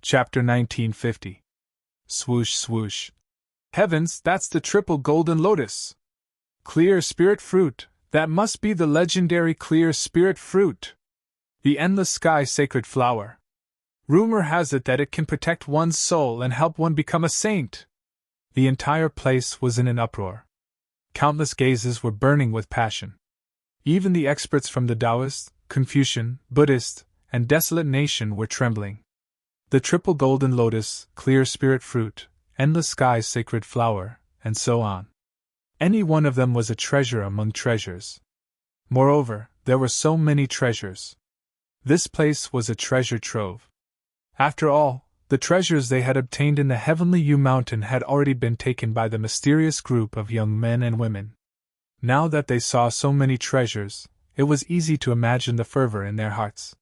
Chapter 1950. Swoosh swoosh. Heavens, that's the triple golden lotus! Clear spirit fruit, that must be the legendary clear spirit fruit! The endless sky sacred flower. Rumor has it that it can protect one's soul and help one become a saint. The entire place was in an uproar. Countless gazes were burning with passion. Even the experts from the Taoist, Confucian, Buddhist, and desolate nation were trembling. The triple golden lotus, clear spirit fruit, endless sky sacred flower, and so on. Any one of them was a treasure among treasures. Moreover, there were so many treasures. This place was a treasure trove. After all, the treasures they had obtained in the heavenly Yu Mountain had already been taken by the mysterious group of young men and women. Now that they saw so many treasures, it was easy to imagine the fervor in their hearts.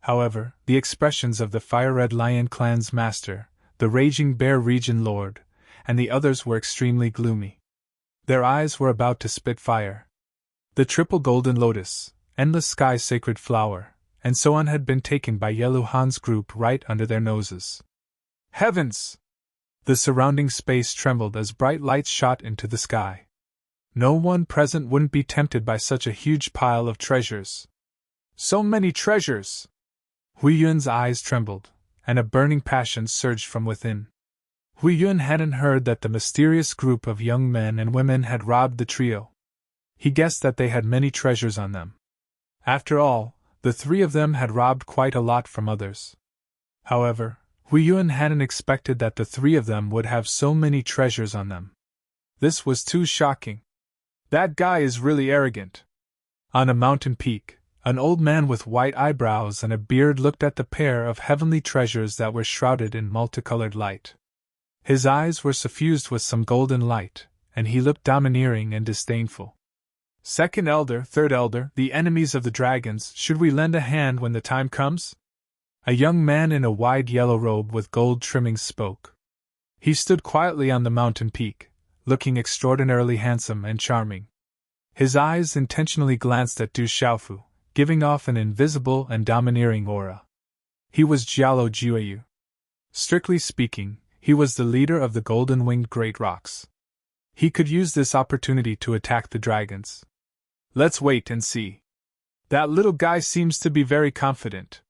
However, the expressions of the Fire-Red Lion clan's master, the Raging Bear region lord, and the others were extremely gloomy. Their eyes were about to spit fire. The triple golden lotus, endless sky sacred flower, and so on had been taken by Yellow Han's group right under their noses. Heavens! The surrounding space trembled as bright lights shot into the sky. No one present wouldn't be tempted by such a huge pile of treasures. So many treasures! Hui Yun's eyes trembled, and a burning passion surged from within. Hui Yun hadn't heard that the mysterious group of young men and women had robbed the trio. He guessed that they had many treasures on them. After all, the three of them had robbed quite a lot from others. However, Hui Yun hadn't expected that the three of them would have so many treasures on them. This was too shocking. That guy is really arrogant. On a mountain peak, an old man with white eyebrows and a beard looked at the pair of heavenly treasures that were shrouded in multicolored light. His eyes were suffused with some golden light, and he looked domineering and disdainful. Second elder, third elder, the enemies of the dragons, should we lend a hand when the time comes? A young man in a wide yellow robe with gold trimmings spoke. He stood quietly on the mountain peak, looking extraordinarily handsome and charming. His eyes intentionally glanced at Du Xiaofu, giving off an invisible and domineering aura. He was Jialo Jueyu. Strictly speaking, he was the leader of the golden-winged great rocks. He could use this opportunity to attack the dragons. Let's wait and see. That little guy seems to be very confident.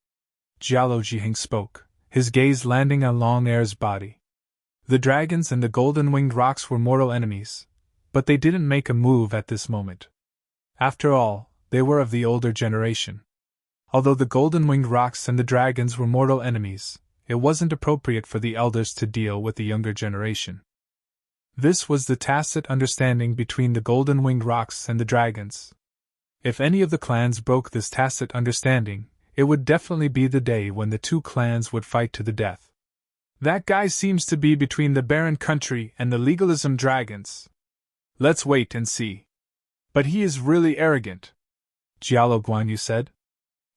Jialo Jiheng spoke, his gaze landing on Long Air's body. The dragons and the golden-winged rocks were mortal enemies, but they didn't make a move at this moment. After all, they were of the older generation. Although the golden-winged rocks and the dragons were mortal enemies, it wasn't appropriate for the elders to deal with the younger generation. This was the tacit understanding between the golden-winged rocks and the dragons. If any of the clans broke this tacit understanding, it would definitely be the day when the two clans would fight to the death. That guy seems to be between the barren country and the legalism dragons. Let's wait and see. But he is really arrogant, Jialo Guanyu said.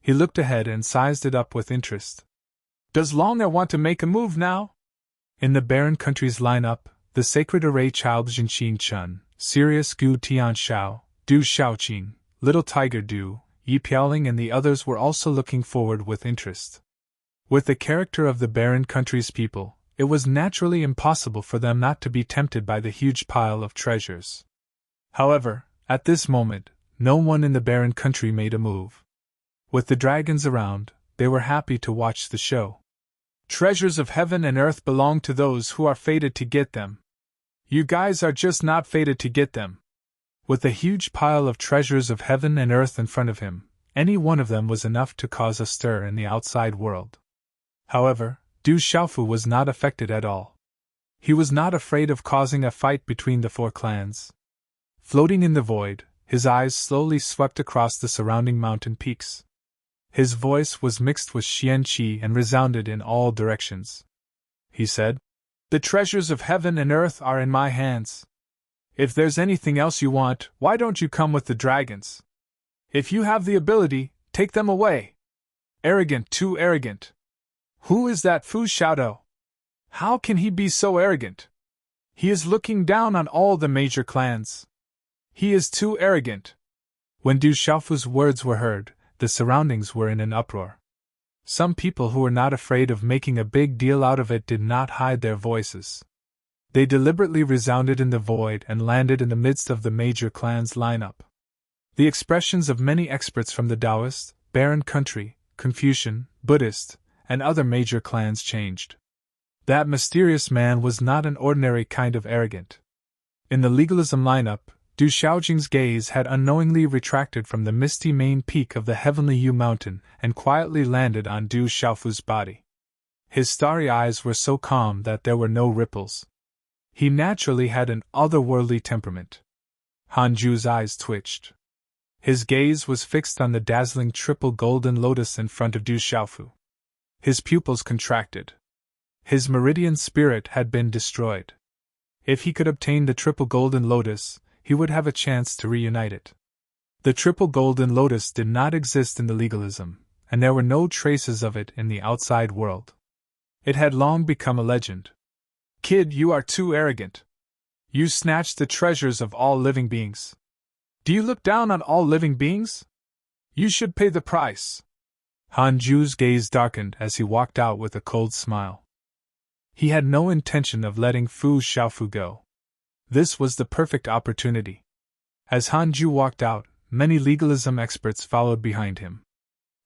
He looked ahead and sized it up with interest. Does Long Air want to make a move now? In the barren country's lineup, the sacred array Child Jinqin Chun, Sirius Gu Tian Shao, Du Xiaoqing, Little Tiger Du, Yi Piaoling and the others were also looking forward with interest. With the character of the barren country's people, it was naturally impossible for them not to be tempted by the huge pile of treasures. However, at this moment, no one in the barren country made a move. With the dragons around, they were happy to watch the show. Treasures of heaven and earth belong to those who are fated to get them. You guys are just not fated to get them. With a huge pile of treasures of heaven and earth in front of him, any one of them was enough to cause a stir in the outside world. However, Du Xiaofu was not affected at all. He was not afraid of causing a fight between the four clans. Floating in the void, his eyes slowly swept across the surrounding mountain peaks. His voice was mixed with Xian Qi and resounded in all directions. He said, "The treasures of heaven and earth are in my hands. If there's anything else you want, why don't you come with the dragons? If you have the ability, take them away." Arrogant, too arrogant. Who is that Fu Xiaodou? How can he be so arrogant? He is looking down on all the major clans. He is too arrogant. When Du Xiaofu's words were heard, the surroundings were in an uproar. Some people who were not afraid of making a big deal out of it did not hide their voices. They deliberately resounded in the void and landed in the midst of the major clans' lineup. The expressions of many experts from the Taoist, Barren Country, Confucian, Buddhist, and other major clans changed. That mysterious man was not an ordinary kind of arrogant. In the legalism lineup, Du Xiaojing's gaze had unknowingly retracted from the misty main peak of the heavenly Yu mountain and quietly landed on Du Xiaofu's body. His starry eyes were so calm that there were no ripples. He naturally had an otherworldly temperament. Han Ju's eyes twitched. His gaze was fixed on the dazzling triple golden lotus in front of Du Xiaofu. His pupils contracted. His meridian spirit had been destroyed. If he could obtain the triple golden lotus, he would have a chance to reunite it. The triple golden lotus did not exist in the legalism, and there were no traces of it in the outside world. It had long become a legend. Kid, you are too arrogant. You snatched the treasures of all living beings. Do you look down on all living beings? You should pay the price. Han Ju's gaze darkened as he walked out with a cold smile. He had no intention of letting Fu Xiaofu go. This was the perfect opportunity. As Han Ju walked out, many legalism experts followed behind him.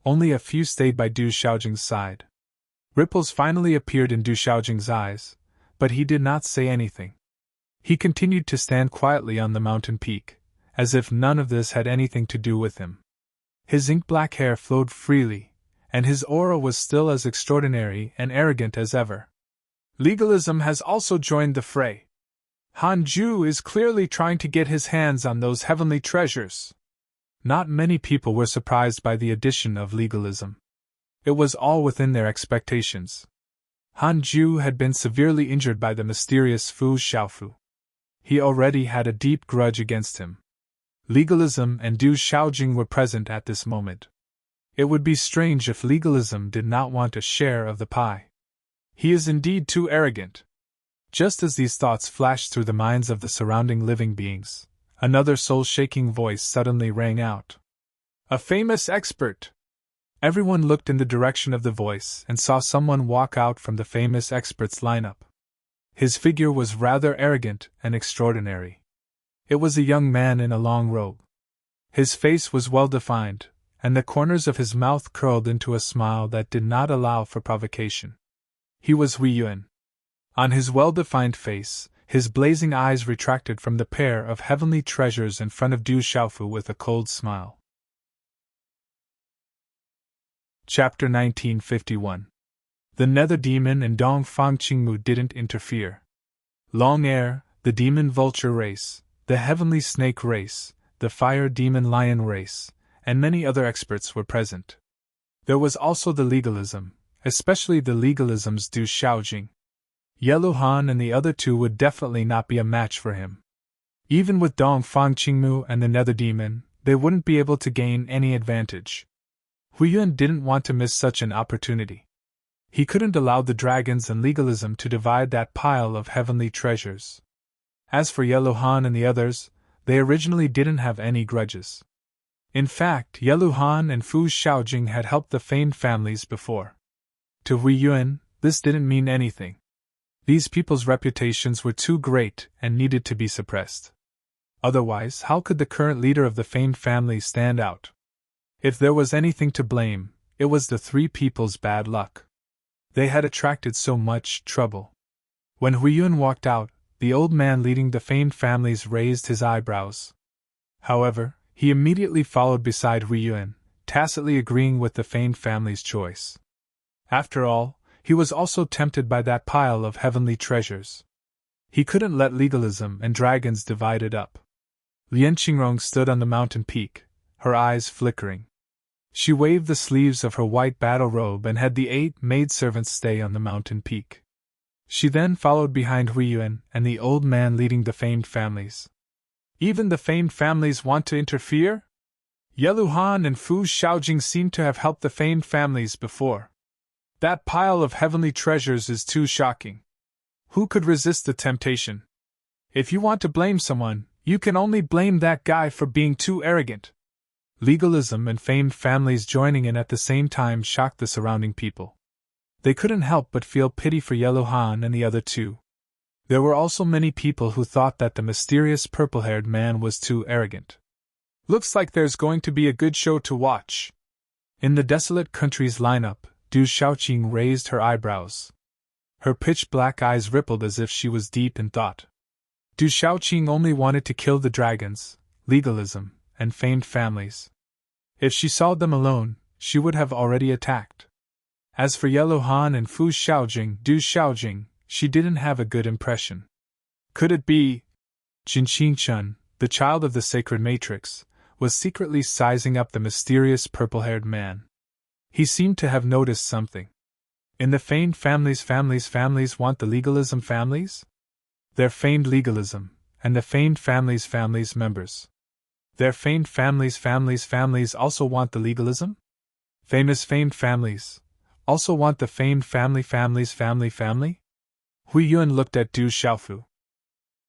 Only a few stayed by Du Xiaojing's side. Ripples finally appeared in Du Xiaojing's eyes, but he did not say anything. He continued to stand quietly on the mountain peak, as if none of this had anything to do with him. His ink-black hair flowed freely, and his aura was still as extraordinary and arrogant as ever. Legalism has also joined the fray. Han Ju is clearly trying to get his hands on those heavenly treasures. Not many people were surprised by the addition of legalism. It was all within their expectations. Han Ju had been severely injured by the mysterious Fu Xiaofu. He already had a deep grudge against him. Legalism and Du Xiaojing were present at this moment. It would be strange if legalism did not want a share of the pie. He is indeed too arrogant. Just as these thoughts flashed through the minds of the surrounding living beings, another soul-shaking voice suddenly rang out. A famous expert! Everyone looked in the direction of the voice and saw someone walk out from the famous expert's lineup. His figure was rather arrogant and extraordinary. It was a young man in a long robe. His face was well-defined, and the corners of his mouth curled into a smile that did not allow for provocation. He was Hui Yuan. On his well-defined face, his blazing eyes retracted from the pair of heavenly treasures in front of Du Xiaofu with a cold smile. Chapter 1951. The Nether Demon and Dong Fang Qingmu didn't interfere. Long Air, the Demon Vulture race, the Heavenly Snake race, the Fire Demon Lion race, and many other experts were present. There was also the legalism, especially the legalism's Du Xiaojing. Yellow Han and the other two would definitely not be a match for him. Even with Dong Fang Qingmu and the Nether Demon, they wouldn't be able to gain any advantage. Hui Yuan didn't want to miss such an opportunity. He couldn't allow the dragons and legalism to divide that pile of heavenly treasures. As for Yellow Han and the others, they originally didn't have any grudges. In fact, Yellow Han and Fu Xiaojing had helped the famed families before. To Hui Yuan, this didn't mean anything. These people's reputations were too great and needed to be suppressed. Otherwise, how could the current leader of the famed family stand out? If there was anything to blame, it was the three people's bad luck. They had attracted so much trouble. When Hui Yuan walked out, the old man leading the famed families raised his eyebrows. However, he immediately followed beside Hui Yuan, tacitly agreeing with the famed family's choice. After all, he was also tempted by that pile of heavenly treasures. He couldn't let legalism and dragons divide it up. Lian Qingrong stood on the mountain peak, her eyes flickering. She waved the sleeves of her white battle robe and had the 8 maidservants stay on the mountain peak. She then followed behind Hui Yuan and the old man leading the famed families. Even the famed families want to interfere? Yellow Han and Fu Xiaojing seem to have helped the famed families before. That pile of heavenly treasures is too shocking. Who could resist the temptation? If you want to blame someone, you can only blame that guy for being too arrogant. Legalism and famed families joining in at the same time shocked the surrounding people. They couldn't help but feel pity for Yellow Han and the other two. There were also many people who thought that the mysterious purple-haired man was too arrogant. Looks like there's going to be a good show to watch. In the desolate country's lineup, Du Shaoqing raised her eyebrows. Her pitch-black eyes rippled as if she was deep in thought. Du Shaoqing only wanted to kill the dragons, legalism, and famed families. If she saw them alone, she would have already attacked. As for Yellow Han and Fu Xiaojing, Du Xiaojing, she didn't have a good impression. Could it be? Jin Qingchun, the child of the sacred matrix, was secretly sizing up the mysterious purple-haired man. He seemed to have noticed something. In the famed families want the legalism families? Their famed legalism, and the famed families members. Their famed families also want the legalism? Famed families also want the famed family? Hui Yun looked at Du Xiaofu.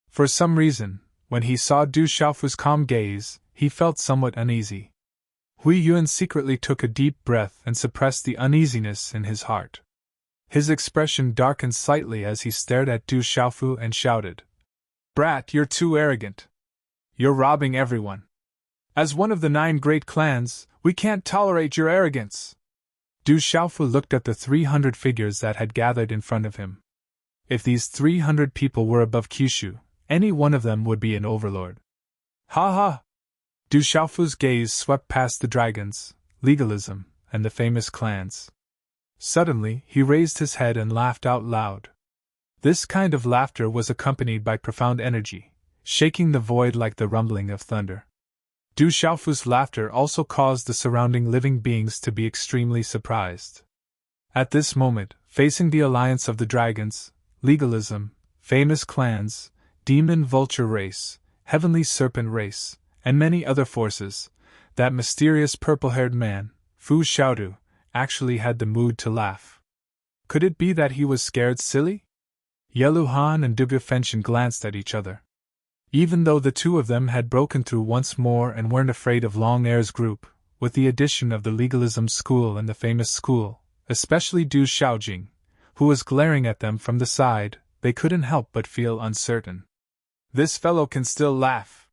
For some reason, when he saw Du Xiaofu's calm gaze, he felt somewhat uneasy. Hui Yun secretly took a deep breath and suppressed the uneasiness in his heart. His expression darkened slightly as he stared at Du Xiaofu and shouted, "Brat, you're too arrogant. You're robbing everyone. As one of the 9 great clans, we can't tolerate your arrogance." Du Xiaofu looked at the 300 figures that had gathered in front of him. If these 300 people were above Kyushu, any one of them would be an overlord. Ha ha! Du Xiaofu's gaze swept past the dragons, legalism, and the famous clans. Suddenly, he raised his head and laughed out loud. This kind of laughter was accompanied by profound energy, shaking the void like the rumbling of thunder. Du Xiaofu's laughter also caused the surrounding living beings to be extremely surprised. At this moment, facing the alliance of the dragons, legalism, famous clans, demon vulture race, heavenly serpent race, and many other forces, that mysterious purple-haired man, Fu Xiaodu, actually had the mood to laugh. Could it be that he was scared silly? Yellow Han and Dugu Fenshin glanced at each other. Even though the two of them had broken through once more and weren't afraid of Long Air's group, with the addition of the legalism school and the famous school, especially Du Xiaojing, who was glaring at them from the side, they couldn't help but feel uncertain. This fellow can still laugh.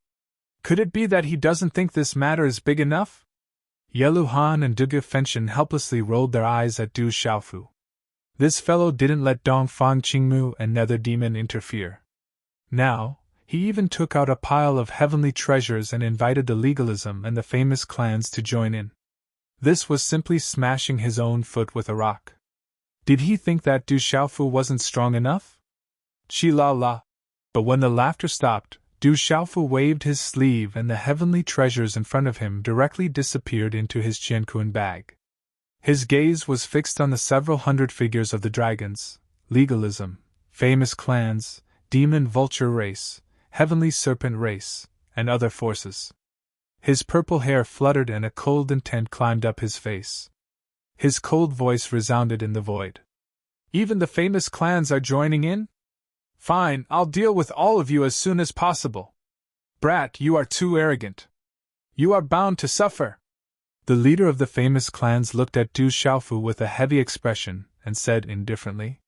Could it be that he doesn't think this matter is big enough? Yellow Han and Dugu Fenshin helplessly rolled their eyes at Du Xiaofu. This fellow didn't let Dongfang Qingmu and Nether Demon interfere. Now, he even took out a pile of heavenly treasures and invited the legalism and the famous clans to join in. This was simply smashing his own foot with a rock. Did he think that Du Xiaofu wasn't strong enough? Chi la la. But when the laughter stopped, Du Xiaofu waved his sleeve and the heavenly treasures in front of him directly disappeared into his Qiankun bag. His gaze was fixed on the several hundred figures of the dragons, legalism, famous clans, demon vulture race, heavenly serpent race, and other forces. His purple hair fluttered and a cold intent climbed up his face. His cold voice resounded in the void. "Even the famous clans are joining in? Fine, I'll deal with all of you as soon as possible. Brat, you are too arrogant. You are bound to suffer." The leader of the famous clans looked at Du Xiaofu with a heavy expression and said indifferently,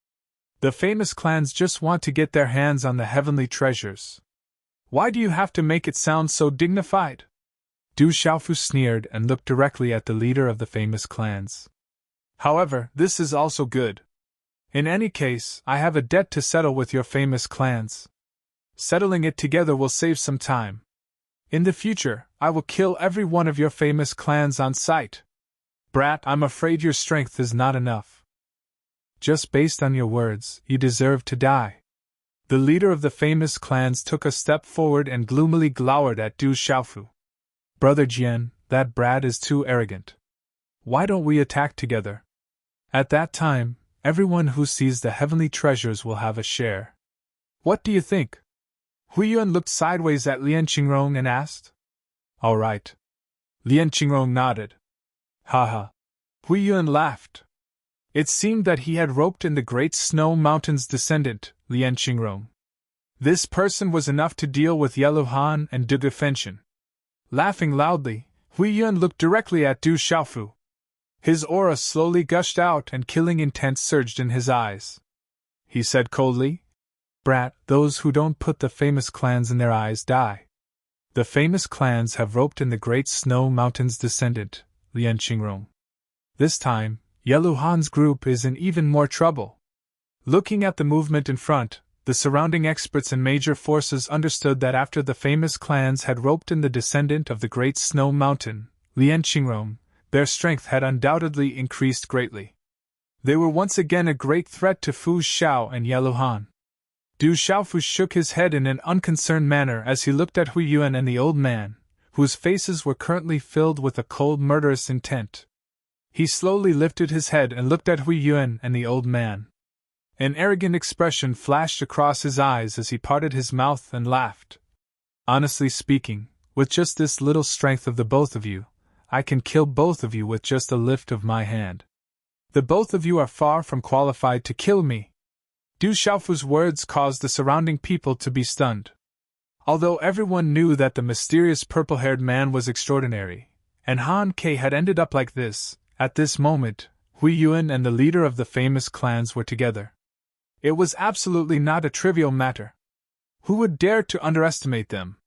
"The famous clans just want to get their hands on the heavenly treasures. Why do you have to make it sound so dignified?" Du Xiaofu sneered and looked directly at the leader of the famous clans. "However, this is also good. In any case, I have a debt to settle with your famous clans. Settling it together will save some time. In the future, I will kill every one of your famous clans on sight. Brat, I'm afraid your strength is not enough. Just based on your words, you deserve to die." The leader of the famous clans took a step forward and gloomily glowered at Du Xiaofu. "Brother Jian, that brat is too arrogant. Why don't we attack together? At that time, everyone who sees the heavenly treasures will have a share. What do you think?" Hui Yun looked sideways at Lian Qingrong and asked. "All right." Lian Qingrong nodded. "Haha." Hui Yun laughed. It seemed that he had roped in the great snow mountain's descendant, Lian Qingrong. This person was enough to deal with Yellow Han and Dugu Fenshin. Laughing loudly, Hui Yun looked directly at Du Xiaofu. His aura slowly gushed out and killing intent surged in his eyes. He said coldly, "Brat, those who don't put the famous clans in their eyes die. The famous clans have roped in the great snow mountain's descendant, Lian Qingrong. This time, Yellow Han's group is in even more trouble." Looking at the movement in front, the surrounding experts and major forces understood that after the famous clans had roped in the descendant of the great snow mountain, Lian Qingrong, their strength had undoubtedly increased greatly. They were once again a great threat to Fu Xiao and Yellow Han. Du Xiaofu shook his head in an unconcerned manner as he looked at Hui Yuan and the old man, whose faces were currently filled with a cold murderous intent. He slowly lifted his head and looked at Hui Yuan and the old man. An arrogant expression flashed across his eyes as he parted his mouth and laughed. "Honestly speaking, with just this little strength of the both of you, I can kill both of you with just a lift of my hand. The both of you are far from qualified to kill me." Du Xiaofu's words caused the surrounding people to be stunned. Although everyone knew that the mysterious purple-haired man was extraordinary, and Han Ke had ended up like this, at this moment, Hui Yuan and the leader of the famous clans were together. It was absolutely not a trivial matter. Who would dare to underestimate them?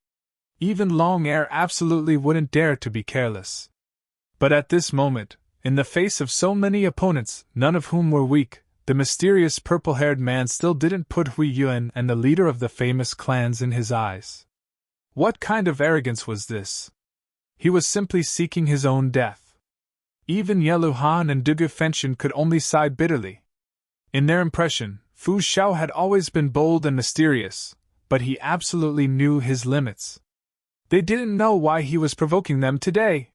Even Long Air absolutely wouldn't dare to be careless. But at this moment, in the face of so many opponents, none of whom were weak, the mysterious purple-haired man still didn't put Hui Yuan and the leader of the famous clans in his eyes. What kind of arrogance was this? He was simply seeking his own death. Even Yellow Han and Dugu Fenshin could only sigh bitterly. In their impression, Fu Xiao had always been bold and mysterious, but he absolutely knew his limits. They didn't know why he was provoking them today.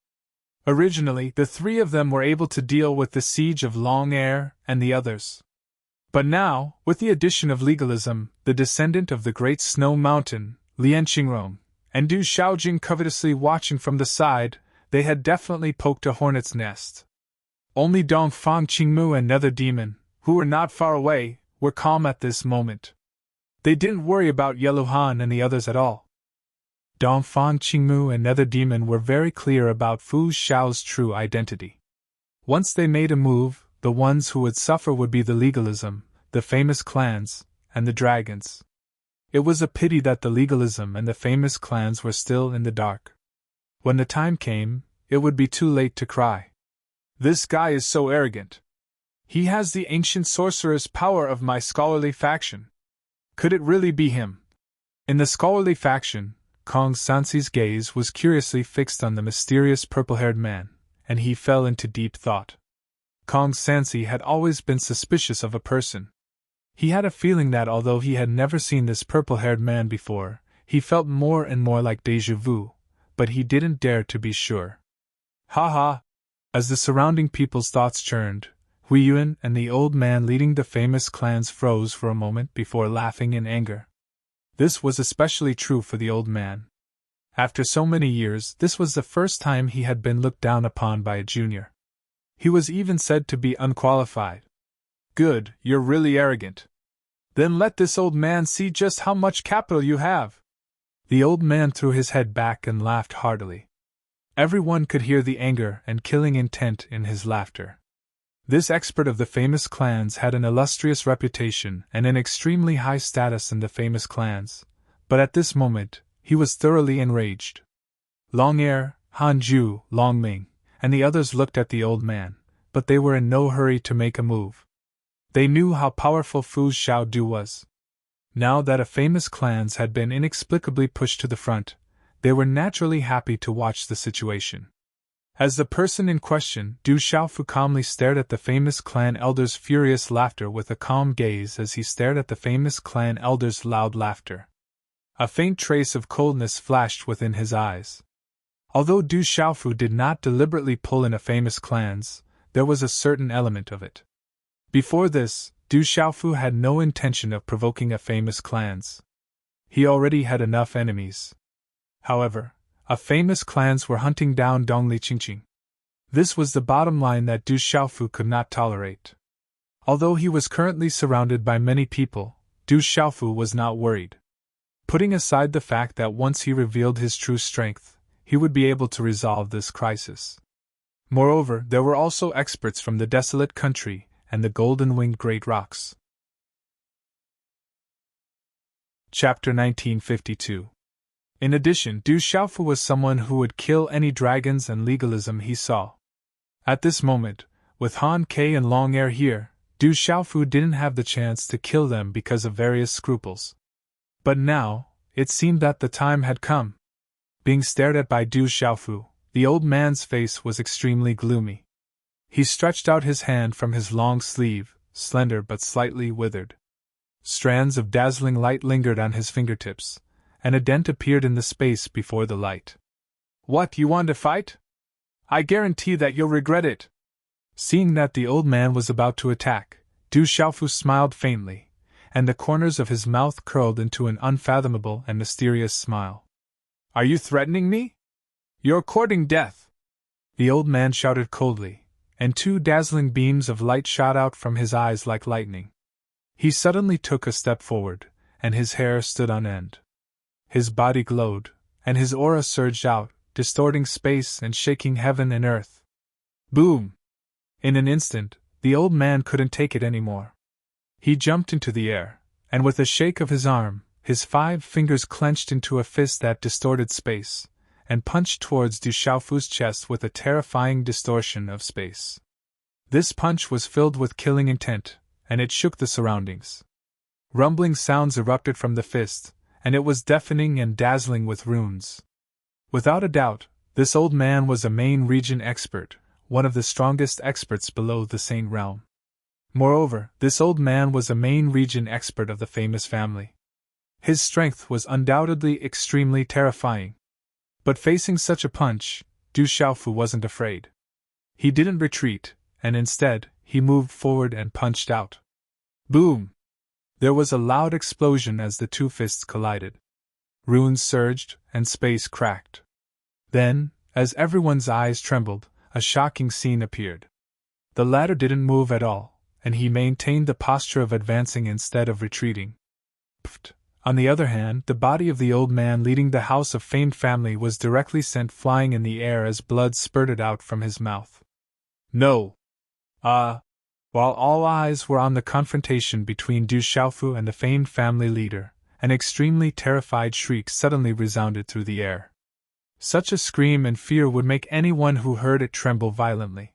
Originally, the three of them were able to deal with the siege of Long Air and the others. But now, with the addition of legalism, the descendant of the great snow mountain, Lian Qingrong, and Du Xiaojing covetously watching from the side, they had definitely poked a hornet's nest. Only Dongfang Qingmu and Nether Demon, who were not far away, were calm at this moment. They didn't worry about Yellow Han and the others at all. Dongfang Qingmu and Nether Demon were very clear about Fu Xiao's true identity. Once they made a move, the ones who would suffer would be the legalism, the famous clans, and the dragons. It was a pity that the legalism and the famous clans were still in the dark. When the time came, it would be too late to cry. "This guy is so arrogant. He has the ancient sorcerer's power of my scholarly faction. Could it really be him?" In the scholarly faction, Kong Sansi's gaze was curiously fixed on the mysterious purple-haired man, and he fell into deep thought. Kong Sansi had always been suspicious of a person. He had a feeling that although he had never seen this purple-haired man before, he felt more and more like déjà vu, but he didn't dare to be sure. Ha ha! As the surrounding people's thoughts churned, Hui Yuan and the old man leading the famous clans froze for a moment before laughing in anger. This was especially true for the old man. After so many years, this was the first time he had been looked down upon by a junior. He was even said to be unqualified. "Good, you're really arrogant. Then let this old man see just how much capital you have." The old man threw his head back and laughed heartily. Everyone could hear the anger and killing intent in his laughter. This expert of the famous clans had an illustrious reputation and an extremely high status in the famous clans, but at this moment, he was thoroughly enraged. Long Air, Han Ju, Long Ming, and the others looked at the old man, but they were in no hurry to make a move. They knew how powerful Fu Xiaodu was. Now that a famous clans had been inexplicably pushed to the front, they were naturally happy to watch the situation. As the person in question, Du Xiaofu calmly stared at the famous clan elder's furious laughter with a calm gaze as he stared at the famous clan elder's loud laughter. A faint trace of coldness flashed within his eyes. Although Du Xiaofu did not deliberately pull in a famous clans, there was a certain element of it. Before this, Du Xiaofu had no intention of provoking a famous clans. He already had enough enemies. However, a famous clans were hunting down Dongli Qingqing. This was the bottom line that Du Xiaofu could not tolerate. Although he was currently surrounded by many people, Du Xiaofu was not worried. Putting aside the fact that once he revealed his true strength, he would be able to resolve this crisis. Moreover, there were also experts from the desolate country and the golden-winged great rocks. Chapter 1952. In addition, Du Xiaofu was someone who would kill any dragons and legalism he saw. At this moment, with Han Ke and Long Air here, Du Xiaofu didn't have the chance to kill them because of various scruples. But now, it seemed that the time had come. Being stared at by Du Xiaofu, the old man's face was extremely gloomy. He stretched out his hand from his long sleeve, slender but slightly withered. Strands of dazzling light lingered on his fingertips, and a dent appeared in the space before the light. "What, you want to fight? I guarantee that you'll regret it." Seeing that the old man was about to attack, Du Xiaofu smiled faintly, and the corners of his mouth curled into an unfathomable and mysterious smile. "Are you threatening me? You're courting death!" The old man shouted coldly, and two dazzling beams of light shot out from his eyes like lightning. He suddenly took a step forward, and his hair stood on end. His body glowed, and his aura surged out, distorting space and shaking heaven and earth. Boom! In an instant, the old man couldn't take it anymore. He jumped into the air, and with a shake of his arm, his 5 fingers clenched into a fist that distorted space, and punched towards Du Xiaofu's chest with a terrifying distortion of space. This punch was filled with killing intent, and it shook the surroundings. Rumbling sounds erupted from the fist, and it was deafening and dazzling with runes. Without a doubt, this old man was a main region expert, one of the strongest experts below the Saint realm. Moreover, this old man was a main region expert of the famous family. His strength was undoubtedly extremely terrifying. But facing such a punch, Du Xiaofu wasn't afraid. He didn't retreat, and instead, he moved forward and punched out. Boom! There was a loud explosion as the two fists collided. Runes surged, and space cracked. Then, as everyone's eyes trembled, a shocking scene appeared. The latter didn't move at all, and he maintained the posture of advancing instead of retreating. Pfft. On the other hand, the body of the old man leading the house of famed family was directly sent flying in the air as blood spurted out from his mouth. No! While all eyes were on the confrontation between Du Xiaofu and the famed family leader, an extremely terrified shriek suddenly resounded through the air. Such a scream and fear would make anyone who heard it tremble violently.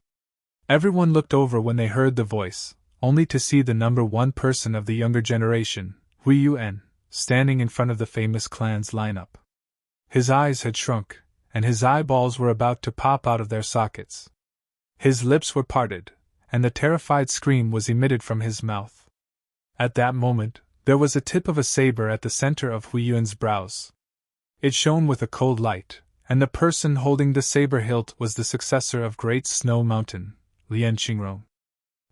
Everyone looked over when they heard the voice, only to see the number 1 person of the younger generation, Hui Yuan, standing in front of the famous clan's lineup. His eyes had shrunk, and his eyeballs were about to pop out of their sockets. His lips were parted, and the terrified scream was emitted from his mouth. At that moment, there was a tip of a saber at the center of Hui Yuan's brows. It shone with a cold light, and the person holding the saber hilt was the successor of Great Snow Mountain, Lian Qingrong.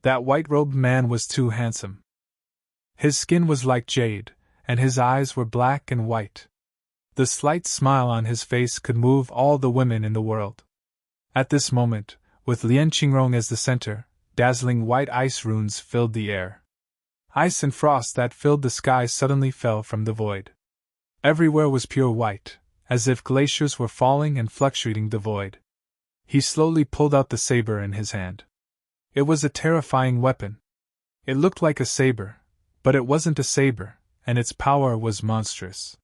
That white-robed man was too handsome. His skin was like jade, and his eyes were black and white. The slight smile on his face could move all the women in the world. At this moment, with Lian Qingrong as the center, dazzling white ice runes filled the air. Ice and frost that filled the sky suddenly fell from the void. Everywhere was pure white, as if glaciers were falling and fluctuating the void. He slowly pulled out the saber in his hand. It was a terrifying weapon. It looked like a saber, but it wasn't a saber, and its power was monstrous.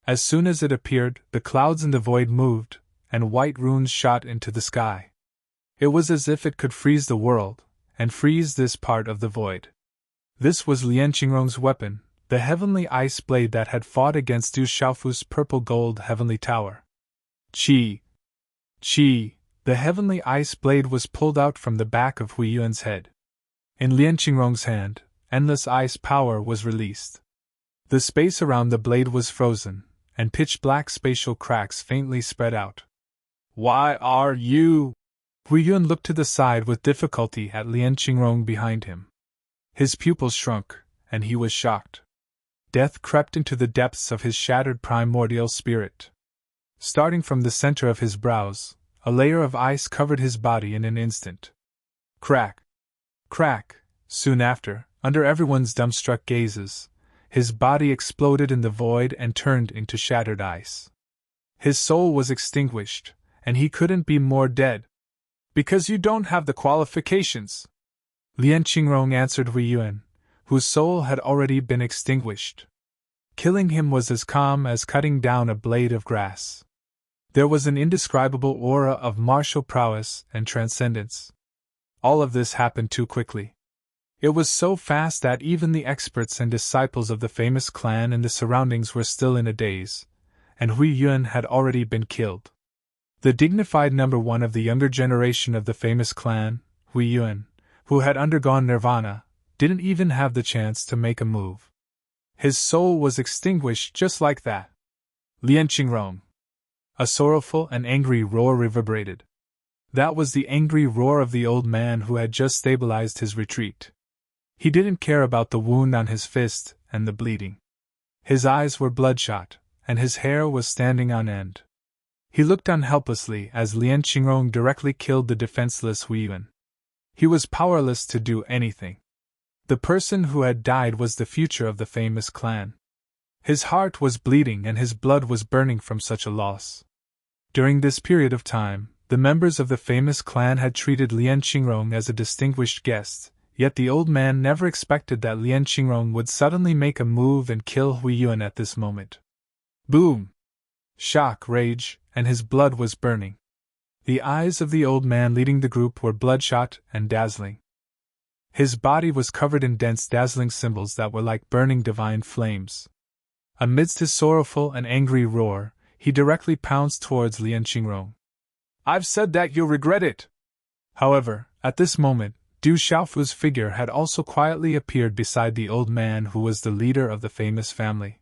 As soon as it appeared, the clouds in the void moved, and white runes shot into the sky. It was as if it could freeze the world, and freeze this part of the void. This was Lian Qingrong's weapon, the heavenly ice blade that had fought against Du Xiaofu's purple-gold heavenly tower. Qi! Qi! The heavenly ice blade was pulled out from the back of Hui Yuan's head. In Lian Qingrong's hand, endless ice power was released. The space around the blade was frozen, and pitch-black spatial cracks faintly spread out. Why are you? Hui Yuan looked to the side with difficulty at Lian Qingrong behind him. His pupils shrunk, and he was shocked. Death crept into the depths of his shattered primordial spirit. Starting from the center of his brows, a layer of ice covered his body in an instant. Crack! Crack! Soon after, under everyone's dumbstruck gazes, his body exploded in the void and turned into shattered ice. His soul was extinguished, and he couldn't be more dead. Because you don't have the qualifications, Lian Qingrong answered Hui Yuan, whose soul had already been extinguished. Killing him was as calm as cutting down a blade of grass. There was an indescribable aura of martial prowess and transcendence. All of this happened too quickly. It was so fast that even the experts and disciples of the famous clan in the surroundings were still in a daze, and Hui Yuan had already been killed. The dignified number one of the younger generation of the famous clan, Hui Yuan, who had undergone nirvana, didn't even have the chance to make a move. His soul was extinguished just like that. Lian Qingrong. A sorrowful and angry roar reverberated. That was the angry roar of the old man who had just stabilized his retreat. He didn't care about the wound on his fist and the bleeding. His eyes were bloodshot, and his hair was standing on end. He looked on helplessly as Lian Qingrong directly killed the defenseless Hui Yuan. He was powerless to do anything. The person who had died was the future of the famous clan. His heart was bleeding and his blood was burning from such a loss. During this period of time, the members of the famous clan had treated Lian Qingrong as a distinguished guest, yet the old man never expected that Lian Qingrong would suddenly make a move and kill Hui Yuan at this moment. Boom! Shock, rage, and his blood was burning. The eyes of the old man leading the group were bloodshot and dazzling. His body was covered in dense, dazzling symbols that were like burning divine flames. Amidst his sorrowful and angry roar, he directly pounced towards Lian Qingrong. I've said that you'll regret it! However, at this moment, Du Xiaofu's figure had also quietly appeared beside the old man who was the leader of the famous family.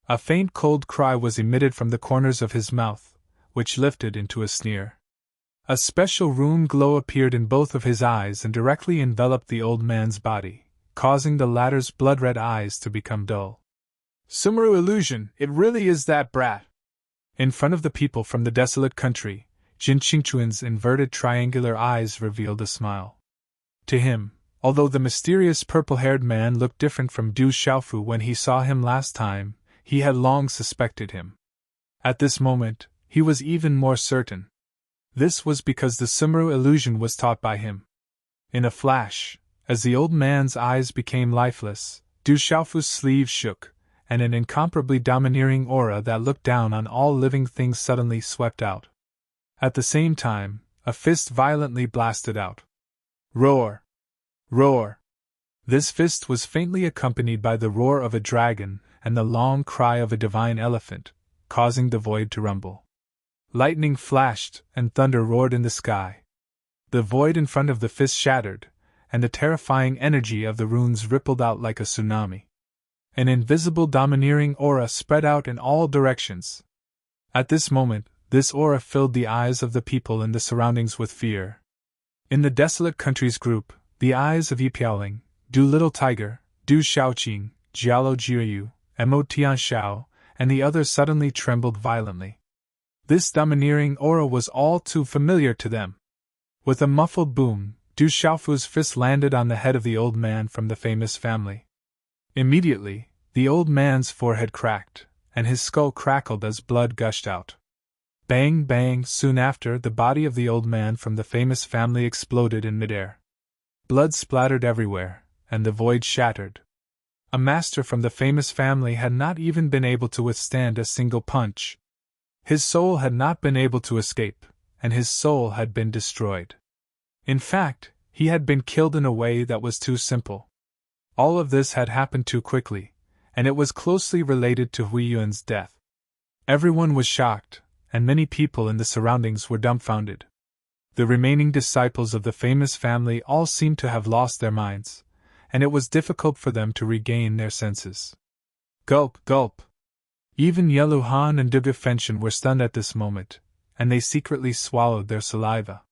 A faint cold cry was emitted from the corners of his mouth, which lifted into a sneer. A special rune glow appeared in both of his eyes and directly enveloped the old man's body, causing the latter's blood-red eyes to become dull. Sumeru illusion, it really is that brat! In front of the people from the desolate country, Jin Qingchuan's inverted triangular eyes revealed a smile. To him, although the mysterious purple-haired man looked different from Du Xiaofu when he saw him last time, he had long suspected him. At this moment, he was even more certain. This was because the Sumeru illusion was taught by him. In a flash, as the old man's eyes became lifeless, Du Xiaofu's sleeve shook, and an incomparably domineering aura that looked down on all living things suddenly swept out. At the same time, a fist violently blasted out. Roar! Roar! This fist was faintly accompanied by the roar of a dragon and the long cry of a divine elephant, causing the void to rumble. Lightning flashed and thunder roared in the sky. The void in front of the fist shattered, and the terrifying energy of the runes rippled out like a tsunami. An invisible domineering aura spread out in all directions. At this moment, this aura filled the eyes of the people in the surroundings with fear. In the desolate countries group, the eyes of Yi Piaoling, Du Little Tiger, Du Xiaoqing, Jialo Jiyu, Mo Tianshao, and the others suddenly trembled violently. This domineering aura was all too familiar to them. With a muffled boom, Du Xiaofu's fist landed on the head of the old man from the famous family. Immediately, the old man's forehead cracked, and his skull crackled as blood gushed out. Bang, bang! Soon after, the body of the old man from the famous family exploded in midair. Blood splattered everywhere, and the void shattered. A master from the famous family had not even been able to withstand a single punch. His soul had not been able to escape, and his soul had been destroyed. In fact, he had been killed in a way that was too simple. All of this had happened too quickly, and it was closely related to Hui Yuan's death. Everyone was shocked, and many people in the surroundings were dumbfounded. The remaining disciples of the famous family all seemed to have lost their minds, and it was difficult for them to regain their senses. Gulp, gulp! Even Yellow Han and Duge Fenshin were stunned at this moment, and they secretly swallowed their saliva.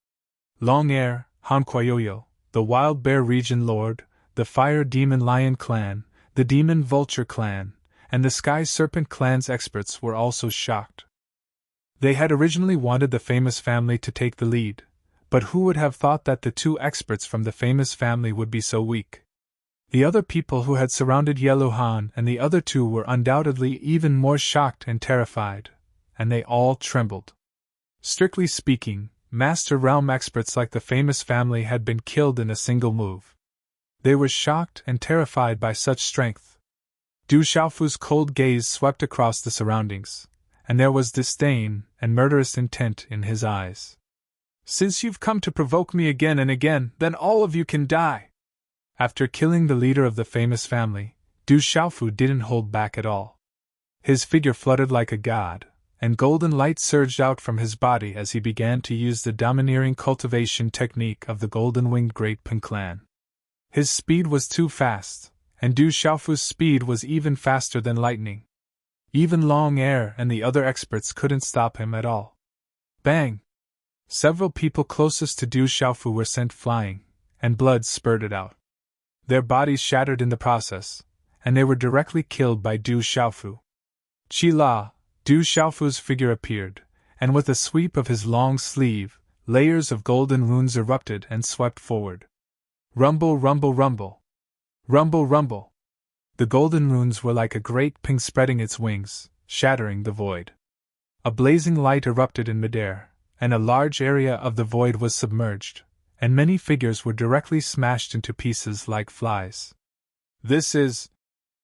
Long Air, Han Kuayoyo, the Wild Bear Region Lord, the Fire Demon Lion Clan, the Demon Vulture Clan, and the Sky Serpent Clan's experts were also shocked. They had originally wanted the famous family to take the lead, but who would have thought that the two experts from the famous family would be so weak? The other people who had surrounded Yellow Han and the other two were undoubtedly even more shocked and terrified, and they all trembled. Strictly speaking, Master Realm experts like the famous family had been killed in a single move. They were shocked and terrified by such strength. Du Xiaofu's cold gaze swept across the surroundings, and there was disdain and murderous intent in his eyes. "Since you've come to provoke me again and again, then all of you can die." After killing the leader of the famous family, Du Xiaofu didn't hold back at all. His figure fluttered like a god, and golden light surged out from his body as he began to use the domineering cultivation technique of the golden-winged Great Pin clan. His speed was too fast, and Du Xiaofu's speed was even faster than lightning. Even Long Air and the other experts couldn't stop him at all. Bang! Several people closest to Du Xiaofu were sent flying, and blood spurted out. Their bodies shattered in the process, and they were directly killed by Du Xiaofu. Qi-la, Du Xiaofu's figure appeared, and with a sweep of his long sleeve, layers of golden runes erupted and swept forward. Rumble, rumble, rumble. Rumble, rumble. The golden runes were like a great ping spreading its wings, shattering the void. A blazing light erupted in midair, and a large area of the void was submerged, and many figures were directly smashed into pieces like flies. This is...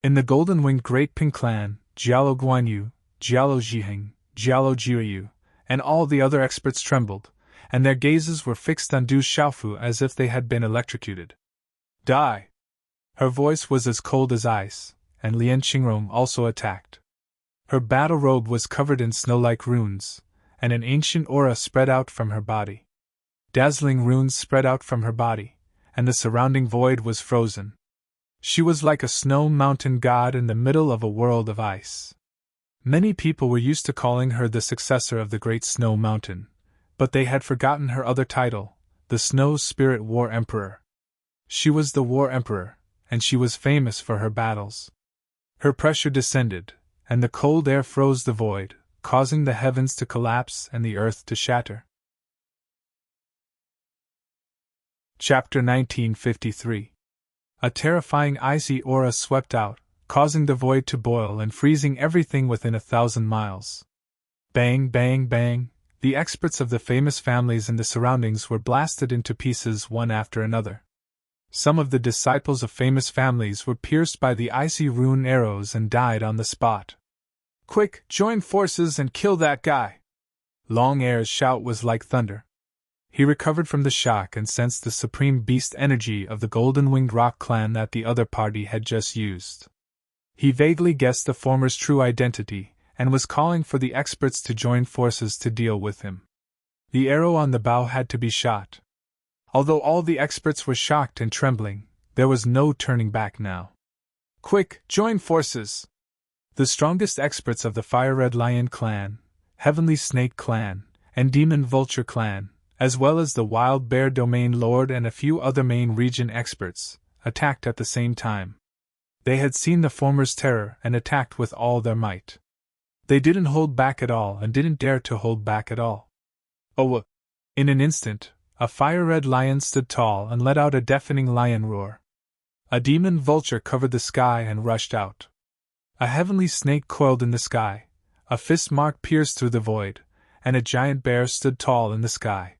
In the golden-winged Great Pin clan, Jialo Guanyu, Jialo Jiheng, Jialo Jiuyu, and all the other experts trembled, and their gazes were fixed on Du Xiaofu as if they had been electrocuted. Die! Her voice was as cold as ice, and Lian Qingrong also attacked. Her battle robe was covered in snow-like runes, and an ancient aura spread out from her body. Dazzling runes spread out from her body, and the surrounding void was frozen. She was like a snow mountain god in the middle of a world of ice. Many people were used to calling her the successor of the Great Snow Mountain, but they had forgotten her other title, the Snow Spirit War Emperor. She was the War Emperor, and she was famous for her battles. Her pressure descended, and the cold air froze the void, causing the heavens to collapse and the earth to shatter. Chapter 1953. A terrifying icy aura swept out, causing the void to boil and freezing everything within 1,000 miles. Bang, bang, bang, the experts of the famous families in the surroundings were blasted into pieces one after another. Some of the disciples of famous families were pierced by the icy rune arrows and died on the spot. "Quick, join forces and kill that guy!" Long Air's shout was like thunder. He recovered from the shock and sensed the supreme beast energy of the golden-winged rock clan that the other party had just used. He vaguely guessed the former's true identity, and was calling for the experts to join forces to deal with him. The arrow on the bow had to be shot. Although all the experts were shocked and trembling, there was no turning back now. "Quick, join forces!" The strongest experts of the Fire-Red Lion clan, Heavenly Snake clan, and Demon Vulture clan, as well as the Wild Bear Domain Lord and a few other main region experts, attacked at the same time. They had seen the former's terror and attacked with all their might. They didn't hold back at all and didn't dare to hold back at all. Oh! In an instant, a fire-red lion stood tall and let out a deafening lion roar. A demon vulture covered the sky and rushed out. A heavenly snake coiled in the sky, a fist mark pierced through the void, and a giant bear stood tall in the sky.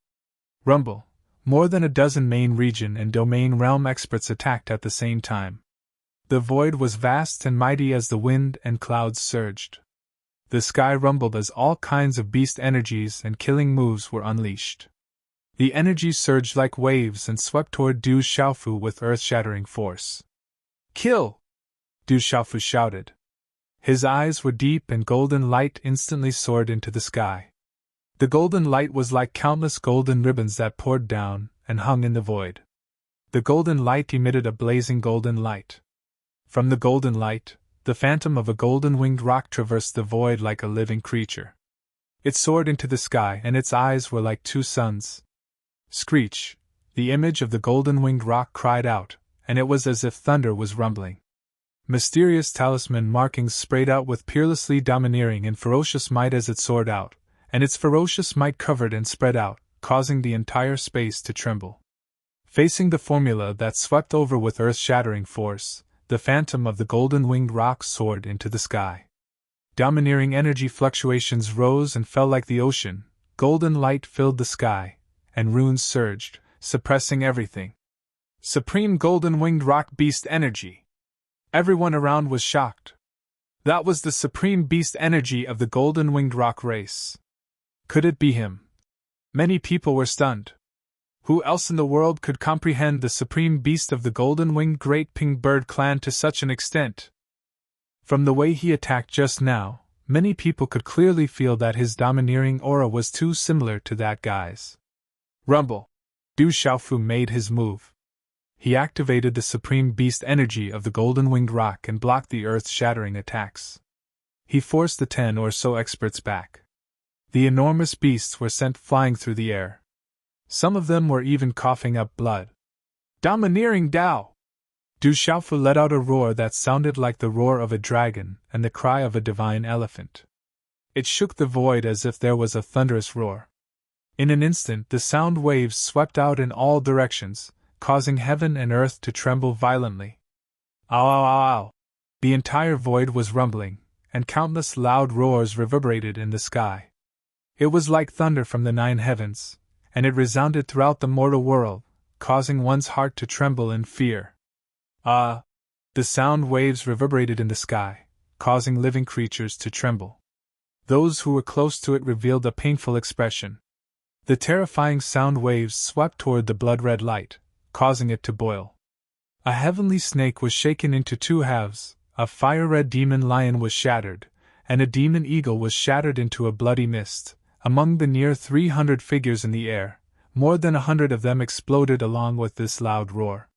Rumble! More than a dozen main region and domain realm experts attacked at the same time. The void was vast and mighty as the wind and clouds surged. The sky rumbled as all kinds of beast energies and killing moves were unleashed. The energies surged like waves and swept toward Du Xiaofu with earth-shattering force. "Kill!" Du Xiaofu shouted. His eyes were deep and golden light instantly soared into the sky. The golden light was like countless golden ribbons that poured down and hung in the void. The golden light emitted a blazing golden light. From the golden light, the phantom of a golden-winged rock traversed the void like a living creature. It soared into the sky and its eyes were like two suns. Screech! The image of the golden-winged rock cried out, and it was as if thunder was rumbling. Mysterious talisman markings sprayed out with peerlessly domineering and ferocious might as it soared out, and its ferocious might covered and spread out, causing the entire space to tremble. Facing the formula that swept over with earth-shattering force, the phantom of the golden-winged rock soared into the sky. Domineering energy fluctuations rose and fell like the ocean, golden light filled the sky, and runes surged, suppressing everything. Supreme golden winged rock beast energy. Everyone around was shocked. That was the supreme beast energy of the golden winged rock race. Could it be him? Many people were stunned. Who else in the world could comprehend the supreme beast of the golden winged great pink bird clan to such an extent? From the way he attacked just now, many people could clearly feel that his domineering aura was too similar to that guy's. Rumble! Du Xiaofu made his move. He activated the supreme beast energy of the golden winged rock and blocked the earth-shattering attacks. He forced the 10 or so experts back. The enormous beasts were sent flying through the air. Some of them were even coughing up blood. Domineering Dao! Du Xiaofu let out a roar that sounded like the roar of a dragon and the cry of a divine elephant. It shook the void as if there was a thunderous roar. In an instant the sound waves swept out in all directions, causing heaven and earth to tremble violently. Ow, ow, ow, ow! The entire void was rumbling, and countless loud roars reverberated in the sky. It was like thunder from the 9 heavens, and it resounded throughout the mortal world, causing one's heart to tremble in fear. The sound waves reverberated in the sky, causing living creatures to tremble. Those who were close to it revealed a painful expression. The terrifying sound waves swept toward the blood-red light, causing it to boil. A heavenly snake was shaken into 2 halves, a fire-red demon lion was shattered, and a demon eagle was shattered into a bloody mist. Among the near 300 figures in the air, more than 100 of them exploded along with this loud roar.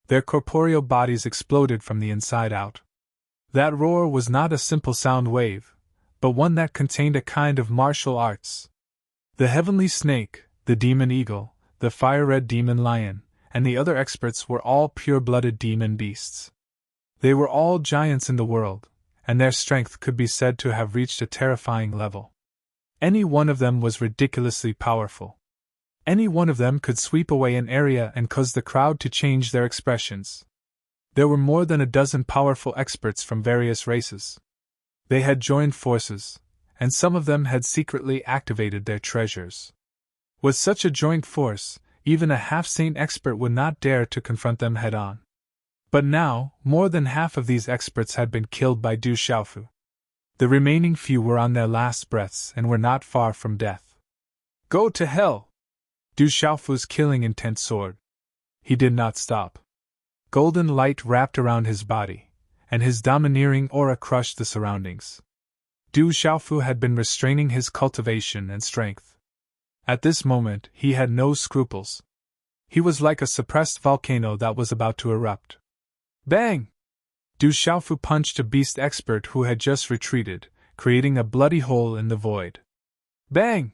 Their corporeal bodies exploded from the inside out. That roar was not a simple sound wave, but one that contained a kind of martial arts. The heavenly snake, the demon eagle, the fire-red demon lion, and the other experts were all pure-blooded demon beasts. They were all giants in the world, and their strength could be said to have reached a terrifying level. Any one of them was ridiculously powerful. Any one of them could sweep away an area and cause the crowd to change their expressions. There were more than a dozen powerful experts from various races. They had joined forces, and some of them had secretly activated their treasures. With such a joint force, even a half-sane expert would not dare to confront them head-on. But now, more than half of these experts had been killed by Du Xiaofu. The remaining few were on their last breaths and were not far from death. Go to hell! Du Xiaofu's killing intent soared. He did not stop. Golden light wrapped around his body, and his domineering aura crushed the surroundings. Du Xiaofu had been restraining his cultivation and strength. At this moment, he had no scruples. He was like a suppressed volcano that was about to erupt. Bang! Du Xiaofu punched a beast expert who had just retreated, creating a bloody hole in the void. Bang!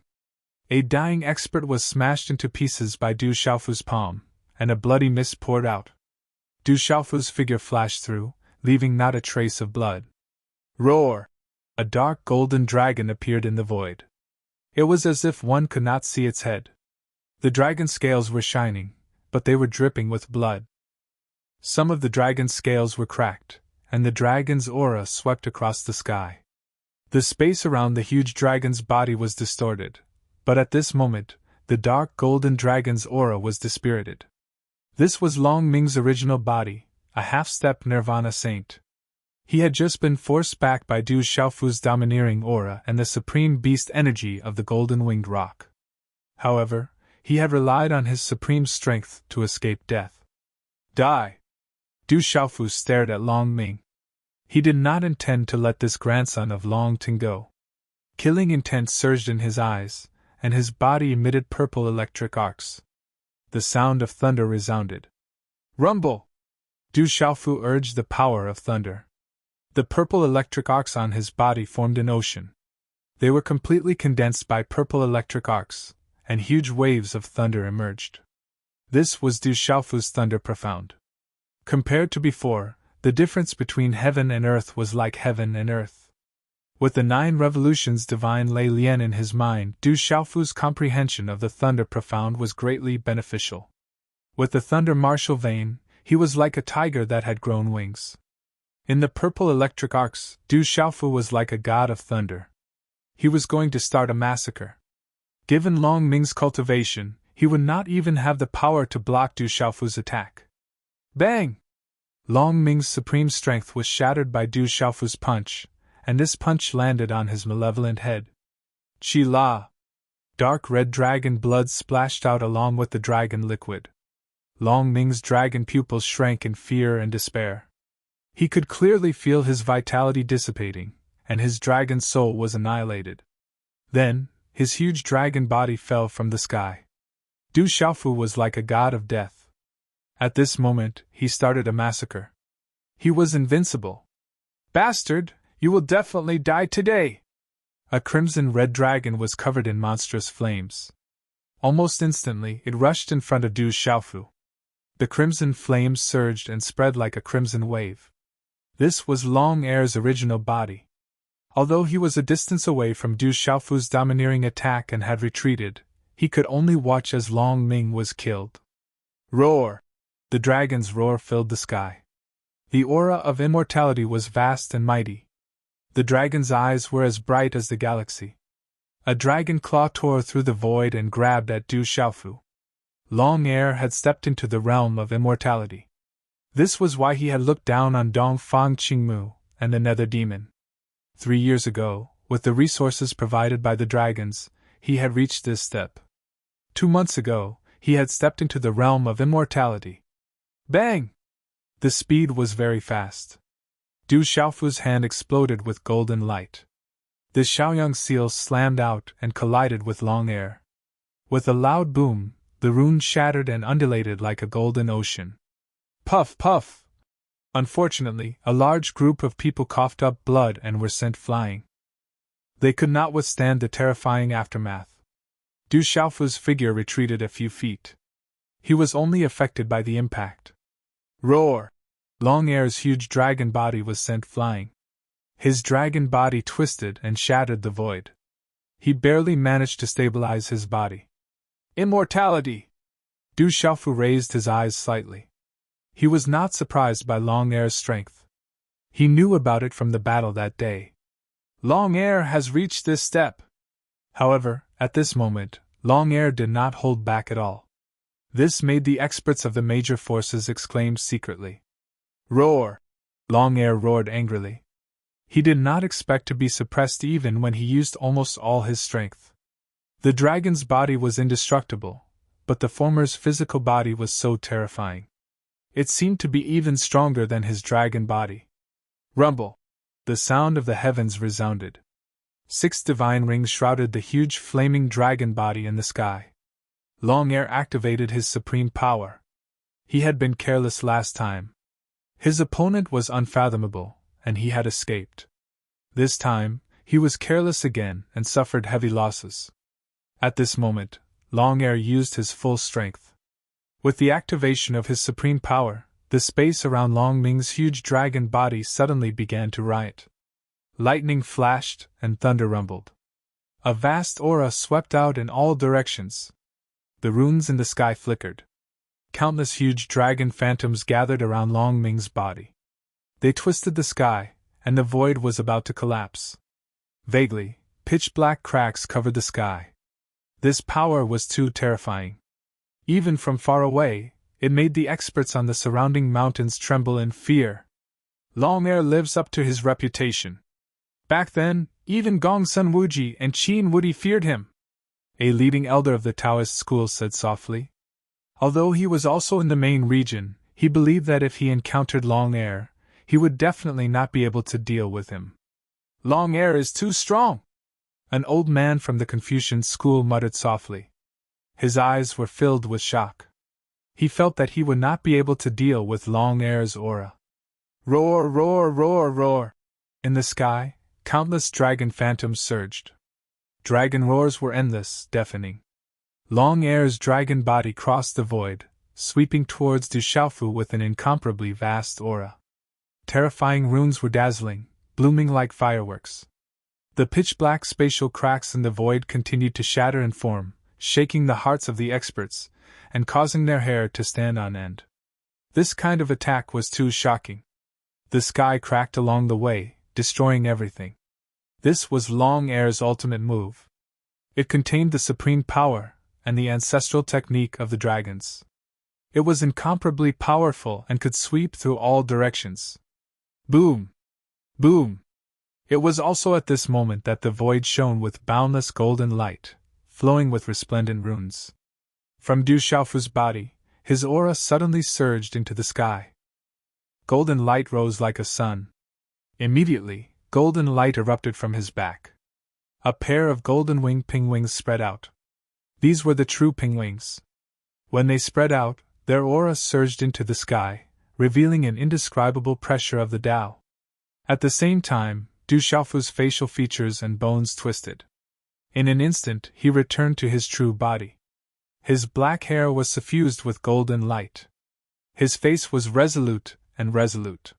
A dying expert was smashed into pieces by Du Xiaofu's palm, and a bloody mist poured out. Du Xiaofu's figure flashed through, leaving not a trace of blood. Roar! A dark golden dragon appeared in the void. It was as if one could not see its head. The dragon's scales were shining, but they were dripping with blood. Some of the dragon's scales were cracked, and the dragon's aura swept across the sky. The space around the huge dragon's body was distorted, but at this moment, the dark golden dragon's aura was dispirited. This was Long Ming's original body, a half-step nirvana saint. He had just been forced back by Du Xiaofu's domineering aura and the supreme beast energy of the golden-winged rock. However, he had relied on his supreme strength to escape death. Die! Du Xiaofu stared at Long Ming. He did not intend to let this grandson of Long Ting go. Killing intent surged in his eyes, and his body emitted purple electric arcs. The sound of thunder resounded. Rumble! Du Xiaofu urged the power of thunder. The purple electric arcs on his body formed an ocean. They were completely condensed by purple electric arcs, and huge waves of thunder emerged. This was Du Xiaofu's thunder profound. Compared to before, the difference between heaven and earth was like heaven and earth. With the 9 revolutions divine Lei Lian in his mind, Du Xiaofu's comprehension of the thunder profound was greatly beneficial. With the thunder martial vein, he was like a tiger that had grown wings. In the purple electric arcs, Du Xiaofu was like a god of thunder. He was going to start a massacre. Given Long Ming's cultivation, he would not even have the power to block Du Xiaofu's attack. Bang! Long Ming's supreme strength was shattered by Du Xiaofu's punch, and this punch landed on his malevolent head. Chi La! Dark red dragon blood splashed out along with the dragon liquid. Long Ming's dragon pupils shrank in fear and despair. He could clearly feel his vitality dissipating, and his dragon soul was annihilated. Then, his huge dragon body fell from the sky. Du Xiaofu was like a god of death. At this moment, he started a massacre. He was invincible. Bastard, you will definitely die today! A crimson-red dragon was covered in monstrous flames. Almost instantly, it rushed in front of Du Xiaofu. The crimson flames surged and spread like a crimson wave. This was Long Air's original body. Although he was a distance away from Du Xiaofu's domineering attack and had retreated, he could only watch as Long Ming was killed. Roar! The dragon's roar filled the sky. The aura of immortality was vast and mighty. The dragon's eyes were as bright as the galaxy. A dragon claw tore through the void and grabbed at Du Xiaofu. Long Air had stepped into the realm of immortality. This was why he had looked down on Dongfang Qingmu and the Nether Demon. 3 years ago, with the resources provided by the dragons, he had reached this step. 2 months ago, he had stepped into the realm of immortality. Bang! The speed was very fast. Du Xiaofu's hand exploded with golden light. The Xiaoyang seal slammed out and collided with Long Air. With a loud boom, the rune shattered and undulated like a golden ocean. Puff, puff! Unfortunately, a large group of people coughed up blood and were sent flying. They could not withstand the terrifying aftermath. Du Xiaofu's figure retreated a few feet. He was only affected by the impact. Roar! Long Air's huge dragon body was sent flying. His dragon body twisted and shattered the void. He barely managed to stabilize his body. Immortality! Du Xiaofu raised his eyes slightly. He was not surprised by Long Air's strength. He knew about it from the battle that day. Long Air has reached this step. However, at this moment, Long Air did not hold back at all. This made the experts of the major forces exclaim secretly. Roar! Long Air roared angrily. He did not expect to be suppressed even when he used almost all his strength. The dragon's body was indestructible, but the former's physical body was so terrifying. It seemed to be even stronger than his dragon body. Rumble! The sound of the heavens resounded. 6 divine rings shrouded the huge flaming dragon body in the sky. Long Air activated his supreme power. He had been careless last time. His opponent was unfathomable, and he had escaped. This time, he was careless again and suffered heavy losses. At this moment, Long Air used his full strength. With the activation of his supreme power, the space around Long Ming's huge dragon body suddenly began to riot. Lightning flashed and thunder rumbled. A vast aura swept out in all directions. The runes in the sky flickered. Countless huge dragon phantoms gathered around Long Ming's body. They twisted the sky, and the void was about to collapse. Vaguely, pitch-black cracks covered the sky. This power was too terrifying. Even from far away, it made the experts on the surrounding mountains tremble in fear. Long Air lives up to his reputation. Back then, even Gongsun Wuji and Qin Wudi feared him. A leading elder of the Taoist school said softly. Although he was also in the main region, he believed that if he encountered Long Air, he would definitely not be able to deal with him. Long Air is too strong! An old man from the Confucian school muttered softly. His eyes were filled with shock. He felt that he would not be able to deal with Long Air's aura. Roar, roar, roar, roar! In the sky, countless dragon phantoms surged. Dragon roars were endless, deafening. Long Air's dragon body crossed the void, sweeping towards Du Xiaofu with an incomparably vast aura. Terrifying runes were dazzling, blooming like fireworks. The pitch-black spatial cracks in the void continued to shatter and form, shaking the hearts of the experts, and causing their hair to stand on end. This kind of attack was too shocking. The sky cracked along the way, destroying everything. This was Long Air's ultimate move. It contained the supreme power and the ancestral technique of the dragons. It was incomparably powerful and could sweep through all directions. Boom! Boom! It was also at this moment that the void shone with boundless golden light, flowing with resplendent runes. From Du Xiaofu's body, his aura suddenly surged into the sky. Golden light rose like a sun. Immediately, golden light erupted from his back. A pair of golden-winged pingwings spread out. These were the true pingwings. When they spread out, their aura surged into the sky, revealing an indescribable pressure of the Tao. At the same time, Du Xiaofu's facial features and bones twisted. In an instant, he returned to his true body. His black hair was suffused with golden light. His face was resolute and resolute.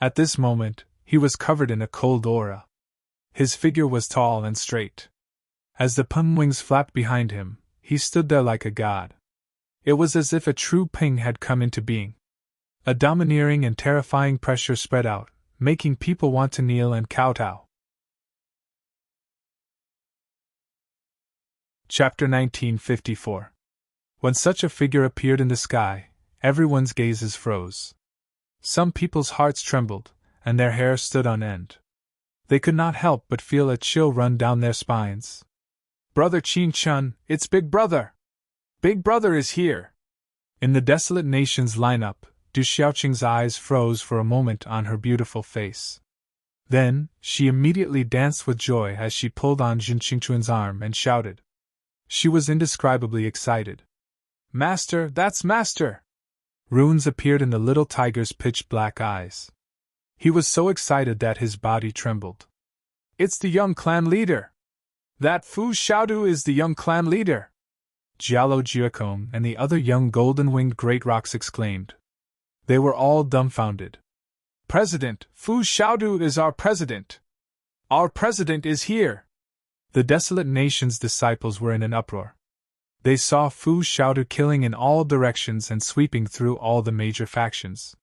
At this moment, he was covered in a cold aura. His figure was tall and straight. As the pingwings flapped behind him, he stood there like a god. It was as if a true ping had come into being. A domineering and terrifying pressure spread out, making people want to kneel and kowtow. Chapter 1954. When such a figure appeared in the sky, everyone's gazes froze. Some people's hearts trembled, and their hair stood on end. They could not help but feel a chill run down their spines. "Brother Qin Chun, it's Big Brother! Big Brother is here!" In the desolate nation's lineup, Du Xiaoqing's eyes froze for a moment on her beautiful face. Then, she immediately danced with joy as she pulled on Jin Qingchun's arm and shouted. She was indescribably excited. "Master, that's Master!" Runes appeared in the little tiger's pitch-black eyes. He was so excited that his body trembled. "It's the young clan leader! That Fu Xiaodu is the young clan leader!" Jialo Jiakong and the other young golden-winged great rocks exclaimed. They were all dumbfounded. "President, Fu Xiaodu is our president! Our president is here!" The desolate nation's disciples were in an uproar. They saw Fu Xiaodu killing in all directions and sweeping through all the major factions.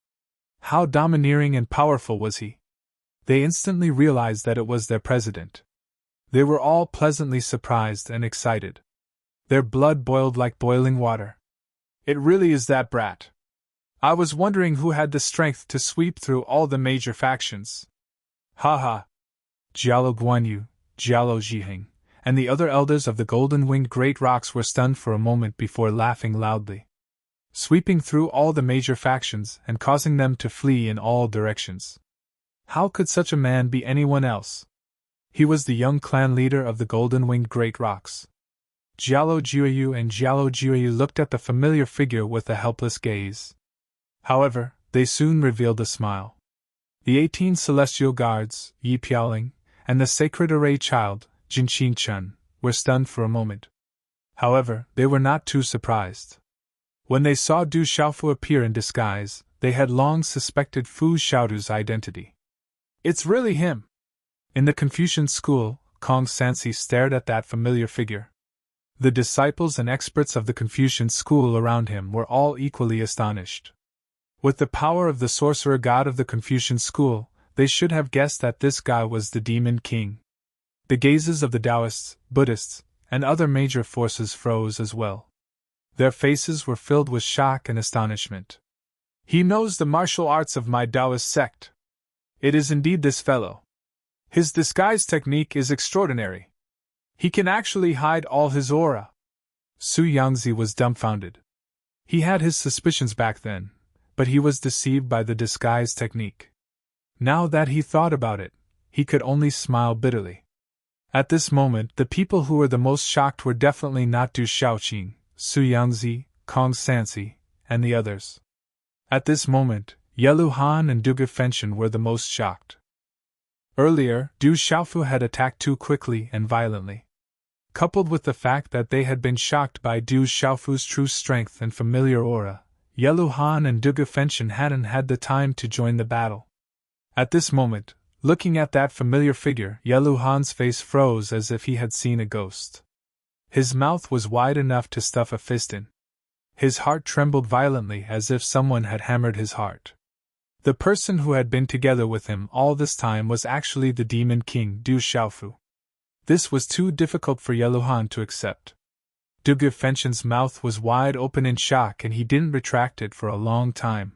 How domineering and powerful was he? They instantly realized that it was their president. They were all pleasantly surprised and excited. Their blood boiled like boiling water. "It really is that brat. I was wondering who had the strength to sweep through all the major factions." "Ha ha!" Jialo Guanyu, Jialo Zhiheng, and the other elders of the golden-winged great rocks were stunned for a moment before laughing loudly. Sweeping through all the major factions and causing them to flee in all directions. How could such a man be anyone else? He was the young clan leader of the golden-winged great rocks. Jialo Jiuyu and Jialo Jiuyu looked at the familiar figure with a helpless gaze. However, they soon revealed a smile. The 18 celestial guards, Yi Piaoling, and the sacred array child, Jin Qingchun, were stunned for a moment. However, they were not too surprised. When they saw Du Xiaofu appear in disguise, they had long suspected Fu Xiaodu's identity. "It's really him!" In the Confucian school, Kong Sansi stared at that familiar figure. The disciples and experts of the Confucian school around him were all equally astonished. With the power of the sorcerer god of the Confucian school, they should have guessed that this guy was the Demon King. The gazes of the Taoists, Buddhists, and other major forces froze as well. Their faces were filled with shock and astonishment. "He knows the martial arts of my Taoist sect. It is indeed this fellow. His disguise technique is extraordinary. He can actually hide all his aura." Su Yangzi was dumbfounded. He had his suspicions back then, but he was deceived by the disguise technique. Now that he thought about it, he could only smile bitterly. At this moment, the people who were the most shocked were definitely not Du Xiaoqing, Su Yangzi, Kong Sansi, and the others. At this moment, Yelu Han and Duge Fenshin were the most shocked. Earlier, Du Xiaofu had attacked too quickly and violently. Coupled with the fact that they had been shocked by Du Xiaofu's true strength and familiar aura, Yelu Han and Duge Fenshin hadn't had the time to join the battle. At this moment, looking at that familiar figure, Yelu Han's face froze as if he had seen a ghost. His mouth was wide enough to stuff a fist in. His heart trembled violently as if someone had hammered his heart. The person who had been together with him all this time was actually the Demon King Du Xiaofu. This was too difficult for Yeluhan to accept. Du Gefenshen's mouth was wide open in shock and he didn't retract it for a long time.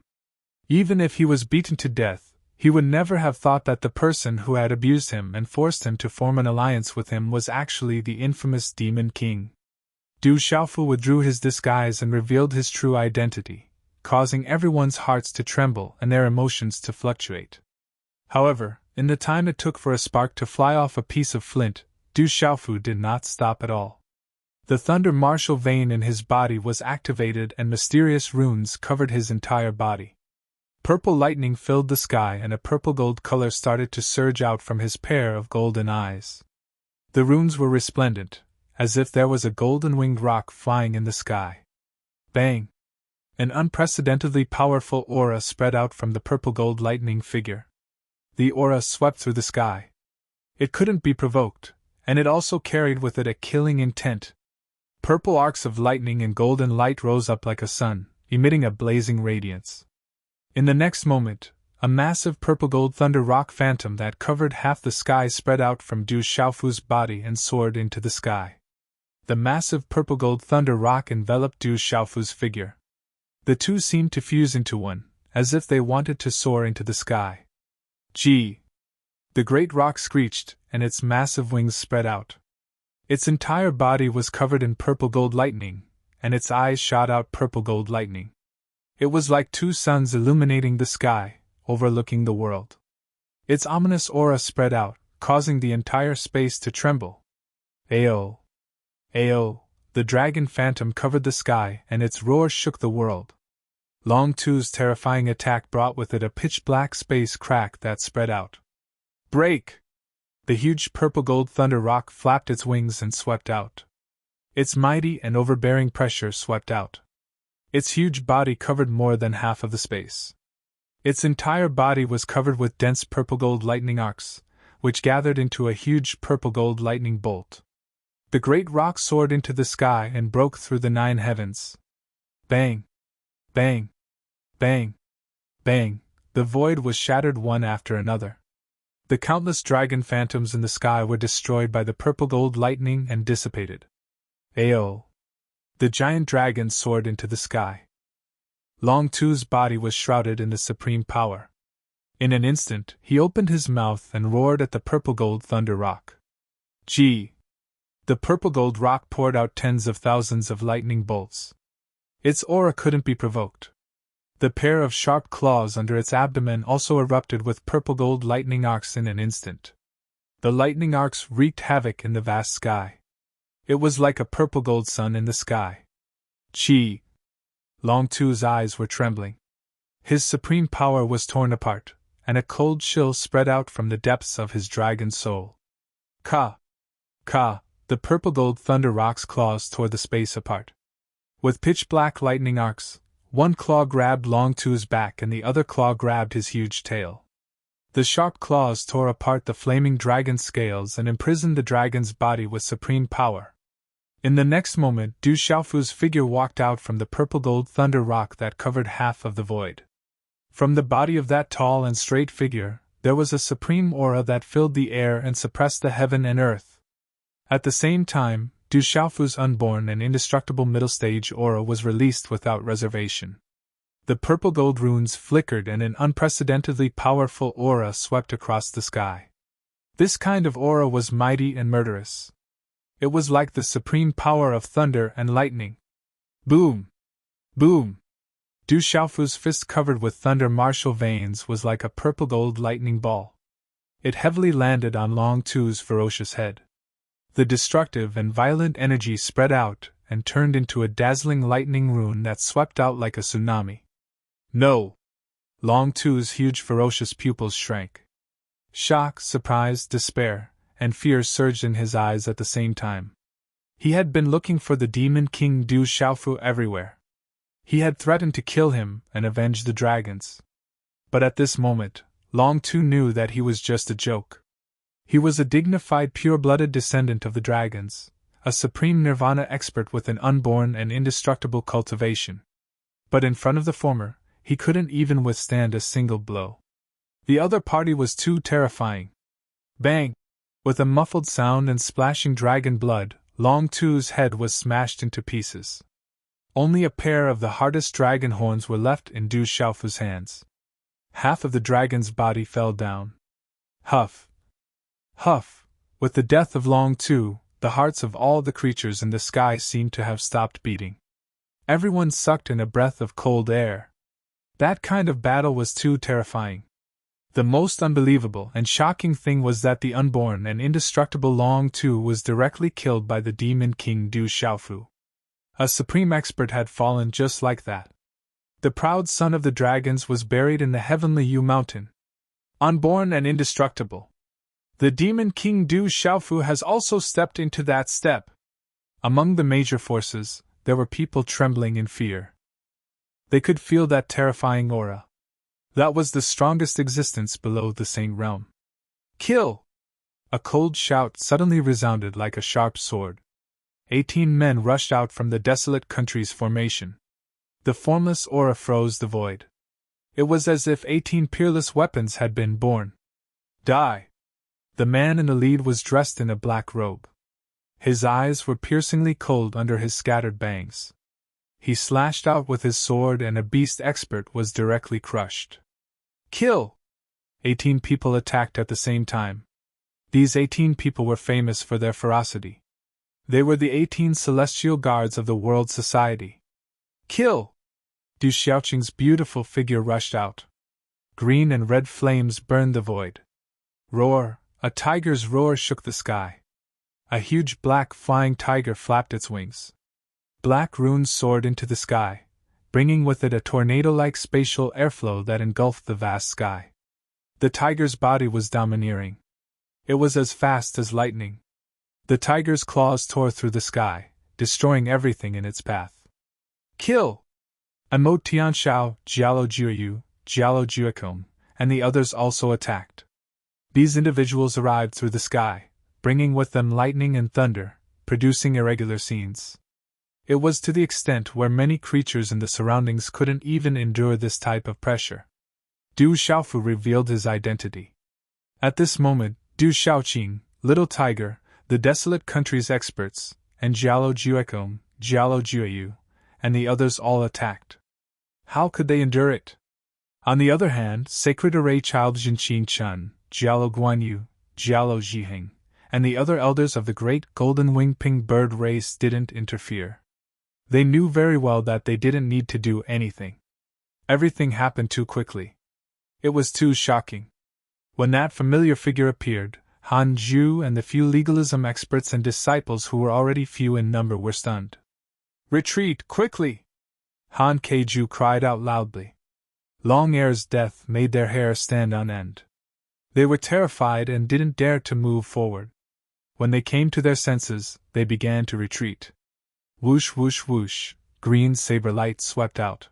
Even if he was beaten to death, he would never have thought that the person who had abused him and forced him to form an alliance with him was actually the infamous Demon King. Du Xiaofu withdrew his disguise and revealed his true identity, causing everyone's hearts to tremble and their emotions to fluctuate. However, in the time it took for a spark to fly off a piece of flint, Du Xiaofu did not stop at all. The thunder martial vein in his body was activated and mysterious runes covered his entire body. Purple lightning filled the sky and a purple-gold color started to surge out from his pair of golden eyes. The runes were resplendent, as if there was a golden-winged rock flying in the sky. Bang! An unprecedentedly powerful aura spread out from the purple-gold lightning figure. The aura swept through the sky. It couldn't be provoked, and it also carried with it a killing intent. Purple arcs of lightning and golden light rose up like a sun, emitting a blazing radiance. In the next moment, a massive purple-gold thunder rock phantom that covered half the sky spread out from Du Xiaofu's body and soared into the sky. The massive purple-gold thunder rock enveloped Du Xiaofu's figure. The two seemed to fuse into one, as if they wanted to soar into the sky. Gee! The great rock screeched, and its massive wings spread out. Its entire body was covered in purple-gold lightning, and its eyes shot out purple-gold lightning. It was like two suns illuminating the sky, overlooking the world. Its ominous aura spread out, causing the entire space to tremble. Ayo! Ayo! The dragon phantom covered the sky and its roar shook the world. Long Tu's terrifying attack brought with it a pitch-black space crack that spread out. Break! The huge purple-gold thunder rock flapped its wings and swept out. Its mighty and overbearing pressure swept out. Its huge body covered more than half of the space. Its entire body was covered with dense purple-gold lightning arcs, which gathered into a huge purple-gold lightning bolt. The great rock soared into the sky and broke through the 9 heavens. Bang! Bang! Bang! Bang! The void was shattered one after another. The countless dragon phantoms in the sky were destroyed by the purple-gold lightning and dissipated. Ayo! The giant dragon soared into the sky. Long Tu's body was shrouded in the supreme power. In an instant, he opened his mouth and roared at the purple-gold thunder rock. Gee! The purple-gold rock poured out tens of thousands of lightning bolts. Its aura couldn't be provoked. The pair of sharp claws under its abdomen also erupted with purple-gold lightning arcs in an instant. The lightning arcs wreaked havoc in the vast sky. It was like a purple-gold sun in the sky. Chi! Long Tu's eyes were trembling. His supreme power was torn apart, and a cold chill spread out from the depths of his dragon soul. Ka! Ka! The purple-gold thunder rock's claws tore the space apart. With pitch-black lightning arcs, one claw grabbed Long Tu's back and the other claw grabbed his huge tail. The sharp claws tore apart the flaming dragon scales and imprisoned the dragon's body with supreme power. In the next moment, Du Xiaofu's figure walked out from the purple-gold thunder rock that covered half of the void. From the body of that tall and straight figure, there was a supreme aura that filled the air and suppressed the heaven and earth. At the same time, Du Xiaofu's unborn and indestructible middle-stage aura was released without reservation. The purple-gold runes flickered and an unprecedentedly powerful aura swept across the sky. This kind of aura was mighty and murderous. It was like the supreme power of thunder and lightning. Boom! Boom! Du Xiaofu's fist covered with thunder martial veins was like a purple-gold lightning ball. It heavily landed on Long Tu's ferocious head. The destructive and violent energy spread out and turned into a dazzling lightning rune that swept out like a tsunami. No! Long Tu's huge ferocious pupils shrank. Shock, surprise, despair, and fear surged in his eyes at the same time. He had been looking for the Demon King Du Xiaofu everywhere. He had threatened to kill him and avenge the dragons. But at this moment, Long Tu knew that he was just a joke. He was a dignified pure-blooded descendant of the dragons, a supreme nirvana expert with an unborn and indestructible cultivation. But in front of the former, he couldn't even withstand a single blow. The other party was too terrifying. Bang! With a muffled sound and splashing dragon blood, Long Tu's head was smashed into pieces. Only a pair of the hardest dragon horns were left in Du Xiaofu's hands. Half of the dragon's body fell down. Huff! Huff! With the death of Long Tu, the hearts of all the creatures in the sky seemed to have stopped beating. Everyone sucked in a breath of cold air. That kind of battle was too terrifying. The most unbelievable and shocking thing was that the unborn and indestructible Long Tu was directly killed by the demon king Du Xiaofu. A supreme expert had fallen just like that. The proud son of the dragons was buried in the heavenly Yu Mountain. Unborn and indestructible. The demon king Du Xiaofu has also stepped into that step. Among the major forces, there were people trembling in fear. They could feel that terrifying aura. That was the strongest existence below the sane realm. Kill! A cold shout suddenly resounded like a sharp sword. 18 men rushed out from the desolate country's formation. The formless aura froze the void. It was as if 18 peerless weapons had been born. Die! The man in the lead was dressed in a black robe. His eyes were piercingly cold under his scattered bangs. He slashed out with his sword and a beast expert was directly crushed. Kill! 18 people attacked at the same time. These 18 people were famous for their ferocity. They were the 18 celestial guards of the World Society. Kill! Du Xiaoqing's beautiful figure rushed out. Green and red flames burned the void. Roar! A tiger's roar shook the sky. A huge black flying tiger flapped its wings. Black runes soared into the sky, bringing with it a tornado-like spatial airflow that engulfed the vast sky. The tiger's body was domineering. It was as fast as lightning. The tiger's claws tore through the sky, destroying everything in its path. Kill! Amo Tianshao, Jialo Juyu, Jialo Juekong, and the others also attacked. These individuals arrived through the sky, bringing with them lightning and thunder, producing irregular scenes. It was to the extent where many creatures in the surroundings couldn't even endure this type of pressure. Du Xiaofu revealed his identity. At this moment, Du Xiaoqing, Little Tiger, the desolate country's experts, and Jialo Juekong, Jialo Jueyu, and the others all attacked. How could they endure it? On the other hand, Sacred Array Child Jinqing Chun, Jialo Guanyu, Jialo Zhiheng, and the other elders of the great golden wing ping bird race didn't interfere. They knew very well that they didn't need to do anything. Everything happened too quickly. It was too shocking. When that familiar figure appeared, Han Zhu and the few legalism experts and disciples who were already few in number were stunned. Retreat, quickly! Han Keiju cried out loudly. Long Air's death made their hair stand on end. They were terrified and didn't dare to move forward. When they came to their senses, they began to retreat. Whoosh whoosh whoosh, green saber light swept out.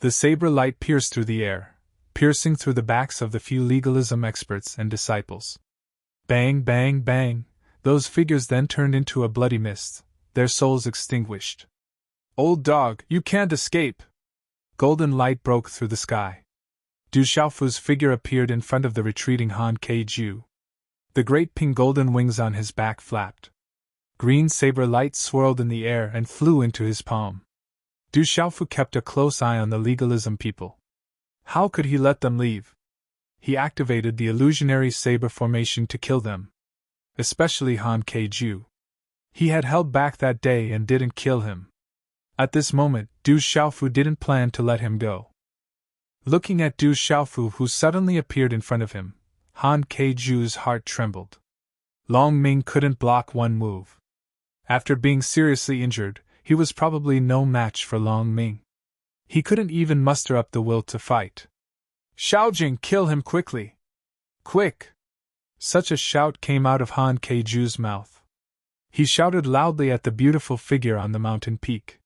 The saber light pierced through the air, piercing through the backs of the few legalism experts and disciples. Bang, bang, bang, those figures then turned into a bloody mist, their souls extinguished. Old dog, you can't escape! Golden light broke through the sky. Du Xiaofu's figure appeared in front of the retreating Han Keiju. The great pink golden wings on his back flapped. Green saber light swirled in the air and flew into his palm. Du Xiaofu kept a close eye on the legalism people. How could he let them leave? He activated the illusionary saber formation to kill them. Especially Han Keiju. He had held back that day and didn't kill him. At this moment, Du Xiaofu didn't plan to let him go. Looking at Du Xiaofu, who suddenly appeared in front of him, Han Keiju's heart trembled. Long Ming couldn't block one move. After being seriously injured, he was probably no match for Long Ming. He couldn't even muster up the will to fight. Xiaojing, kill him quickly! Quick! Such a shout came out of Han Keiju's mouth. He shouted loudly at the beautiful figure on the mountain peak.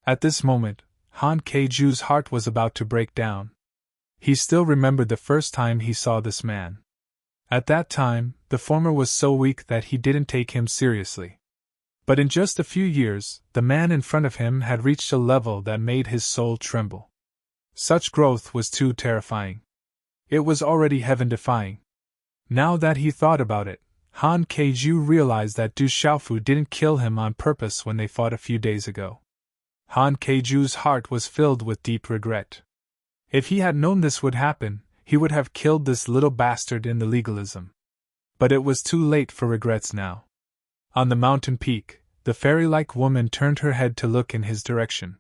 At this moment, Han Keiju's heart was about to break down. He still remembered the first time he saw this man. At that time, the former was so weak that he didn't take him seriously. But in just a few years, the man in front of him had reached a level that made his soul tremble. Such growth was too terrifying. It was already heaven-defying. Now that he thought about it, Han Keiju realized that Du Xiaofu didn't kill him on purpose when they fought a few days ago. Han Keiju's heart was filled with deep regret. If he had known this would happen, he would have killed this little bastard in the legalism. But it was too late for regrets now. On the mountain peak, the fairy-like woman turned her head to look in his direction.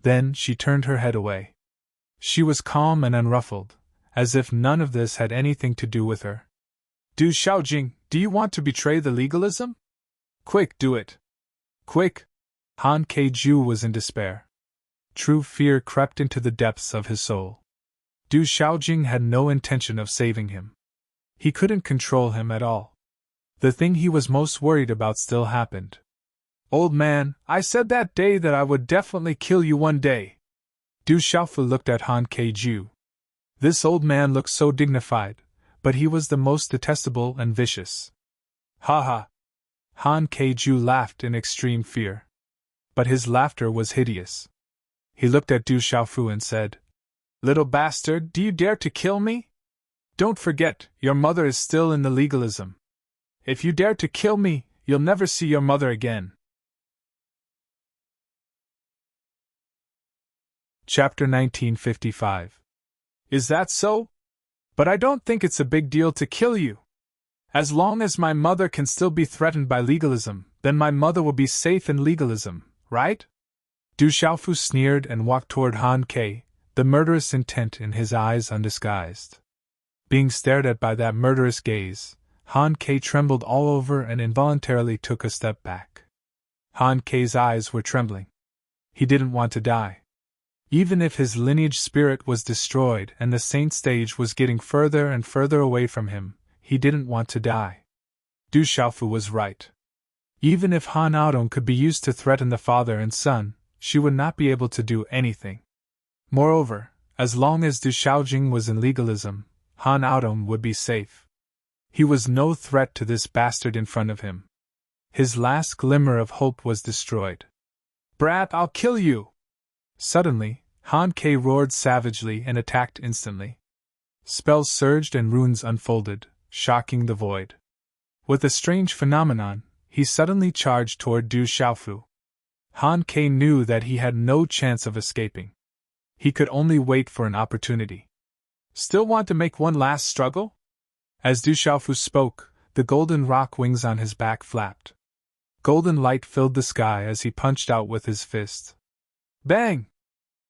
Then she turned her head away. She was calm and unruffled, as if none of this had anything to do with her. Du Xiaojing, do you want to betray the legalism? Quick, do it. Quick! Han Keiju was in despair. True fear crept into the depths of his soul. Du Xiaojing had no intention of saving him. He couldn't control him at all. The thing he was most worried about still happened. Old man, I said that day that I would definitely kill you one day. Du Xiaofu looked at Han Keiju. This old man looked so dignified, but he was the most detestable and vicious. Ha ha! Han Keiju laughed in extreme fear. But his laughter was hideous. He looked at Du Xiaofu and said, Little bastard, do you dare to kill me? Don't forget, your mother is still in the legalism. If you dare to kill me, you'll never see your mother again. Chapter 1955. Is that so? But I don't think it's a big deal to kill you. As long as my mother can still be threatened by legalism, then my mother will be safe in legalism, right? Du Xiaofu sneered and walked toward Han Ke, the murderous intent in his eyes undisguised. Being stared at by that murderous gaze, Han Ke trembled all over and involuntarily took a step back. Han Ke's eyes were trembling. He didn't want to die. Even if his lineage spirit was destroyed and the saint stage was getting further and further away from him, he didn't want to die. Du Xiaofu was right. Even if Han Aodong could be used to threaten the father and son, she would not be able to do anything. Moreover, as long as Du Xiaojing was in legalism, Han Aodong would be safe. He was no threat to this bastard in front of him. His last glimmer of hope was destroyed. Brat, I'll kill you! Suddenly, Han Ke roared savagely and attacked instantly. Spells surged and runes unfolded, shocking the void. With a strange phenomenon, he suddenly charged toward Du Xiaofu. Han Ke knew that he had no chance of escaping. He could only wait for an opportunity. Still want to make one last struggle? As Du Xiaofu spoke, the golden rock wings on his back flapped. Golden light filled the sky as he punched out with his fist. Bang!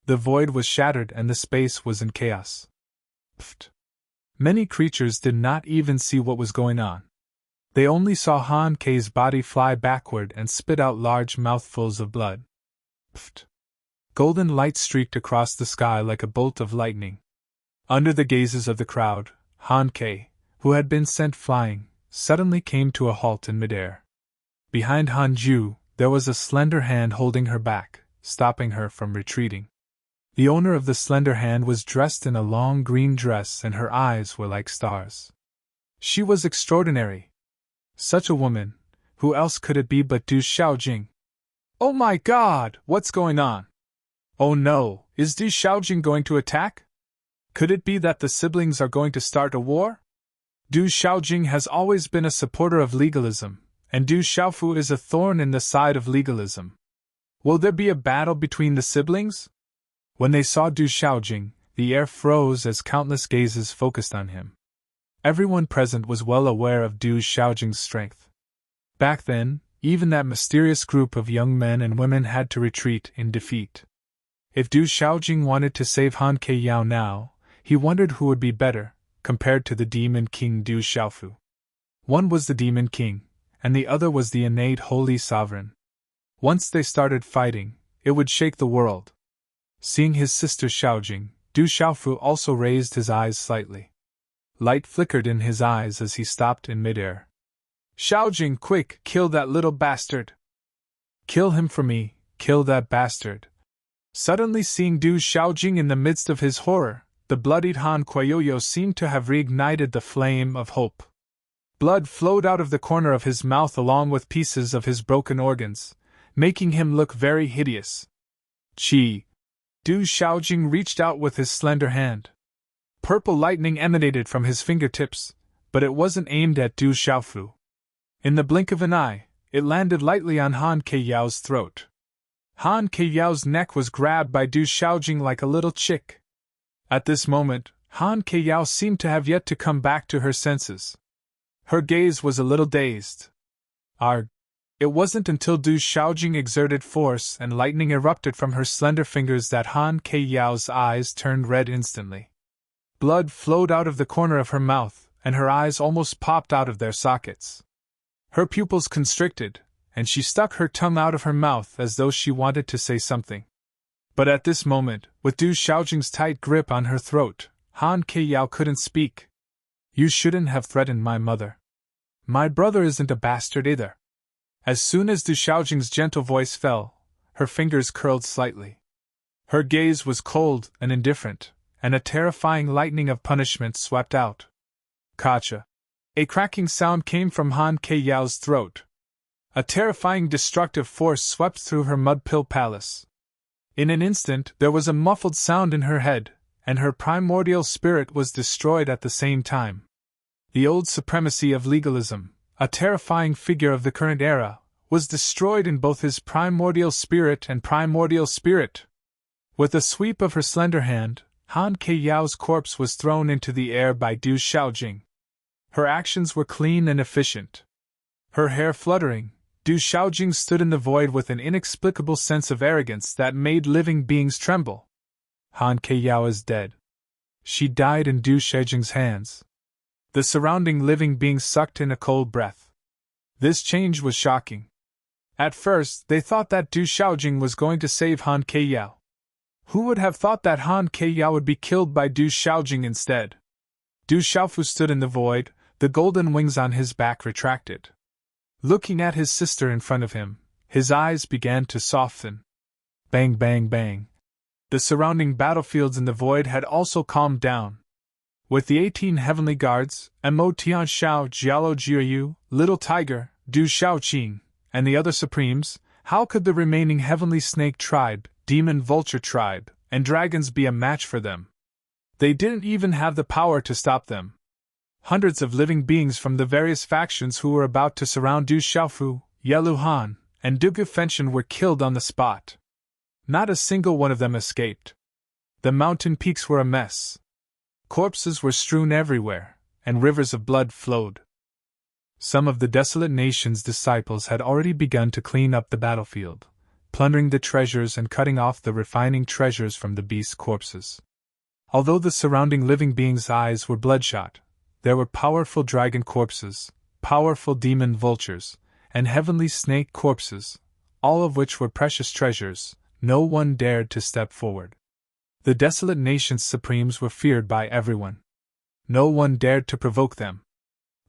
The void was shattered and the space was in chaos. Pfft! Many creatures did not even see what was going on. They only saw Han Ke's body fly backward and spit out large mouthfuls of blood. Pfft! Golden light streaked across the sky like a bolt of lightning. Under the gazes of the crowd, Han Ke, who had been sent flying, suddenly came to a halt in midair. Behind Han Ju, there was a slender hand holding her back, stopping her from retreating. The owner of the slender hand was dressed in a long green dress and her eyes were like stars. She was extraordinary. Such a woman, who else could it be but Du Xiaojing? Oh my God, what's going on? Oh no, is Du Xiaojing going to attack? Could it be that the siblings are going to start a war? Du Xiaojing has always been a supporter of legalism, and Du Xiaofu is a thorn in the side of legalism. Will there be a battle between the siblings? When they saw Du Xiaojing, the air froze as countless gazes focused on him. Everyone present was well aware of Du Xiaojing's strength. Back then, even that mysterious group of young men and women had to retreat in defeat. If Du Xiaojing wanted to save Han Ke Yao now, he wondered who would be better, compared to the Demon King Du Xiaofu. One was the Demon King, and the other was the innate Holy Sovereign. Once they started fighting, it would shake the world. Seeing his sister Xiaojing, Du Xiaofu also raised his eyes slightly. Light flickered in his eyes as he stopped in midair. Xiaojing, quick, kill that little bastard! Kill him for me, kill that bastard! Suddenly seeing Du Xiaojing in the midst of his horror, the bloodied Han Kuayoyo seemed to have reignited the flame of hope. Blood flowed out of the corner of his mouth along with pieces of his broken organs, making him look very hideous. Chi! Du Xiaojing reached out with his slender hand. Purple lightning emanated from his fingertips, but it wasn't aimed at Du Xiaofu. In the blink of an eye, it landed lightly on Han Keiyao's throat. Han Keiyao's neck was grabbed by Du Xiaojing like a little chick. At this moment, Han Keiyao seemed to have yet to come back to her senses. Her gaze was a little dazed. Arg! It wasn't until Du Xiaojing exerted force and lightning erupted from her slender fingers that Han Keiyao's eyes turned red instantly. Blood flowed out of the corner of her mouth, and her eyes almost popped out of their sockets. Her pupils constricted, and she stuck her tongue out of her mouth as though she wanted to say something. But at this moment, with Du Xiaojing's tight grip on her throat, Han Keiyao couldn't speak. You shouldn't have threatened my mother. My brother isn't a bastard either. As soon as Du Xiaojing's gentle voice fell, her fingers curled slightly. Her gaze was cold and indifferent, and a terrifying lightning of punishment swept out. Kacha! A cracking sound came from Han Keiyao's throat. A terrifying destructive force swept through her mud-pill palace. In an instant there was a muffled sound in her head, and her primordial spirit was destroyed at the same time. The old supremacy of legalism, a terrifying figure of the current era, was destroyed in both his primordial spirit and primordial spirit. With a sweep of her slender hand, Han Keiyao's corpse was thrown into the air by Du Xiaojing. Her actions were clean and efficient. Her hair fluttering, Du Xiaojing stood in the void with an inexplicable sense of arrogance that made living beings tremble. Han Keiyao is dead. She died in Du Xiaojing's hands. The surrounding living beings sucked in a cold breath. This change was shocking. At first, they thought that Du Xiaojing was going to save Han Keiyao. Who would have thought that Han Keiyao would be killed by Du Xiaojing instead? Du Xiaofu stood in the void, the golden wings on his back retracted. Looking at his sister in front of him, his eyes began to soften. Bang, bang, bang. The surrounding battlefields in the void had also calmed down. With the 18 heavenly guards, Mo Tianxiao, Jialo Jiayu, Little Tiger, Du Xiaoqing, and the other supremes, how could the remaining heavenly snake tribe, demon vulture tribe, and dragons be a match for them? They didn't even have the power to stop them. Hundreds of living beings from the various factions who were about to surround Du Xiaofu, Yelu Han, and Dugu Fenshin were killed on the spot. Not a single one of them escaped. The mountain peaks were a mess. Corpses were strewn everywhere, and rivers of blood flowed. Some of the desolate nation's disciples had already begun to clean up the battlefield, plundering the treasures and cutting off the refining treasures from the beasts' corpses. Although the surrounding living beings' eyes were bloodshot, there were powerful dragon corpses, powerful demon vultures, and heavenly snake corpses, all of which were precious treasures. No one dared to step forward. The desolate nation's supremes were feared by everyone. No one dared to provoke them.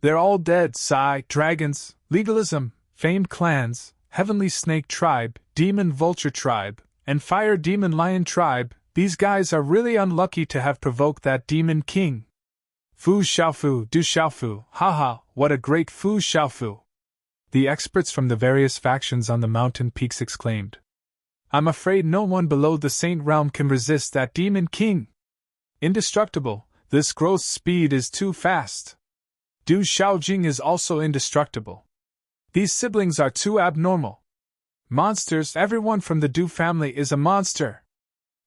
They're all dead, sigh, dragons, legalism, famed clans, heavenly snake tribe, demon vulture tribe, and fire demon lion tribe. These guys are really unlucky to have provoked that demon king. Fu Xiaofu, Du Xiaofu, haha, what a great Fu Xiaofu! The experts from the various factions on the mountain peaks exclaimed. I'm afraid no one below the Saint Realm can resist that demon king. Indestructible, this growth speed is too fast. Du Xiaojing is also indestructible. These siblings are too abnormal. Monsters, everyone from the Du family is a monster.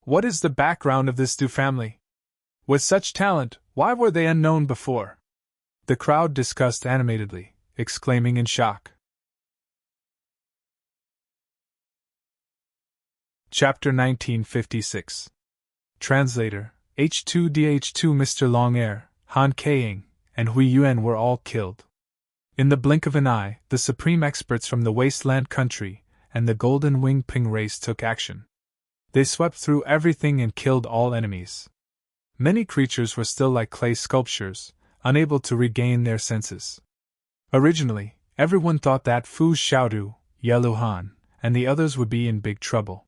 What is the background of this Du family? With such talent, why were they unknown before? The crowd discussed animatedly, exclaiming in shock. Chapter 1956. Translator, H2DH2 Mr. Longair, Han Keiying, and Hui Yuan were all killed. In the blink of an eye, the supreme experts from the wasteland country and the golden wing ping race took action. They swept through everything and killed all enemies. Many creatures were still like clay sculptures, unable to regain their senses. Originally, everyone thought that Fu Xiaodu, Yelu Han, and the others would be in big trouble.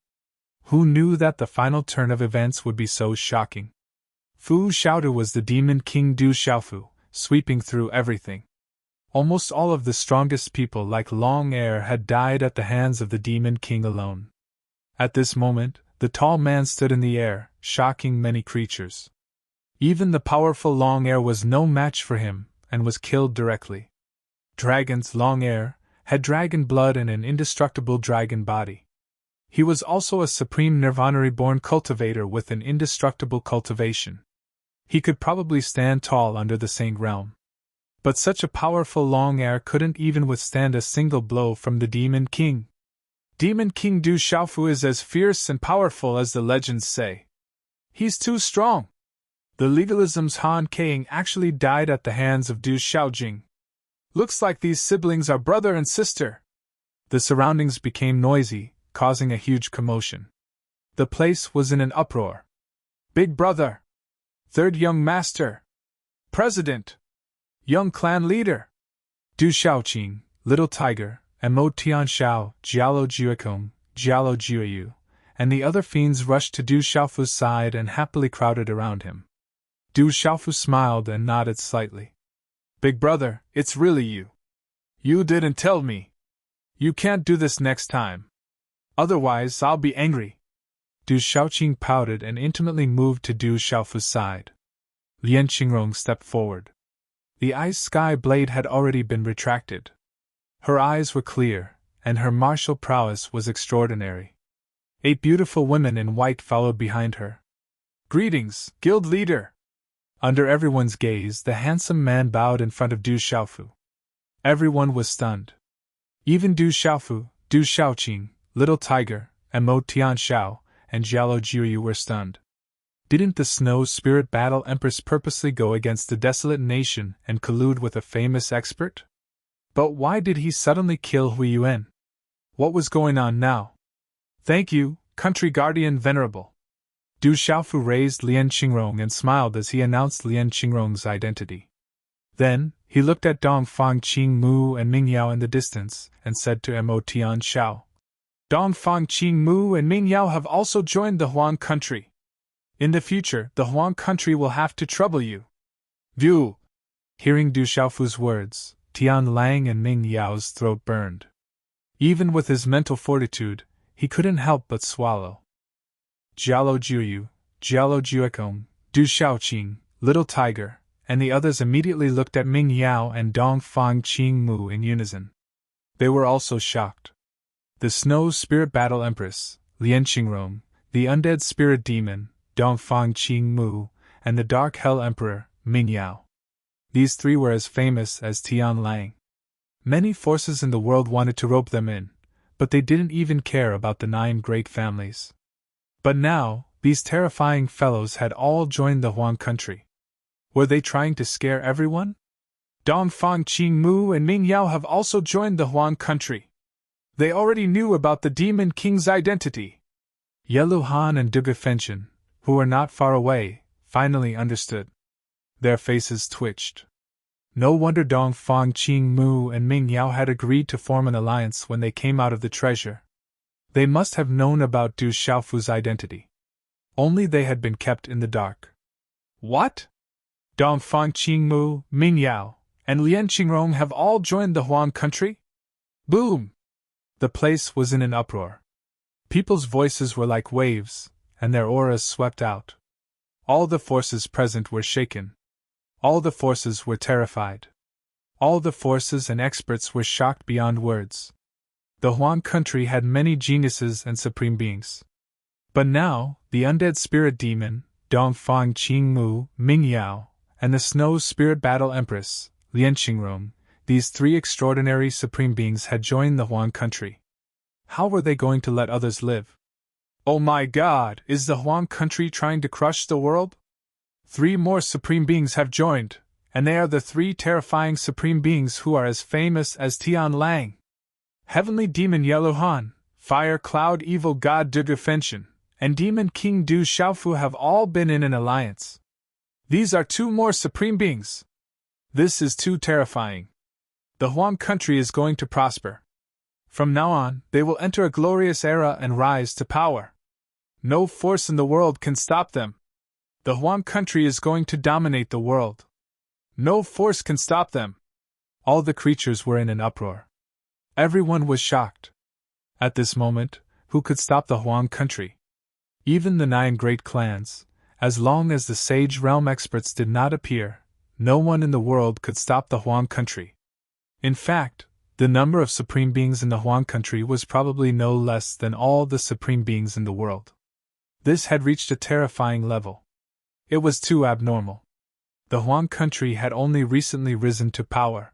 Who knew that the final turn of events would be so shocking? Fu Xiaodu was the demon king Du Xiaofu, sweeping through everything. Almost all of the strongest people like Long Air had died at the hands of the demon king alone. At this moment, the tall man stood in the air, shocking many creatures. Even the powerful Long Air was no match for him, and was killed directly. Dragons, Long Air, had dragon blood and an indestructible dragon body. He was also a supreme Nirvana-reborn cultivator with an indestructible cultivation. He could probably stand tall under the same realm. But such a powerful Long Air couldn't even withstand a single blow from the Demon King. Demon King Du Xiaofu is as fierce and powerful as the legends say. He's too strong. The legalism's Han Kang actually died at the hands of Du Xiaojing. Looks like these siblings are brother and sister. The surroundings became noisy, causing a huge commotion. The place was in an uproar. Big brother! Third young master! President! Young clan leader! Du Xiaoqing, Little Tiger, and Mo Tianxiao, Jialo Jiuekong, Jialo Jiuyu, and the other fiends rushed to Du Xiaofu's side and happily crowded around him. Du Xiaofu smiled and nodded slightly. Big brother, it's really you. You didn't tell me. You can't do this next time. Otherwise, I'll be angry. Du Xiaoqing pouted and intimately moved to Du Xiaofu's side. Lian Qingrong stepped forward. The ice sky blade had already been retracted. Her eyes were clear, and her martial prowess was extraordinary. 8 beautiful women in white followed behind her. Greetings, guild leader! Under everyone's gaze, the handsome man bowed in front of Du Xiaofu. Everyone was stunned. Even Du Xiaofu, Du Xiaoqing, Little Tiger, and Mo Tianxiao, and Jialo Jiuyu were stunned. Didn't the Snow Spirit Battle Empress purposely go against the desolate nation and collude with a famous expert? But why did he suddenly kill Hui Yuan? What was going on now? Thank you, country guardian venerable. Du Xiaofu raised Lian Qingrong and smiled as he announced Lian Qingrong's identity. Then, he looked at Dongfang Qingmu and Mingyao in the distance, and said to Mo Tianxiao, Dongfang Qingmu and Mingyao have also joined the Huang country. In the future, the Huang country will have to trouble you. View! Hearing Du Xiaofu's words, Tian Lang and Ming Yao's throat burned. Even with his mental fortitude, he couldn't help but swallow. Jialo Jiuyu, Jialo Jiuekong, Du Xiaoqing, Little Tiger, and the others immediately looked at Ming Yao and Dongfang Qingmu in unison. They were also shocked. The Snow Spirit Battle Empress, Lian Qingrong, the Undead Spirit Demon, Dongfang Qingmu, and the Dark Hell Emperor, Ming Yao. These 3 were as famous as Tian Lang. Many forces in the world wanted to rope them in, but they didn't even care about the 9 great families. But now, these terrifying fellows had all joined the Huang country. Were they trying to scare everyone? Dongfang Qingmu and Ming Yao have also joined the Huang country. They already knew about the Demon King's identity. Yellow Han and Duge Fenchen, who were not far away, finally understood. Their faces twitched. No wonder Dongfang Qingmu and Ming Yao had agreed to form an alliance when they came out of the treasure. They must have known about Du Xiaofu's identity. Only they had been kept in the dark. What? Dongfang Qingmu, Ming Yao, and Lian Qingrong have all joined the Huang country? Boom! The place was in an uproar. People's voices were like waves, and their auras swept out. All the forces present were shaken. All the forces were terrified. All the forces and experts were shocked beyond words. The Huang country had many geniuses and supreme beings. But now, the Undead Spirit Demon, Dongfang Qingmu, Ming Yao, and the Snow Spirit Battle Empress, Lian Qingrong, these 3 extraordinary supreme beings had joined the Huang country. How were they going to let others live? Oh my God, is the Huang country trying to crush the world? 3 more supreme beings have joined, and they are the 3 terrifying supreme beings who are as famous as Tian Lang. Heavenly Demon Yellow Han, Fire Cloud Evil God Duge Fenchen, and Demon King Du Xiaofu have all been in an alliance. These are 2 more supreme beings. This is too terrifying. The Huang country is going to prosper. From now on, they will enter a glorious era and rise to power. No force in the world can stop them. The Huang country is going to dominate the world. No force can stop them. All the creatures were in an uproar. Everyone was shocked. At this moment, who could stop the Huang country? Even the 9 great clans, as long as the sage realm experts did not appear, no one in the world could stop the Huang country. In fact, the number of supreme beings in the Huang country was probably no less than all the supreme beings in the world. This had reached a terrifying level. It was too abnormal. The Huang country had only recently risen to power.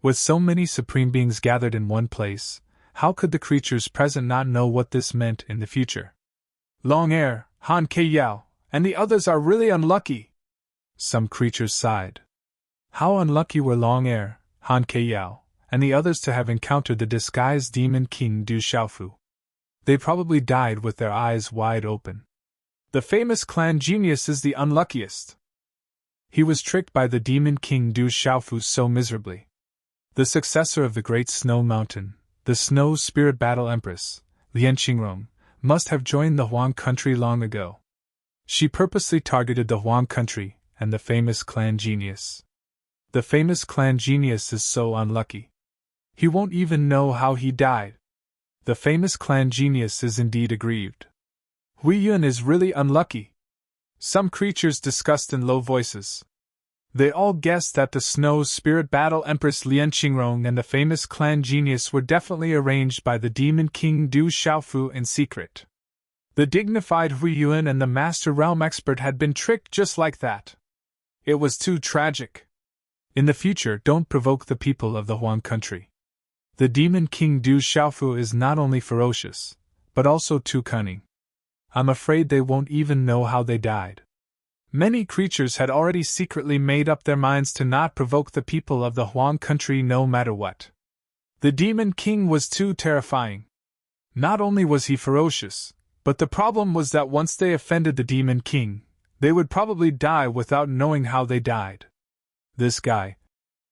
With so many supreme beings gathered in one place, how could the creatures present not know what this meant in the future? Long Air, Han Ke Yao, and the others are really unlucky. Some creatures sighed. How unlucky were Long Air, Han Ke Yao, and the others to have encountered the disguised demon king Du Xiaofu. They probably died with their eyes wide open. The famous clan genius is the unluckiest. He was tricked by the demon king Du Xiaofu so miserably. The successor of the great snow mountain, the snow spirit battle empress, Lian Qingrong, must have joined the Huang country long ago. She purposely targeted the Huang country and the famous clan genius. The famous clan genius is so unlucky. He won't even know how he died. The famous clan genius is indeed aggrieved. Hui Yun is really unlucky. Some creatures discussed in low voices. They all guessed that the Snow Spirit Battle Empress Lian Qingrong and the famous clan genius were definitely arranged by the Demon King Du Xiaofu in secret. The dignified Hui Yun and the Master Realm Expert had been tricked just like that. It was too tragic. In the future, don't provoke the people of the Huang country. The Demon King Du Xiaofu is not only ferocious, but also too cunning. I'm afraid they won't even know how they died. Many creatures had already secretly made up their minds to not provoke the people of the Huang country no matter what. The Demon King was too terrifying. Not only was he ferocious, but the problem was that once they offended the Demon King, they would probably die without knowing how they died. This guy.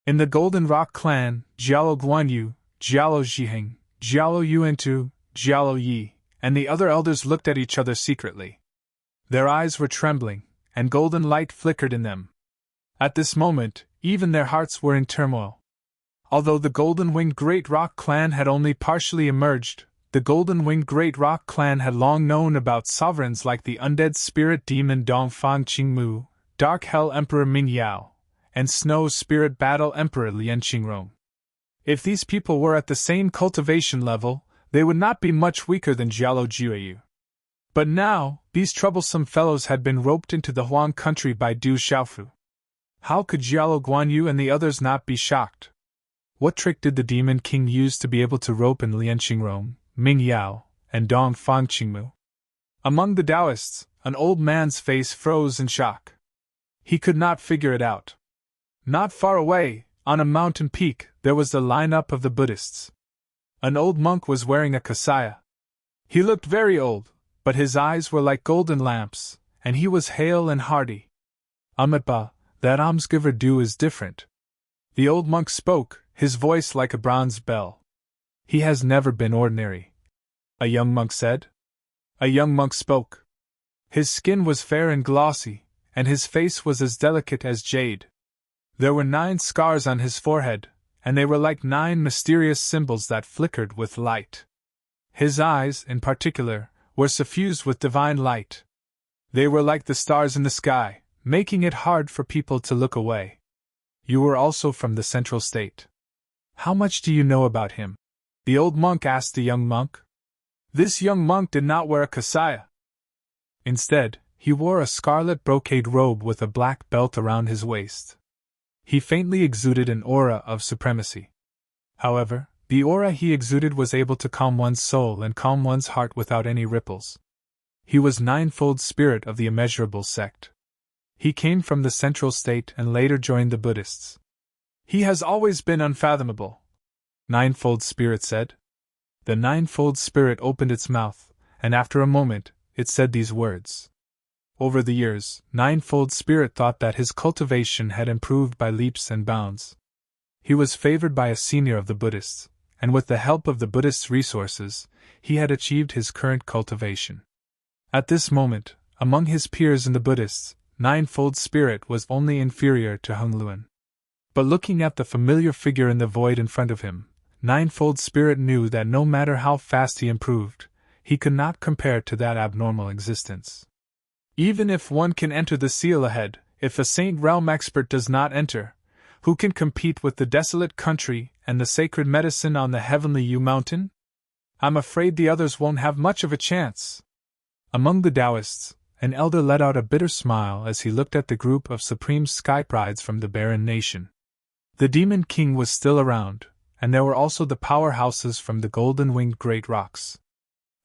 In the Golden Rock clan, Jialo Guanyu, Jialo Zhiheng, Jialo Yuantu, Jialo Yi, and the other elders looked at each other secretly. Their eyes were trembling, and golden light flickered in them. At this moment, even their hearts were in turmoil. Although the Golden-Winged Great Rock clan had only partially emerged, the Golden-Winged Great Rock clan had long known about sovereigns like the undead spirit demon Dongfang Qingmu, Dark Hell Emperor Ming Yao, and Snow Spirit Battle Emperor Lian Qingrong. If these people were at the same cultivation level, they would not be much weaker than Jialo Jueyu. But now, these troublesome fellows had been roped into the Huang country by Du Xiaofu. How could Jialo Guanyu and the others not be shocked? What trick did the Demon King use to be able to rope in Lian Qingrong, Ming Yao, and Dongfang Qingmu? Among the Taoists, an old man's face froze in shock. He could not figure it out. Not far away, on a mountain peak, there was the lineup of the Buddhists. An old monk was wearing a kasaya. He looked very old, but his eyes were like golden lamps, and he was hale and hearty. Amitba, that almsgiver Du is different. The old monk spoke, his voice like a bronze bell. He has never been ordinary. A young monk said. A young monk spoke. His skin was fair and glossy, and his face was as delicate as jade. There were 9 scars on his forehead, and they were like 9 mysterious symbols that flickered with light. His eyes, in particular, were suffused with divine light. They were like the stars in the sky, making it hard for people to look away. You were also from the Central State. How much do you know about him? The old monk asked the young monk. This young monk did not wear a kasaya. Instead, he wore a scarlet brocade robe with a black belt around his waist. He faintly exuded an aura of supremacy. However, the aura he exuded was able to calm one's soul and calm one's heart without any ripples. He was ninefold spirit of the immeasurable sect. He came from the Central State and later joined the Buddhists. He has always been unfathomable, Ninefold Spirit said. The Ninefold Spirit opened its mouth, and after a moment, it said these words. Over the years, Ninefold Spirit thought that his cultivation had improved by leaps and bounds. He was favored by a senior of the Buddhists, and with the help of the Buddhists' resources, he had achieved his current cultivation. At this moment, among his peers in the Buddhists, Ninefold Spirit was only inferior to Hung Luan. But looking at the familiar figure in the void in front of him, Ninefold Spirit knew that no matter how fast he improved, he could not compare to that abnormal existence. Even if one can enter the seal ahead, if a Saint Realm expert does not enter, who can compete with the desolate country and the sacred medicine on the heavenly U Mountain? I'm afraid the others won't have much of a chance. Among the Taoists, an elder let out a bitter smile as he looked at the group of supreme sky prides from the barren nation. The Demon King was still around, and there were also the powerhouses from the golden-winged great rocks.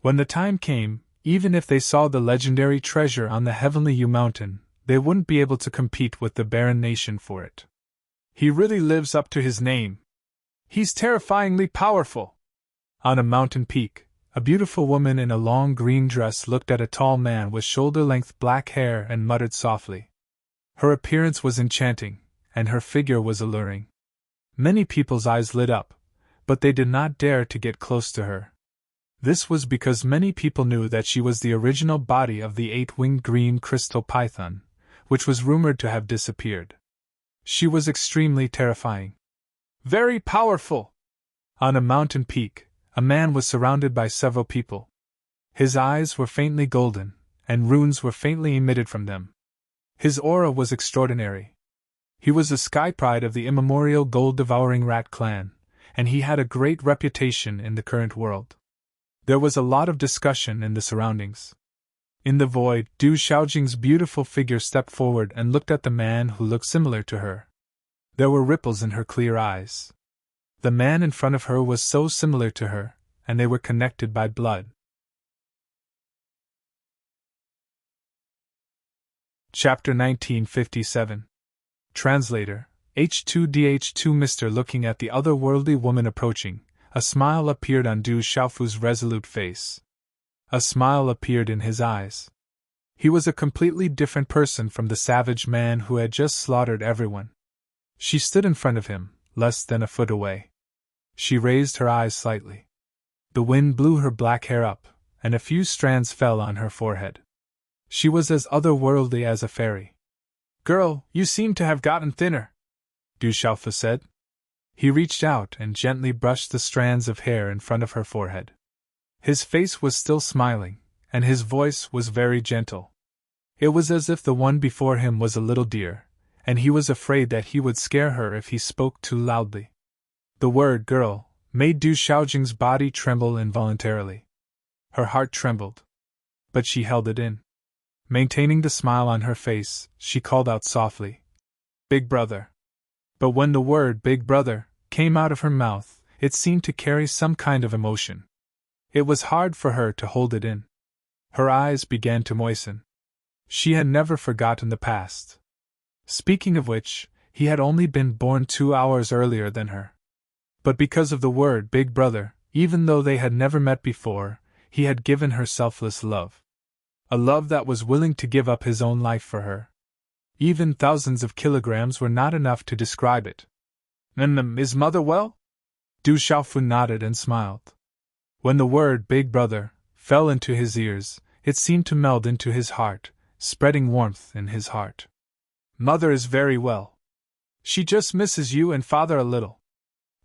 When the time came, even if they saw the legendary treasure on the heavenly U Mountain, they wouldn't be able to compete with the barren nation for it. He really lives up to his name. He's terrifyingly powerful. On a mountain peak, a beautiful woman in a long green dress looked at a tall man with shoulder-length black hair and muttered softly. Her appearance was enchanting, and her figure was alluring. Many people's eyes lit up, but they did not dare to get close to her. This was because many people knew that she was the original body of the 8-winged green crystal python, which was rumored to have disappeared. She was extremely terrifying. Very powerful! On a mountain peak, a man was surrounded by several people. His eyes were faintly golden, and runes were faintly emitted from them. His aura was extraordinary. He was the sky pride of the immemorial gold-devouring rat clan, and he had a great reputation in the current world. There was a lot of discussion in the surroundings. In the void, Du Xiaojing's beautiful figure stepped forward and looked at the man who looked similar to her. There were ripples in her clear eyes. The man in front of her was so similar to her, and they were connected by blood. Chapter 1957. Translator, H2DH2 Mr. Looking at the otherworldly woman approaching, a smile appeared on Du Xiaofu's resolute face. A smile appeared in his eyes. He was a completely different person from the savage man who had just slaughtered everyone. She stood in front of him, less than a foot away. She raised her eyes slightly. The wind blew her black hair up, and a few strands fell on her forehead. She was as otherworldly as a fairy. "Girl, you seem to have gotten thinner," Du Xiaofu said. He reached out and gently brushed the strands of hair in front of her forehead. His face was still smiling, and his voice was very gentle. It was as if the one before him was a little deer, and he was afraid that he would scare her if he spoke too loudly. The word "girl" made Du Xiaojing's body tremble involuntarily. Her heart trembled. But she held it in. Maintaining the smile on her face, she called out softly, "Big brother." But when the word "big brother" came out of her mouth, it seemed to carry some kind of emotion. It was hard for her to hold it in. Her eyes began to moisten. She had never forgotten the past. Speaking of which, he had only been born 2 hours earlier than her. But because of the word "big brother," even though they had never met before, he had given her selfless love. A love that was willing to give up his own life for her. Even thousands of kilograms were not enough to describe it. Is mother well?" Du Xiaofu nodded and smiled. When the word "big brother" fell into his ears, it seemed to meld into his heart, spreading warmth in his heart. "Mother is very well. She just misses you and father a little,"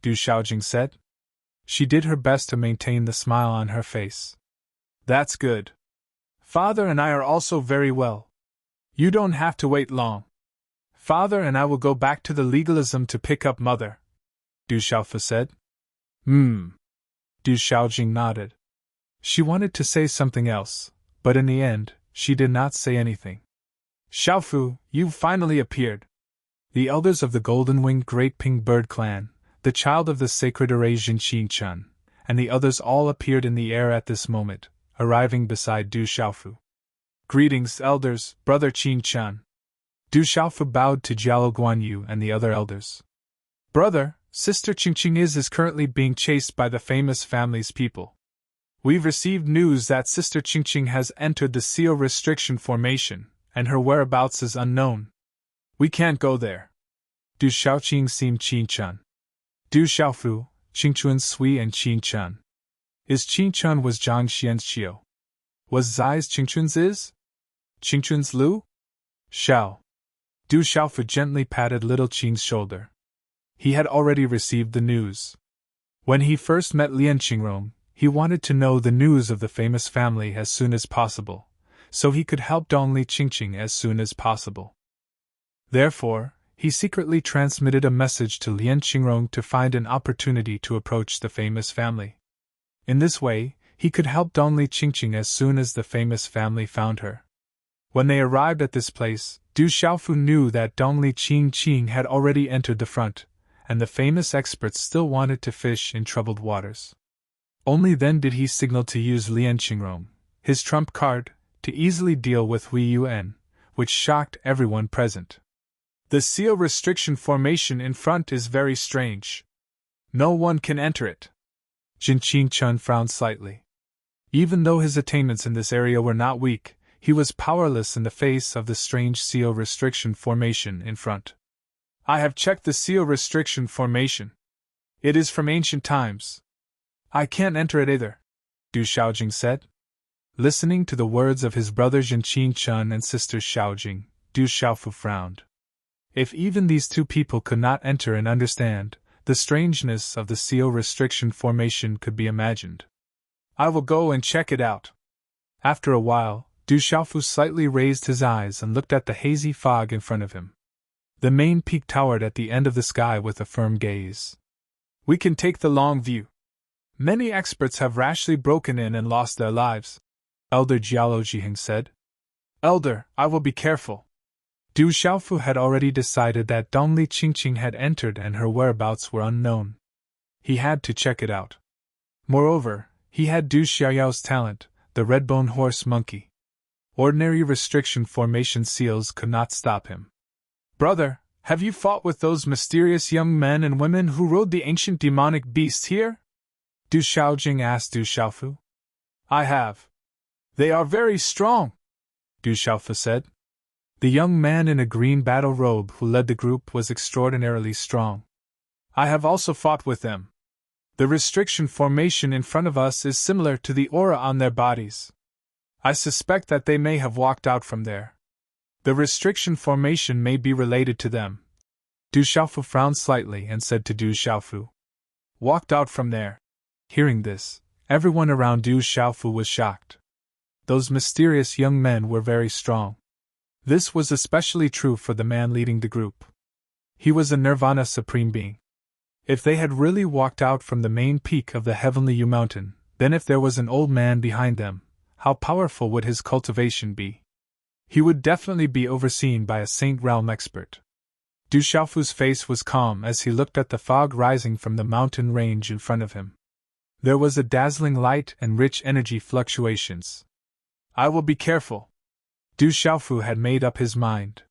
Du Xiaojing said. She did her best to maintain the smile on her face. "That's good. Father and I are also very well. You don't have to wait long. Father and I will go back to the legalism to pick up mother," Du Xiaofu said. Du Xiaojing nodded. She wanted to say something else, but in the end, she did not say anything. "Xiaofu, you've finally appeared." The elders of the golden-winged great pink bird clan, the child of the sacred Eurasian Qingchun, and the others all appeared in the air at this moment, arriving beside Du Xiaofu. "Greetings, elders, brother Qingchun." Du Xiaofu bowed to Jiao Guanyu and the other elders. "Brother, Sister Qingqing is currently being chased by the famous family's people. We've received news that Sister Qingqing has entered the seal restriction formation, and her whereabouts is unknown. We can't go there." Du Xiaoqing seemed Qingchun. Du Xiaofu, Qingchun Sui and Qingchun. Is Qingchun was Zhang Xian's Qiu. Was Zai's Qingchun's is? Qingchun's Lu? Xiao. Du Xiaofu gently patted little Qing's shoulder. He had already received the news. When he first met Lian Qingrong, he wanted to know the news of the famous family as soon as possible, so he could help Dongli Qingqing as soon as possible. Therefore, he secretly transmitted a message to Lian Qingrong to find an opportunity to approach the famous family. In this way, he could help Dongli Qingqing as soon as the famous family found her. When they arrived at this place, Du Xiaofu knew that Dongli Qingqing had already entered the front, and the famous experts still wanted to fish in troubled waters. Only then did he signal to use Lian Qingrong, his trump card, to easily deal with Hui Yuan, which shocked everyone present. The seal restriction formation in front is very strange. No one can enter it. Jin Qingchun frowned slightly. Even though his attainments in this area were not weak, he was powerless in the face of the strange seal restriction formation in front. I have checked the seal restriction formation. It is from ancient times. I can't enter it either, Du Xiaojing said. Listening to the words of his brother Jin Qingchun and sister Xiaojing, Du Xiaofu frowned. If even these two people could not enter and understand, the strangeness of the seal restriction formation could be imagined. I will go and check it out. After a while, Du Xiaofu slightly raised his eyes and looked at the hazy fog in front of him. The main peak towered at the end of the sky with a firm gaze. We can take the long view. Many experts have rashly broken in and lost their lives, Elder Jialo Jiheng said. Elder, I will be careful. Du Xiaofu had already decided that Dongli Qingqing had entered and her whereabouts were unknown. He had to check it out. Moreover, he had Du Xiaoyao's talent, the red-bone horse monkey. Ordinary restriction formation seals could not stop him. Brother, have you fought with those mysterious young men and women who rode the ancient demonic beast here? Du Xiaojing asked Du Xiaofu. I have. They are very strong, Du Xiaofu said. The young man in a green battle robe who led the group was extraordinarily strong. I have also fought with them. The restriction formation in front of us is similar to the aura on their bodies. I suspect that they may have walked out from there. The restriction formation may be related to them. Du Xiaofu frowned slightly and said to Du Xiaofu. Walked out from there. Hearing this, everyone around Du Xiaofu was shocked. Those mysterious young men were very strong. This was especially true for the man leading the group. He was a Nirvana Supreme Being. If they had really walked out from the main peak of the Heavenly U Mountain, then if there was an old man behind them, how powerful would his cultivation be? He would definitely be overseen by a Saint Realm expert. Du Xiaofu's face was calm as he looked at the fog rising from the mountain range in front of him. There was a dazzling light and rich energy fluctuations. I will be careful. Du Xiaofu had made up his mind.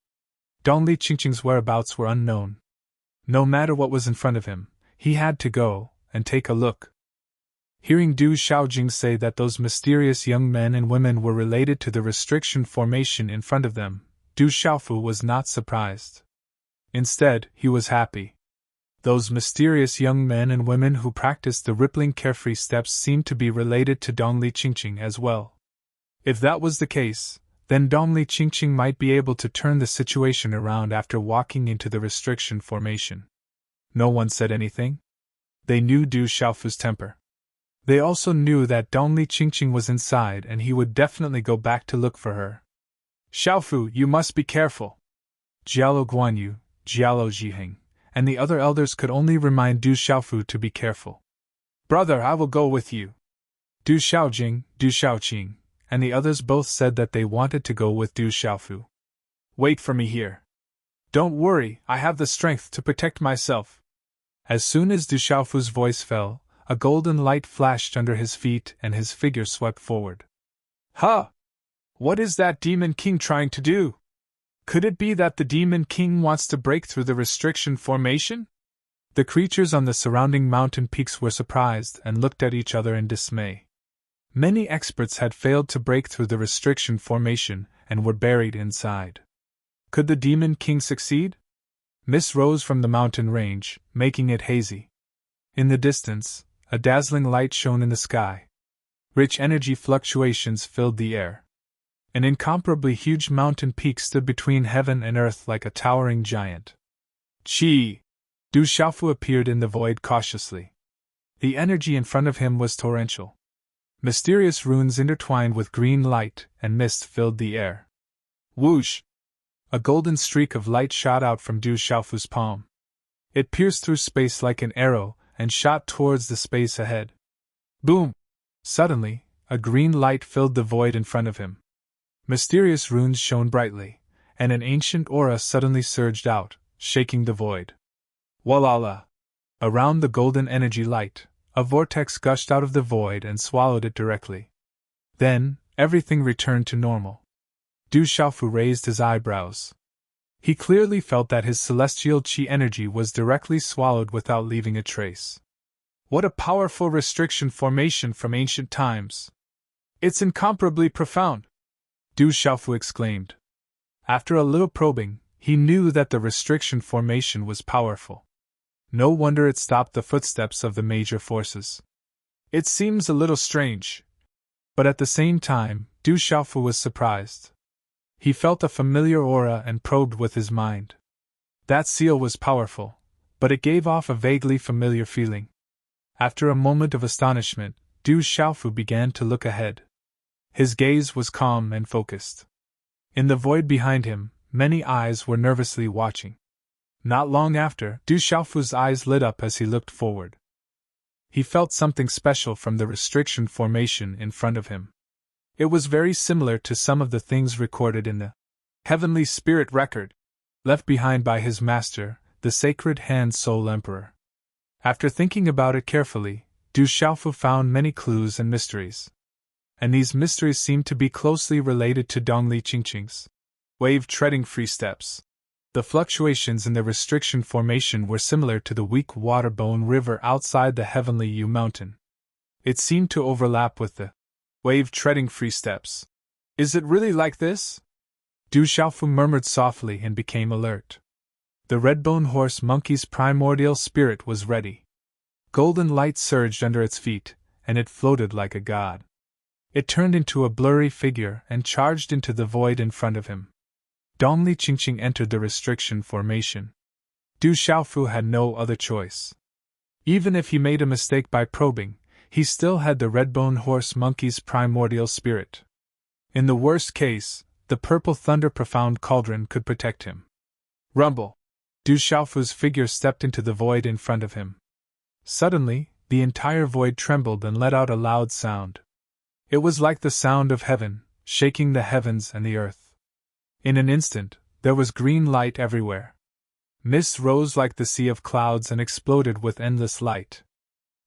Dongli Qingqing's whereabouts were unknown. No matter what was in front of him, he had to go and take a look. Hearing Du Xiaojing say that those mysterious young men and women were related to the restriction formation in front of them, Du Xiaofu was not surprised. Instead, he was happy. Those mysterious young men and women who practiced the rippling carefree steps seemed to be related to Dongli Qingqing as well. If that was the case, then Dongli Qingqing might be able to turn the situation around after walking into the restriction formation. No one said anything. They knew Du Xiaofu's temper. They also knew that Dongli Qingqing was inside and he would definitely go back to look for her. Xiaofu, you must be careful. Jialo Guanyu, Jialo Jiheng, and the other elders could only remind Du Xiaofu to be careful. Brother, I will go with you. Du Xiaojing, Du Xiaoqing, and the others both said that they wanted to go with Du Xiaofu. Wait for me here. Don't worry, I have the strength to protect myself. As soon as Du Xiaofu's voice fell, a golden light flashed under his feet and his figure swept forward. Huh! What is that Demon King trying to do? Could it be that the Demon King wants to break through the restriction formation? The creatures on the surrounding mountain peaks were surprised and looked at each other in dismay. Many experts had failed to break through the restriction formation and were buried inside. Could the Demon King succeed? Mist rose from the mountain range, making it hazy. In the distance, a dazzling light shone in the sky. Rich energy fluctuations filled the air. An incomparably huge mountain peak stood between heaven and earth like a towering giant. Chi! Du Xiaofu appeared in the void cautiously. The energy in front of him was torrential. Mysterious runes intertwined with green light and mist filled the air. Whoosh! A golden streak of light shot out from Du Xiaofu's palm. It pierced through space like an arrow and shot towards the space ahead. Boom! Suddenly, a green light filled the void in front of him. Mysterious runes shone brightly, and an ancient aura suddenly surged out, shaking the void. Walala! Around the golden energy light, a vortex gushed out of the void and swallowed it directly. Then, everything returned to normal. Du Xiaofu raised his eyebrows. He clearly felt that his celestial qi energy was directly swallowed without leaving a trace. What a powerful restriction formation from ancient times! It's incomparably profound! Du Xiaofu exclaimed. After a little probing, he knew that the restriction formation was powerful. No wonder it stopped the footsteps of the major forces. It seems a little strange. But at the same time, Du Xiaofu was surprised. He felt a familiar aura and probed with his mind. That seal was powerful, but it gave off a vaguely familiar feeling. After a moment of astonishment, Du Xiaofu began to look ahead. His gaze was calm and focused. In the void behind him, many eyes were nervously watching. Not long after, Du Xiaofu's eyes lit up as he looked forward. He felt something special from the restriction formation in front of him. It was very similar to some of the things recorded in the Heavenly Spirit Record, left behind by his master, the Sacred Hand Soul Emperor. After thinking about it carefully, Du Xiaofu found many clues and mysteries. And these mysteries seemed to be closely related to Dongli Qingqing's wave-treading free steps. The fluctuations in the restriction formation were similar to the weak water-bone river outside the Heavenly Yu Mountain. It seemed to overlap with the wave-treading free steps. Is it really like this? Du Xiaofu murmured softly and became alert. The red-bone horse monkey's primordial spirit was ready. Golden light surged under its feet, and it floated like a god. It turned into a blurry figure and charged into the void in front of him. Dongli Qingqing entered the restriction formation. Du Xiaofu had no other choice. Even if he made a mistake by probing, he still had the red-bone horse monkey's primordial spirit. In the worst case, the purple thunder profound cauldron could protect him. Rumble! Du Xiaofu's figure stepped into the void in front of him. Suddenly, the entire void trembled and let out a loud sound. It was like the sound of heaven, shaking the heavens and the earth. In an instant, there was green light everywhere. Mist rose like the sea of clouds and exploded with endless light.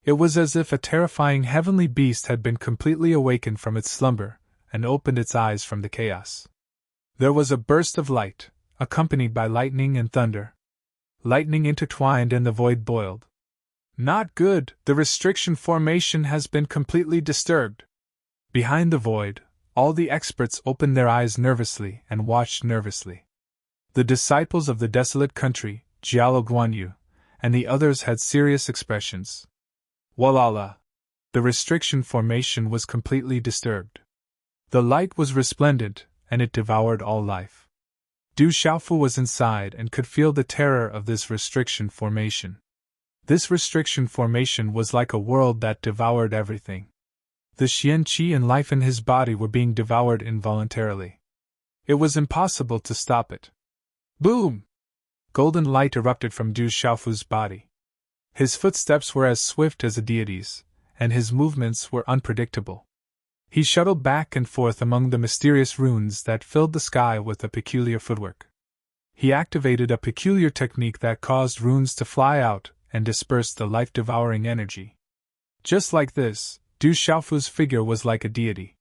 It was as if a terrifying heavenly beast had been completely awakened from its slumber and opened its eyes from the chaos. There was a burst of light, accompanied by lightning and thunder. Lightning intertwined and the void boiled. Not good, the restriction formation has been completely disturbed. Behind the void, all the experts opened their eyes nervously and watched nervously. The disciples of the desolate country, Jialo Guanyu, and the others had serious expressions. Walala! The restriction formation was completely disturbed. The light was resplendent, and it devoured all life. Du Xiaofu was inside and could feel the terror of this restriction formation. This restriction formation was like a world that devoured everything. The Xian Qi and life in his body were being devoured involuntarily. It was impossible to stop it. Boom! Golden light erupted from Du Xiaofu's body. His footsteps were as swift as a deity's, and his movements were unpredictable. He shuttled back and forth among the mysterious runes that filled the sky with a peculiar footwork. He activated a peculiar technique that caused runes to fly out and disperse the life-devouring energy. Just like this, Du Xiaofu's figure was like a deity.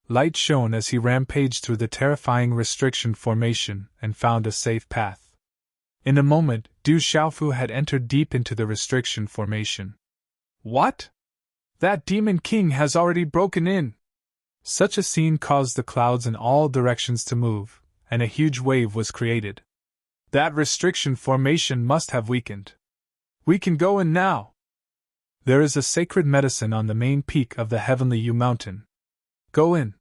Light shone as he rampaged through the terrifying restriction formation and found a safe path. In a moment, Du Xiaofu had entered deep into the restriction formation. What? That demon king has already broken in! Such a scene caused the clouds in all directions to move, and a huge wave was created. That restriction formation must have weakened. We can go in now! There is a sacred medicine on the main peak of the Heavenly Yu Mountain. Go in.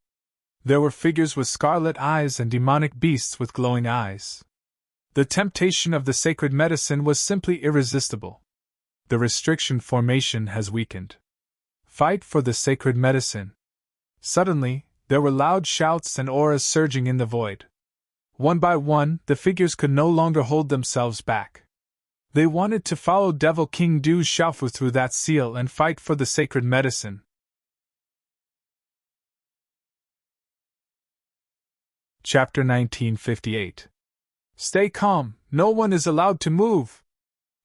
There were figures with scarlet eyes and demonic beasts with glowing eyes. The temptation of the sacred medicine was simply irresistible. The restriction formation has weakened. Fight for the sacred medicine. Suddenly, there were loud shouts and auras surging in the void. One by one, the figures could no longer hold themselves back. They wanted to follow Devil King Du Xiaofu through that seal and fight for the sacred medicine. Chapter 1958. Stay calm, no one is allowed to move.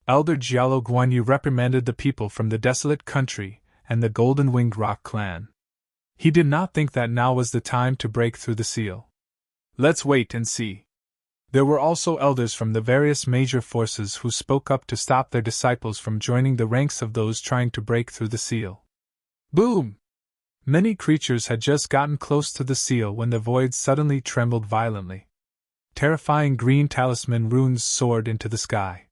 Elder Jialo Guanyu reprimanded the people from the desolate country and the Golden-Winged Rock clan. He did not think that now was the time to break through the seal. Let's wait and see. There were also elders from the various major forces who spoke up to stop their disciples from joining the ranks of those trying to break through the seal. Boom! Many creatures had just gotten close to the seal when the void suddenly trembled violently. Terrifying green talisman runes soared into the sky.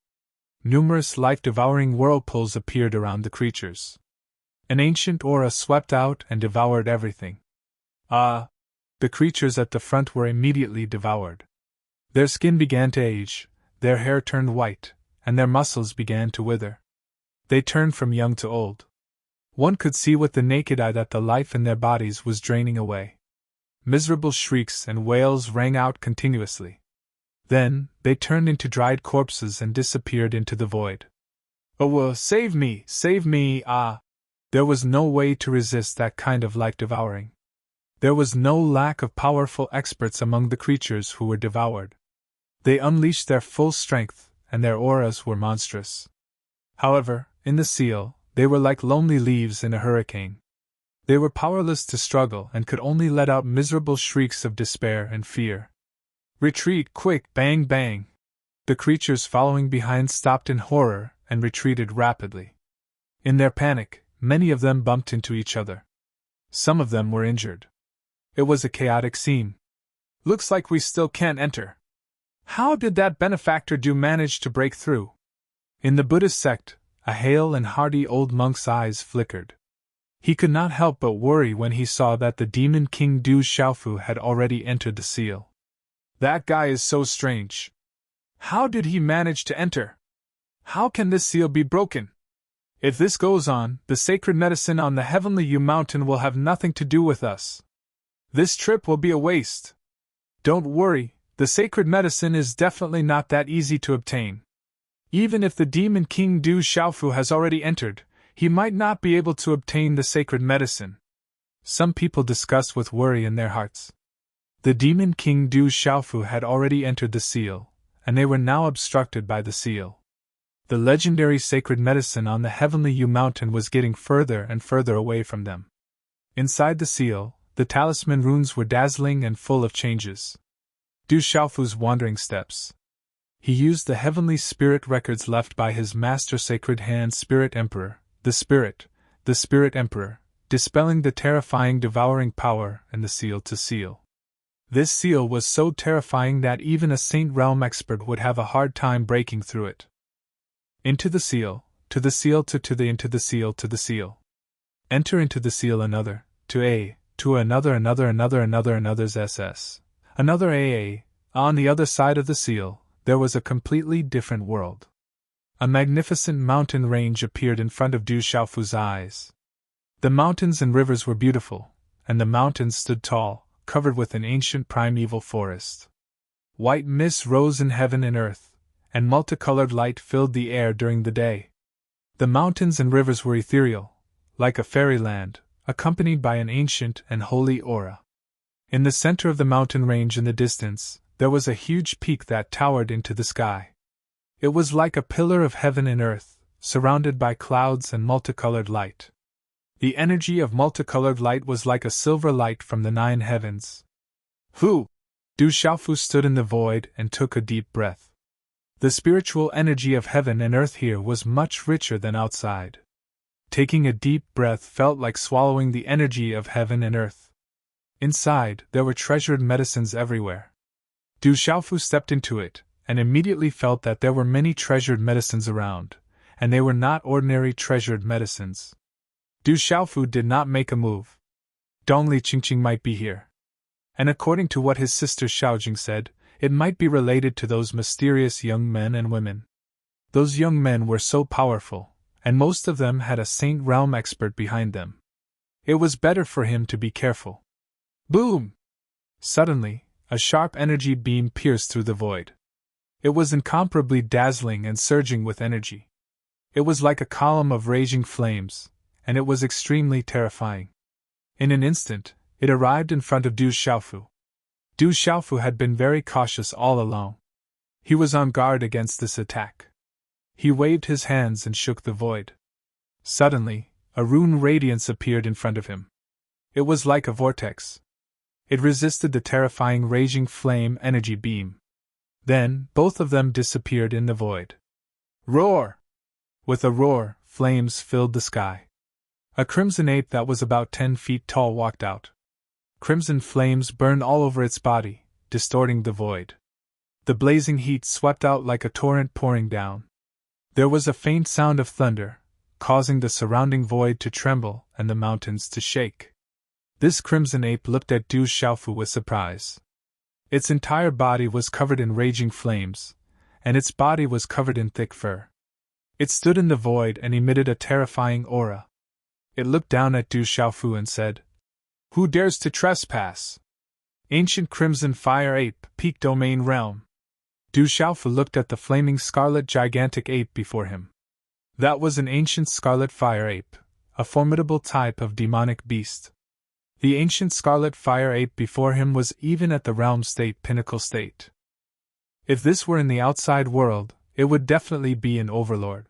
Numerous life-devouring whirlpools appeared around the creatures. An ancient aura swept out and devoured everything. The creatures at the front were immediately devoured. Their skin began to age, their hair turned white, and their muscles began to wither. They turned from young to old. One could see with the naked eye that the life in their bodies was draining away. Miserable shrieks and wails rang out continuously. Then, they turned into dried corpses and disappeared into the void. Oh, save me, save me, ah! There was no way to resist that kind of life-devouring. There was no lack of powerful experts among the creatures who were devoured. They unleashed their full strength, and their auras were monstrous. However, in the seal, they were like lonely leaves in a hurricane. They were powerless to struggle and could only let out miserable shrieks of despair and fear. Retreat, quick, bang, bang! The creatures following behind stopped in horror and retreated rapidly. In their panic, many of them bumped into each other. Some of them were injured. It was a chaotic scene. Looks like we still can't enter. How did that benefactor manage to break through? In the Buddhist sect, a hale and hearty old monk's eyes flickered. He could not help but worry when he saw that the demon king Du Xiaofu had already entered the seal. That guy is so strange. How did he manage to enter? How can this seal be broken? If this goes on, the sacred medicine on the Heavenly U Mountain will have nothing to do with us. This trip will be a waste. Don't worry, the sacred medicine is definitely not that easy to obtain. Even if the demon king Du Xiaofu has already entered, he might not be able to obtain the sacred medicine. Some people discussed with worry in their hearts. The demon king Du Xiaofu had already entered the seal, and they were now obstructed by the seal. The legendary sacred medicine on the Heavenly U Mountain was getting further and further away from them. Inside the seal, the talisman runes were dazzling and full of changes. Du Xiaofu's wandering steps. He used the heavenly spirit records left by his master Sacred Hand Spirit Emperor, the Spirit Emperor, dispelling the terrifying devouring power and the seal to seal. This seal was so terrifying that even a Saint Realm expert would have a hard time breaking through it. Into the seal, to the seal to the into the seal to the seal. Enter into the seal another, to another's SS. Another AA. On the other side of the seal, there was a completely different world. A magnificent mountain range appeared in front of Du Xiaofu's eyes. The mountains and rivers were beautiful, and the mountains stood tall, covered with an ancient primeval forest. White mist rose in heaven and earth, and multicolored light filled the air during the day. The mountains and rivers were ethereal, like a fairyland, accompanied by an ancient and holy aura. In the center of the mountain range in the distance, there was a huge peak that towered into the sky. It was like a pillar of heaven and earth, surrounded by clouds and multicolored light. The energy of multicolored light was like a silver light from the 9 heavens. Du Xiaofu stood in the void and took a deep breath. The spiritual energy of heaven and earth here was much richer than outside. Taking a deep breath felt like swallowing the energy of heaven and earth. Inside, there were treasured medicines everywhere. Du Xiaofu stepped into it, and immediately felt that there were many treasured medicines around, and they were not ordinary treasured medicines. Du Xiaofu did not make a move. Dongli Qingqing might be here. And according to what his sister Xiaojing said, it might be related to those mysterious young men and women. Those young men were so powerful, and most of them had a Saint Realm expert behind them. It was better for him to be careful. Boom! Suddenly, a sharp energy beam pierced through the void. It was incomparably dazzling and surging with energy. It was like a column of raging flames, and it was extremely terrifying. In an instant, it arrived in front of Du Xiaofu. Du Xiaofu had been very cautious all along. He was on guard against this attack. He waved his hands and shook the void. Suddenly, a rune radiance appeared in front of him. It was like a vortex. It resisted the terrifying raging flame energy beam. Then, both of them disappeared in the void. Roar! With a roar, flames filled the sky. A crimson ape that was about 10 feet tall walked out. Crimson flames burned all over its body, distorting the void. The blazing heat swept out like a torrent pouring down. There was a faint sound of thunder, causing the surrounding void to tremble and the mountains to shake. This crimson ape looked at Du Xiaofu with surprise. Its entire body was covered in raging flames, and its body was covered in thick fur. It stood in the void and emitted a terrifying aura. It looked down at Du Xiaofu and said, "Who dares to trespass? Ancient Crimson Fire Ape, Peak Domain Realm." Du Xiaofu looked at the flaming scarlet gigantic ape before him. That was an ancient scarlet fire ape, a formidable type of demonic beast. The ancient scarlet fire ape before him was even at the realm state pinnacle state. If this were in the outside world, it would definitely be an overlord.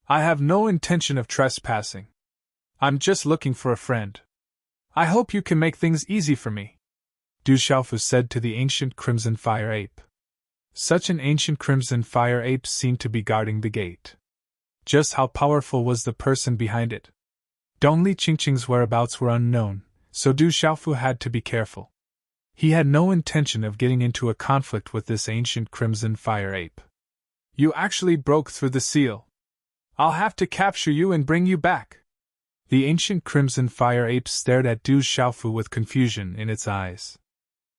"I have no intention of trespassing. I'm just looking for a friend. I hope you can make things easy for me," Du Xiaofu said to the ancient crimson fire ape. Such an ancient crimson fire ape seemed to be guarding the gate. Just how powerful was the person behind it? Dongli Qingqing's whereabouts were unknown, so Du Xiaofu had to be careful. He had no intention of getting into a conflict with this ancient crimson fire ape. "You actually broke through the seal. I'll have to capture you and bring you back." The ancient crimson fire ape stared at Du Xiaofu with confusion in its eyes.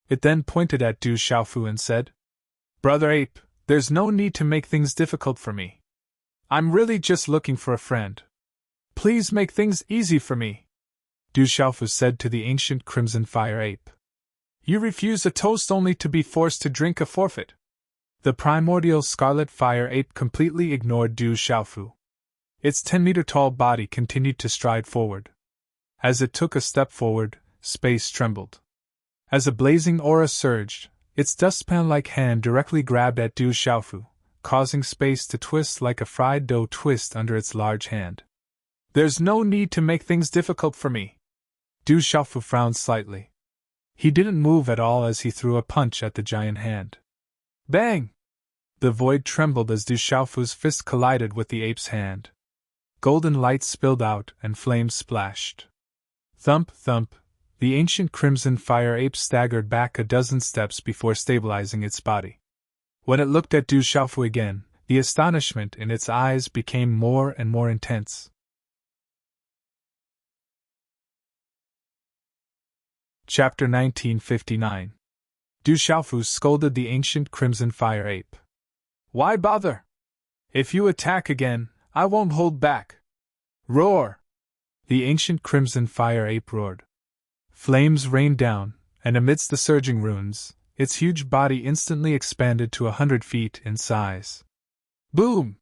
It then pointed at Du Xiaofu and said, "Brother Ape, there's no need to make things difficult for me. I'm really just looking for a friend. Please make things easy for me," Du Xiaofu said to the ancient crimson fire ape. "You refuse a toast only to be forced to drink a forfeit." The primordial scarlet fire ape completely ignored Du Xiaofu. Its 10-meter-tall body continued to stride forward. As it took a step forward, space trembled. As a blazing aura surged, its dustpan-like hand directly grabbed at Du Xiaofu, causing space to twist like a fried dough twist under its large hand. "There's no need to make things difficult for me." Du Xiaofu frowned slightly. He didn't move at all as he threw a punch at the giant hand. Bang! The void trembled as Du Xiaofu's fist collided with the ape's hand. Golden light spilled out and flames splashed. Thump, thump, the ancient crimson fire ape staggered back a dozen steps before stabilizing its body. When it looked at Du Xiaofu again, the astonishment in its eyes became more and more intense. Chapter 1959. Du Xiaofu scolded the ancient crimson fire ape. "Why bother? If you attack again, I won't hold back. Roar!" The ancient crimson fire ape roared. Flames rained down, and amidst the surging runes, its huge body instantly expanded to 100 feet in size. Boom!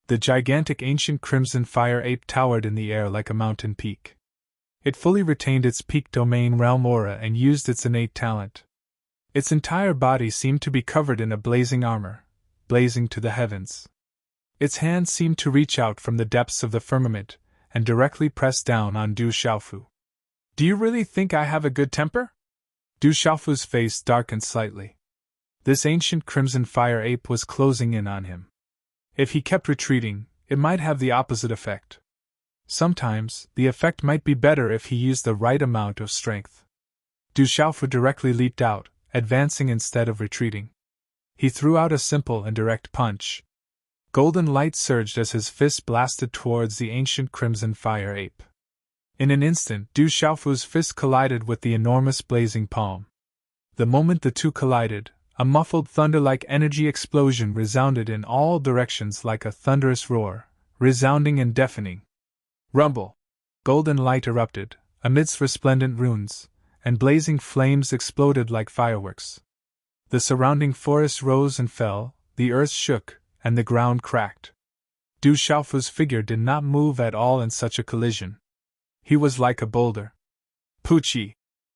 The gigantic ancient crimson fire ape towered in the air like a mountain peak. It fully retained its peak domain realm aura and used its innate talent. Its entire body seemed to be covered in a blazing armor, blazing to the heavens. Its hand seemed to reach out from the depths of the firmament and directly press down on Du Xiaofu. "Do you really think I have a good temper?" Du Xiaofu's face darkened slightly. This ancient crimson fire ape was closing in on him. If he kept retreating, it might have the opposite effect. Sometimes, the effect might be better if he used the right amount of strength. Du Xiaofu directly leaped out, advancing instead of retreating. He threw out a simple and direct punch. Golden light surged as his fist blasted towards the ancient crimson fire ape. In an instant, Du Xiaofu's fist collided with the enormous blazing palm. The moment the two collided, a muffled thunder-like energy explosion resounded in all directions like a thunderous roar, resounding and deafening. Rumble! Golden light erupted, amidst resplendent runes, and blazing flames exploded like fireworks. The surrounding forest rose and fell, the earth shook, and the ground cracked. Du Xiaofu's figure did not move at all in such a collision. He was like a boulder. Pucci!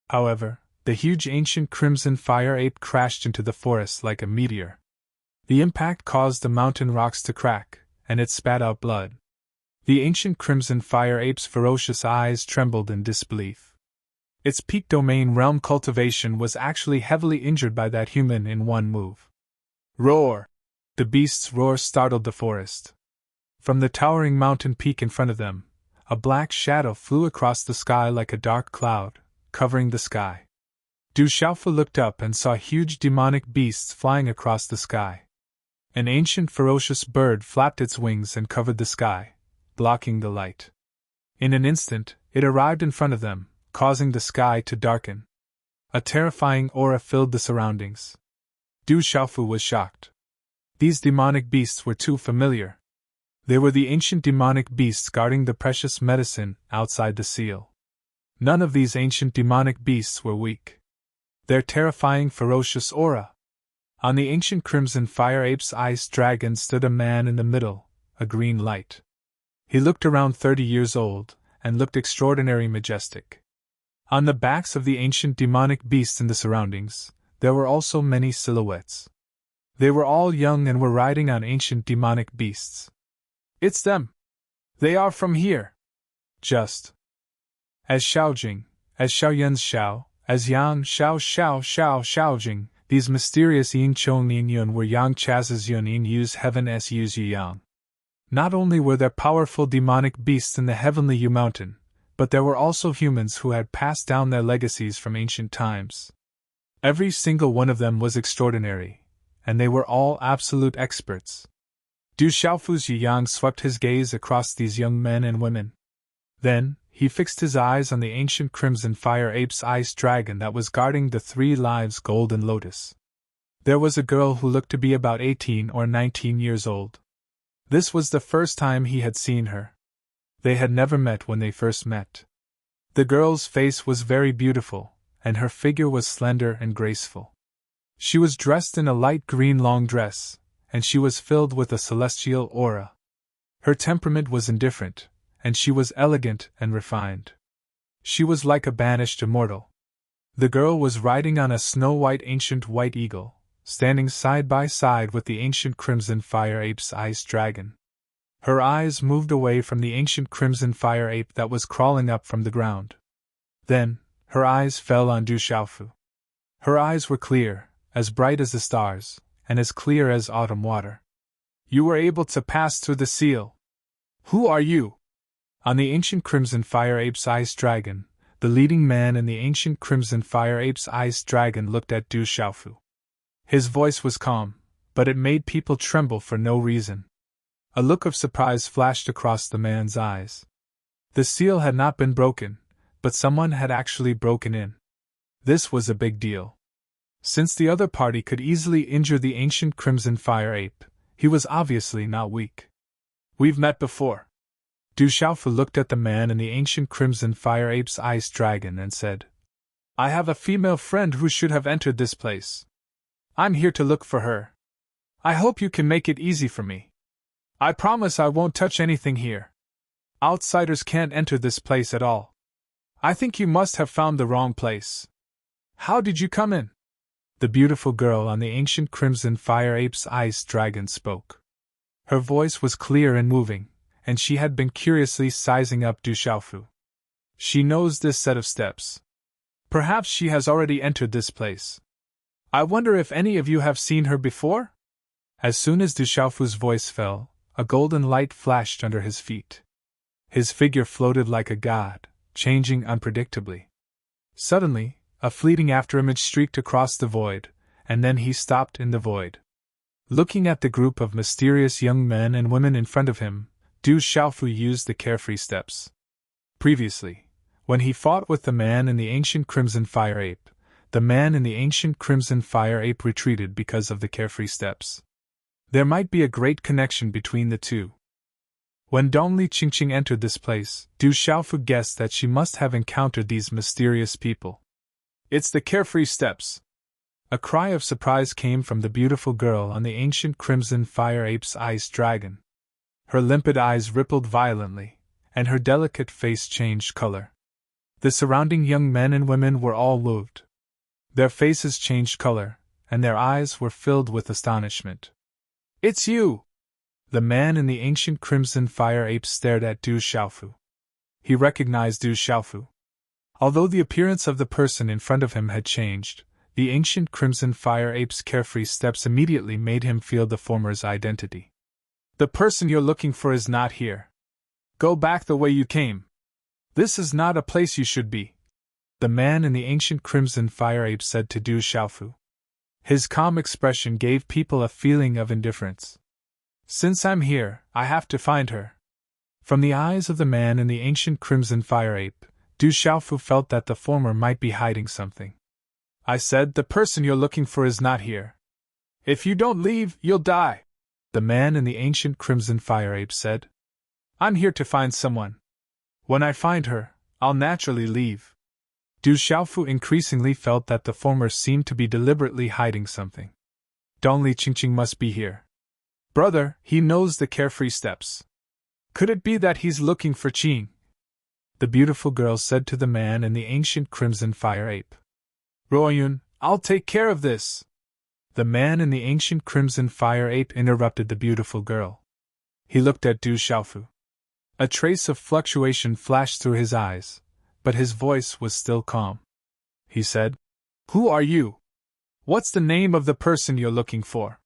However, the huge ancient crimson fire ape crashed into the forest like a meteor. The impact caused the mountain rocks to crack, and it spat out blood. The ancient crimson fire ape's ferocious eyes trembled in disbelief. Its peak domain realm cultivation was actually heavily injured by that human in one move. Roar! The beast's roar startled the forest. From the towering mountain peak in front of them, a black shadow flew across the sky like a dark cloud, covering the sky. Du Xiaofu looked up and saw huge demonic beasts flying across the sky. An ancient ferocious bird flapped its wings and covered the sky, blocking the light. In an instant, it arrived in front of them, causing the sky to darken. A terrifying aura filled the surroundings. Du Xiaofu was shocked. These demonic beasts were too familiar. They were the ancient demonic beasts guarding the precious medicine outside the seal. None of these ancient demonic beasts were weak. Their terrifying, ferocious aura. On the ancient crimson fire ape's ice dragon stood a man in the middle, a green light. He looked around 30 years old, and looked extraordinary majestic. On the backs of the ancient demonic beasts in the surroundings, there were also many silhouettes. They were all young and were riding on ancient demonic beasts. It's them! They are from here! Just as Xiaojing, as Xiaoyan's Xiao, as Yang Xiaojing, these mysterious Yin Chong Yin Yun were Yang Chaz's Yun Yin Yu's heaven s Yu's Yu Yang. Not only were there powerful demonic beasts in the heavenly Yu Mountain, but there were also humans who had passed down their legacies from ancient times. Every single one of them was extraordinary, and they were all absolute experts. Du Xiaofu's Yu Yang swept his gaze across these young men and women. Then, he fixed his eyes on the ancient crimson fire ape's ice dragon that was guarding the 3 lives golden lotus. There was a girl who looked to be about 18 or 19 years old. This was the first time he had seen her. They had never met when they first met. The girl's face was very beautiful, and her figure was slender and graceful. She was dressed in a light green long dress, and she was filled with a celestial aura. Her temperament was indifferent, and she was elegant and refined. She was like a banished immortal. The girl was riding on a snow-white ancient white eagle, standing side by side with the ancient crimson fire ape's ice dragon. Her eyes moved away from the ancient crimson fire ape that was crawling up from the ground. Then, her eyes fell on Du Xiaofu. Her eyes were clear, as bright as the stars, and as clear as autumn water. You were able to pass through the seal. Who are you? On the ancient crimson fire ape's ice dragon, the leading man in the ancient crimson fire ape's ice dragon looked at Du Xiaofu. His voice was calm, but it made people tremble for no reason. A look of surprise flashed across the man's eyes. The seal had not been broken, but someone had actually broken in. This was a big deal. Since the other party could easily injure the ancient crimson fire ape, he was obviously not weak. We've met before. Du Xiaofu looked at the man in the ancient crimson fire ape's ice dragon and said, I have a female friend who should have entered this place. I'm here to look for her. I hope you can make it easy for me. I promise I won't touch anything here. Outsiders can't enter this place at all. I think you must have found the wrong place. How did you come in? The beautiful girl on the ancient crimson fire ape's ice dragon spoke. Her voice was clear and moving, and she had been curiously sizing up Du Xiaofu. She knows this set of steps. Perhaps she has already entered this place. I wonder if any of you have seen her before? As soon as Du Xiaofu's voice fell, a golden light flashed under his feet. His figure floated like a god, changing unpredictably. Suddenly, a fleeting afterimage streaked across the void, and then he stopped in the void. Looking at the group of mysterious young men and women in front of him, Du Xiaofu used the carefree steps. Previously, when he fought with the man in the ancient crimson fire ape, the man in the ancient crimson fire ape retreated because of the carefree steps. There might be a great connection between the two. When Dongli Qingqing entered this place, Du Xiaofu guessed that she must have encountered these mysterious people. It's the carefree steps. A cry of surprise came from the beautiful girl on the ancient crimson fire ape's ice dragon. Her limpid eyes rippled violently, and her delicate face changed color. The surrounding young men and women were all moved. Their faces changed color, and their eyes were filled with astonishment. It's you! The man in the ancient crimson fire ape stared at Du Xiaofu. He recognized Du Xiaofu. Although the appearance of the person in front of him had changed, the ancient crimson fire ape's carefree steps immediately made him feel the former's identity. The person you're looking for is not here. Go back the way you came. This is not a place you should be, the man in the ancient crimson fire ape said to Du Xiaofu. His calm expression gave people a feeling of indifference. Since I'm here, I have to find her. From the eyes of the man in the ancient crimson fire ape, Du Xiaofu felt that the former might be hiding something. I said the person you're looking for is not here. If you don't leave, you'll die, the man in the ancient crimson fire ape said. I'm here to find someone. When I find her, I'll naturally leave. Du Xiaofu increasingly felt that the former seemed to be deliberately hiding something. Dongli Qingqing must be here. Brother, he knows the carefree steps. Could it be that he's looking for Qing? The beautiful girl said to the man in the ancient crimson fire ape. Ruoyun, I'll take care of this. The man in the ancient crimson fire ape interrupted the beautiful girl. He looked at Du Xiaofu. A trace of fluctuation flashed through his eyes, but his voice was still calm. He said, Who are you? What's the name of the person you're looking for?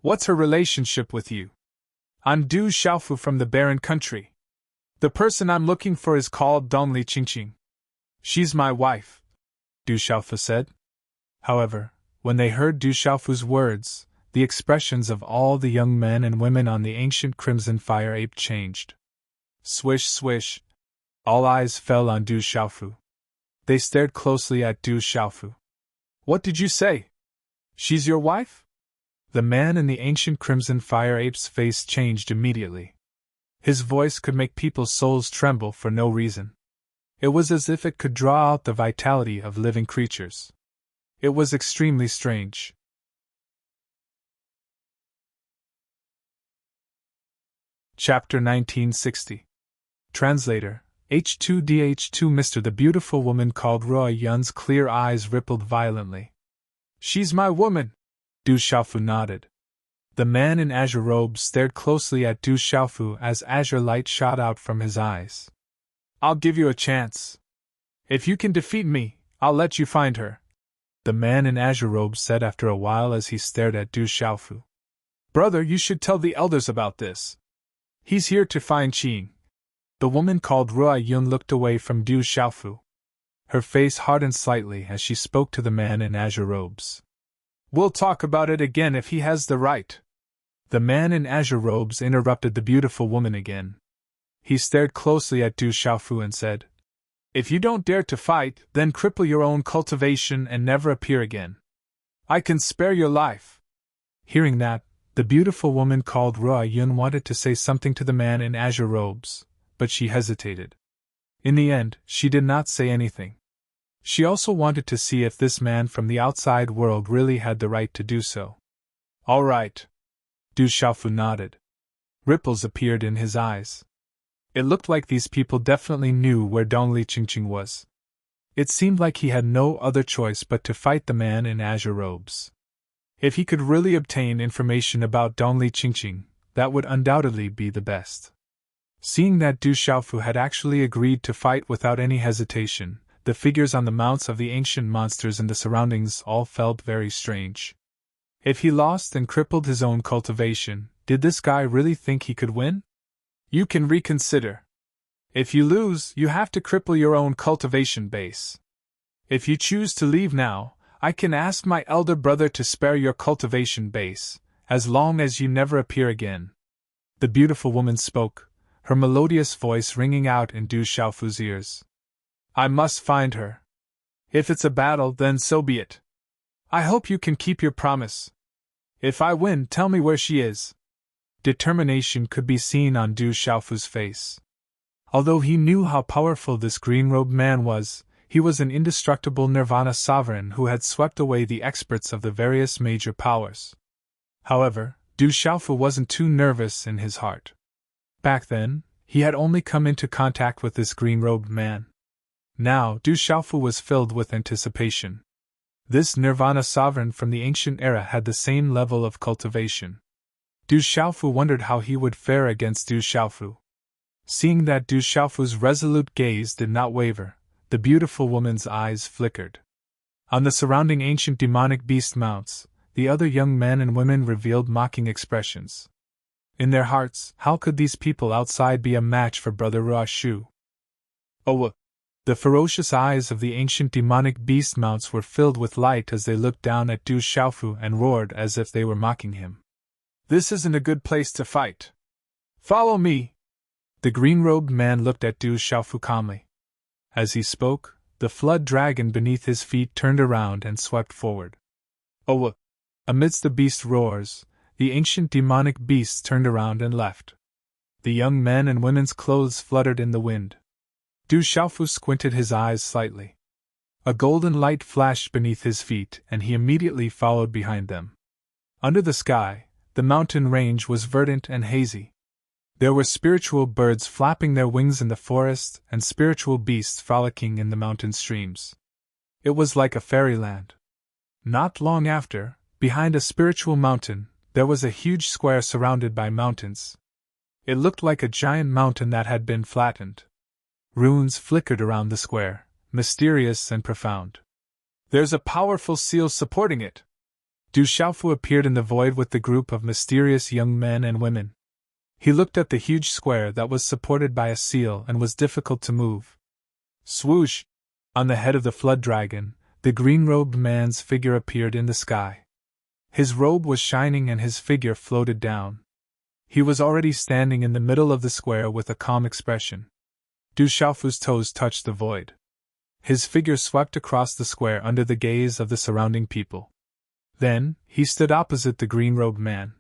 What's her relationship with you? I'm Du Xiaofu from the barren country. The person I'm looking for is called Dongli Qingqing. She's my wife, Du Xiaofu said. However, when they heard Du Xiaofu's words, the expressions of all the young men and women on the ancient crimson fire ape changed. Swish, swish. All eyes fell on Du Xiaofu. They stared closely at Du Xiaofu. What did you say? She's your wife? The man in the ancient crimson fire ape's face changed immediately. His voice could make people's souls tremble for no reason. It was as if it could draw out the vitality of living creatures. It was extremely strange. Chapter 1960. Translator, H2DH2 Mr. The beautiful woman called Ruo Yun's clear eyes rippled violently. She's my woman, Du Xiaofu nodded. The man in azure robes stared closely at Du Xiaofu as azure light shot out from his eyes. I'll give you a chance. If you can defeat me, I'll let you find her, the man in azure robes said after a while as he stared at Du Xiaofu. Brother, you should tell the elders about this. He's here to find Qing. The woman called Ruo Yun looked away from Du Xiaofu. Her face hardened slightly as she spoke to the man in azure robes. We'll talk about it again if he has the right. The man in azure robes interrupted the beautiful woman again. He stared closely at Du Xiaofu and said, If you don't dare to fight, then cripple your own cultivation and never appear again. I can spare your life. Hearing that, the beautiful woman called Ruo Yun wanted to say something to the man in azure robes, but she hesitated. In the end, she did not say anything. She also wanted to see if this man from the outside world really had the right to do so. All right. Du Xiaofu nodded. Ripples appeared in his eyes. It looked like these people definitely knew where Dongli Qingqing was. It seemed like he had no other choice but to fight the man in azure robes. If he could really obtain information about Dongli Qingqing, that would undoubtedly be the best. Seeing that Du Xiaofu had actually agreed to fight without any hesitation, the figures on the mounts of the ancient monsters in the surroundings all felt very strange. If he lost and crippled his own cultivation, did this guy really think he could win? You can reconsider. If you lose, you have to cripple your own cultivation base. If you choose to leave now, I can ask my elder brother to spare your cultivation base, as long as you never appear again. The beautiful woman spoke, her melodious voice ringing out in Du Xiaofu's ears. I must find her. If it's a battle, then so be it. I hope you can keep your promise. If I win, tell me where she is. determination could be seen on Du Xiaofu's face. Although he knew how powerful this green-robed man was, he was an indestructible nirvana sovereign who had swept away the experts of the various major powers. However, Du Xiaofu wasn't too nervous in his heart. Back then, he had only come into contact with this green-robed man. Now, Du Xiaofu was filled with anticipation. This nirvana sovereign from the ancient era had the same level of cultivation. Du Xiaofu wondered how he would fare against Du Xiaofu. Seeing that Du Xiaofu's resolute gaze did not waver, the beautiful woman's eyes flickered. On the surrounding ancient demonic beast mounts, the other young men and women revealed mocking expressions. In their hearts, how could these people outside be a match for Brother Ruoshu? Oh! The ferocious eyes of the ancient demonic beast mounts were filled with light as they looked down at Du Xiaofu and roared as if they were mocking him. This isn't a good place to fight. Follow me! The green-robed man looked at Du Xiaofu calmly. As he spoke, the flood dragon beneath his feet turned around and swept forward. Oh! Amidst the beast roars, the ancient demonic beasts turned around and left. The young men and women's clothes fluttered in the wind. Du Xiaofu squinted his eyes slightly. A golden light flashed beneath his feet, and he immediately followed behind them. Under the sky, the mountain range was verdant and hazy. There were spiritual birds flapping their wings in the forest and spiritual beasts frolicking in the mountain streams. It was like a fairyland. Not long after, behind a spiritual mountain, there was a huge square surrounded by mountains. It looked like a giant mountain that had been flattened. Runes flickered around the square, mysterious and profound. There's a powerful seal supporting it. Du Xiaofu appeared in the void with the group of mysterious young men and women. He looked at the huge square that was supported by a seal and was difficult to move. Swoosh! On the head of the flood dragon, the green-robed man's figure appeared in the sky. His robe was shining and his figure floated down. He was already standing in the middle of the square with a calm expression. Du Xiaofu's toes touched the void. His figure swept across the square under the gaze of the surrounding people. Then, he stood opposite the green-robed man.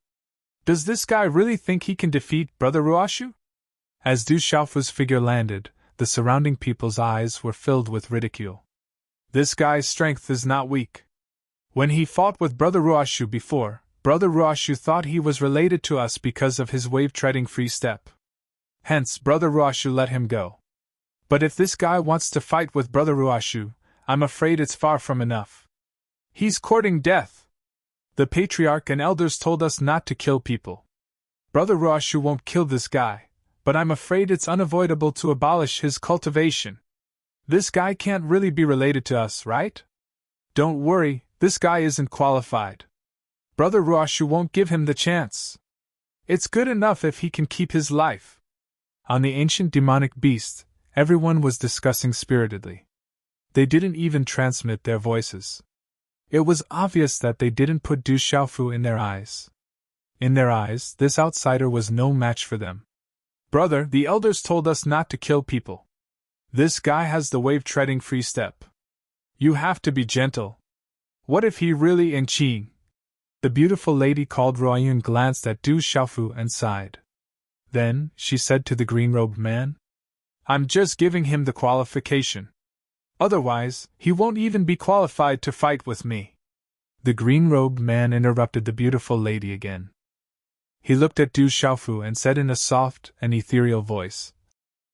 Does this guy really think he can defeat Brother Ruoshu? As Du Xiaofu's figure landed, the surrounding people's eyes were filled with ridicule. This guy's strength is not weak. When he fought with Brother Ruoshu before, Brother Ruoshu thought he was related to us because of his wave-treading free step. Hence, Brother Ruoshu let him go. But if this guy wants to fight with Brother Ruoshu, I'm afraid it's far from enough. He's courting death. The patriarch and elders told us not to kill people. Brother Ruoshu won't kill this guy, but I'm afraid it's unavoidable to abolish his cultivation. This guy can't really be related to us, right? Don't worry, this guy isn't qualified. Brother Ruoshu won't give him the chance. It's good enough if he can keep his life. On the ancient demonic beast, everyone was discussing spiritedly. They didn't even transmit their voices. It was obvious that they didn't put Du Xiaofu in their eyes. In their eyes, this outsider was no match for them. Brother, the elders told us not to kill people. This guy has the wave-treading free step. You have to be gentle. What if he really in Qing? The beautiful lady called Ruoyun glanced at Du Xiaofu and sighed. Then, she said to the green-robed man, I'm just giving him the qualification. Otherwise, he won't even be qualified to fight with me. The green-robed man interrupted the beautiful lady again. He looked at Du Xiaofu and said in a soft and ethereal voice,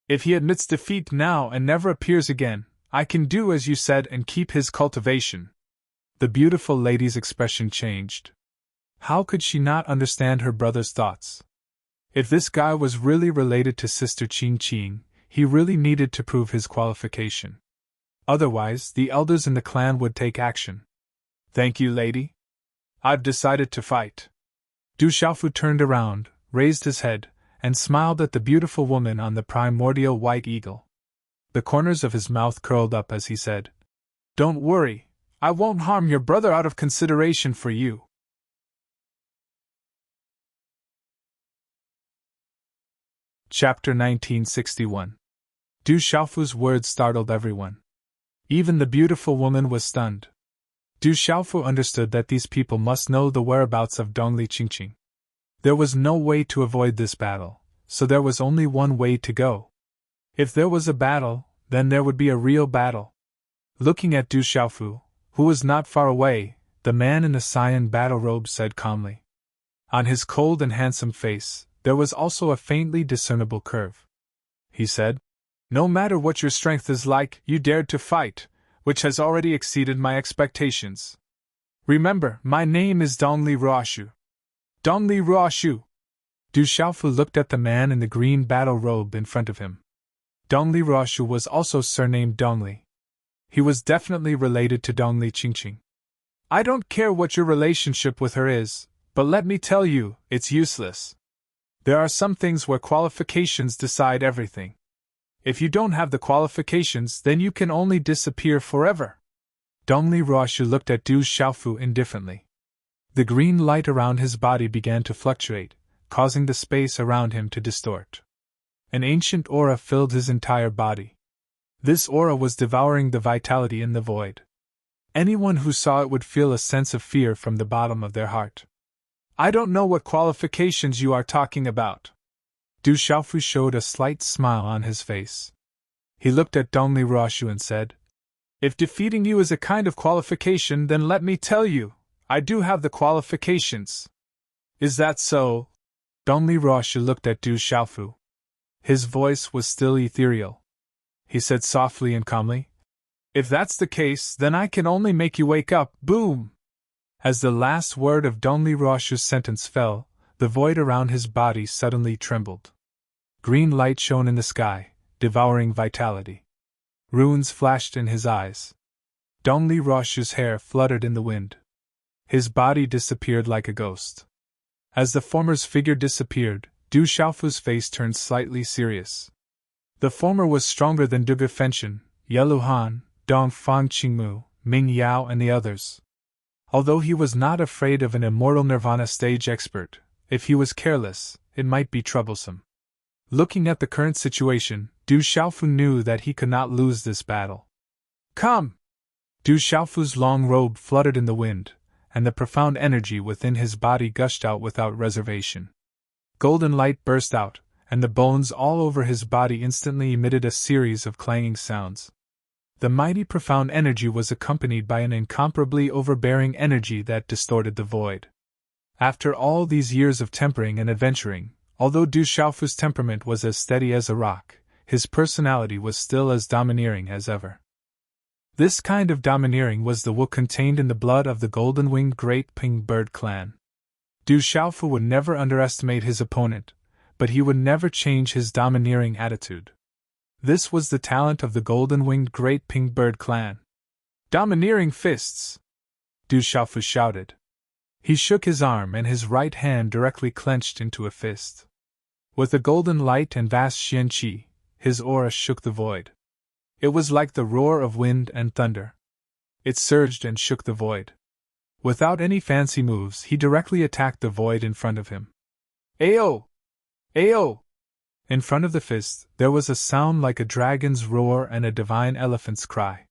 If he admits defeat now and never appears again, I can do as you said and keep his cultivation. The beautiful lady's expression changed. How could she not understand her brother's thoughts? If this guy was really related to Sister Qing, he really needed to prove his qualification. Otherwise, the elders in the clan would take action. Thank you, lady. I've decided to fight. Du Xiaofu turned around, raised his head, and smiled at the beautiful woman on the primordial white eagle. The corners of his mouth curled up as he said, Don't worry, I won't harm your brother out of consideration for you. Chapter 1961. Du Xiaofu's words startled everyone. Even the beautiful woman was stunned. Du Xiaofu understood that these people must know the whereabouts of Dongli Qingqing. There was no way to avoid this battle, so there was only one way to go. If there was a battle, then there would be a real battle. Looking at Du Xiaofu, who was not far away, the man in the cyan battle robe said calmly. On his cold and handsome face, there was also a faintly discernible curve. He said, "No matter what your strength is like, you dared to fight, which has already exceeded my expectations. Remember, my name is Dongli Ruoshu." Dongli Ruoshu! Du Xiaofu looked at the man in the green battle robe in front of him. Dongli Ruoshu was also surnamed Dongli. He was definitely related to Dongli Qingqing. I don't care what your relationship with her is, but let me tell you, it's useless. There are some things where qualifications decide everything. If you don't have the qualifications, then you can only disappear forever. Dongli Ruoshu looked at Du Xiaofu indifferently. The green light around his body began to fluctuate, causing the space around him to distort. An ancient aura filled his entire body. This aura was devouring the vitality in the void. Anyone who saw it would feel a sense of fear from the bottom of their heart. I don't know what qualifications you are talking about. Du Xiaofu showed a slight smile on his face. He looked at Dongli Ruoshu and said, "If defeating you is a kind of qualification, then let me tell you, I do have the qualifications." Is that so? Dongli Ruoshu looked at Du Xiaofu. His voice was still ethereal. He said softly and calmly, "If that's the case, then I can only make you wake up." Boom! As the last word of Dongli Ruoshu's sentence fell, the void around his body suddenly trembled. Green light shone in the sky, devouring vitality. Runes flashed in his eyes. Dongli Ruoshu's hair fluttered in the wind. His body disappeared like a ghost. As the former's figure disappeared, Du Xiaofu's face turned slightly serious. The former was stronger than Duge Fenshin, Ye Luhan, Dong Fang Qingmu, Ming Yao and the others. Although he was not afraid of an immortal nirvana stage expert, if he was careless, it might be troublesome. Looking at the current situation, Du Xiaofu knew that he could not lose this battle. Come! Du Xiaofu's long robe fluttered in the wind, and the profound energy within his body gushed out without reservation. Golden light burst out, and the bones all over his body instantly emitted a series of clanging sounds. The mighty profound energy was accompanied by an incomparably overbearing energy that distorted the void. After all these years of tempering and adventuring, although Du Xiaofu's temperament was as steady as a rock, his personality was still as domineering as ever. This kind of domineering was the will contained in the blood of the golden-winged Great Pink Bird clan. Du Xiaofu would never underestimate his opponent, but he would never change his domineering attitude. This was the talent of the golden-winged Great Pink Bird clan. Domineering fists! Du Xiaofu shouted. He shook his arm and his right hand directly clenched into a fist. With the golden light and vast xianqi, his aura shook the void. It was like the roar of wind and thunder. It surged and shook the void. Without any fancy moves, he directly attacked the void in front of him. Ayo! Ayo! In front of the fist, there was a sound like a dragon's roar and a divine elephant's cry.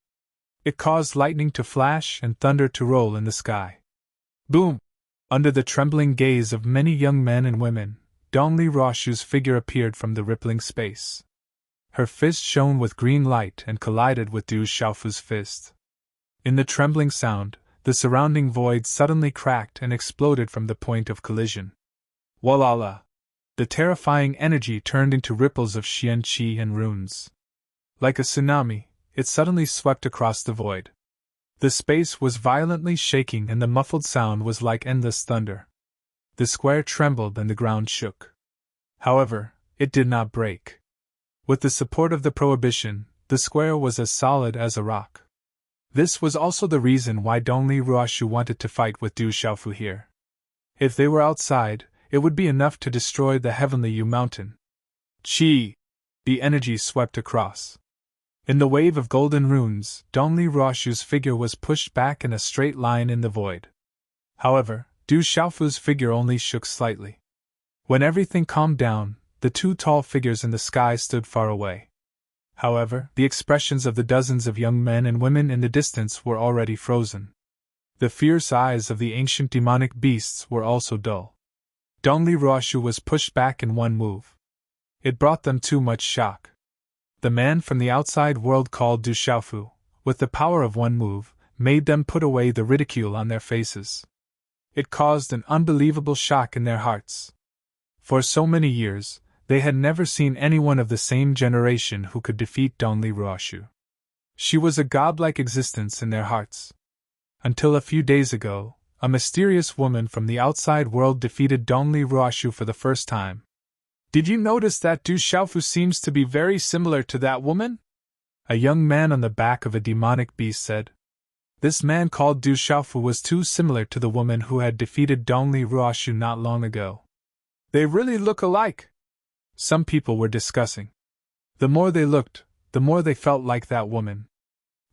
It caused lightning to flash and thunder to roll in the sky. Boom! Under the trembling gaze of many young men and women, Dongli Ruoshu's figure appeared from the rippling space. Her fist shone with green light and collided with Du Xiaofu's fist. In the trembling sound, the surrounding void suddenly cracked and exploded from the point of collision. Walala! The terrifying energy turned into ripples of xianqi and runes. Like a tsunami, it suddenly swept across the void. The space was violently shaking and the muffled sound was like endless thunder. The square trembled and the ground shook. However, it did not break. With the support of the prohibition, the square was as solid as a rock. This was also the reason why Dongli Ruoshu wanted to fight with Du Xiaofu here. If they were outside, it would be enough to destroy the Heavenly Yu Mountain. Qi! The energy swept across. In the wave of golden runes, Dongli Ruoshu's figure was pushed back in a straight line in the void. However, Du Xiaofu's figure only shook slightly. When everything calmed down, the two tall figures in the sky stood far away. However, the expressions of the dozens of young men and women in the distance were already frozen. The fierce eyes of the ancient demonic beasts were also dull. Dongli Ruoshu was pushed back in one move. It brought them too much shock. The man from the outside world called Du Xiaofu, with the power of one move, made them put away the ridicule on their faces. It caused an unbelievable shock in their hearts. For so many years, they had never seen anyone of the same generation who could defeat Dongli Ruoshu. She was a godlike existence in their hearts. Until a few days ago, a mysterious woman from the outside world defeated Dongli Ruoshu for the first time. Did you notice that Du Xiaofu seems to be very similar to that woman? A young man on the back of a demonic beast said. This man called Du Xiaofu was too similar to the woman who had defeated Dongli Ruoshu not long ago. They really look alike, some people were discussing. The more they looked, the more they felt like that woman.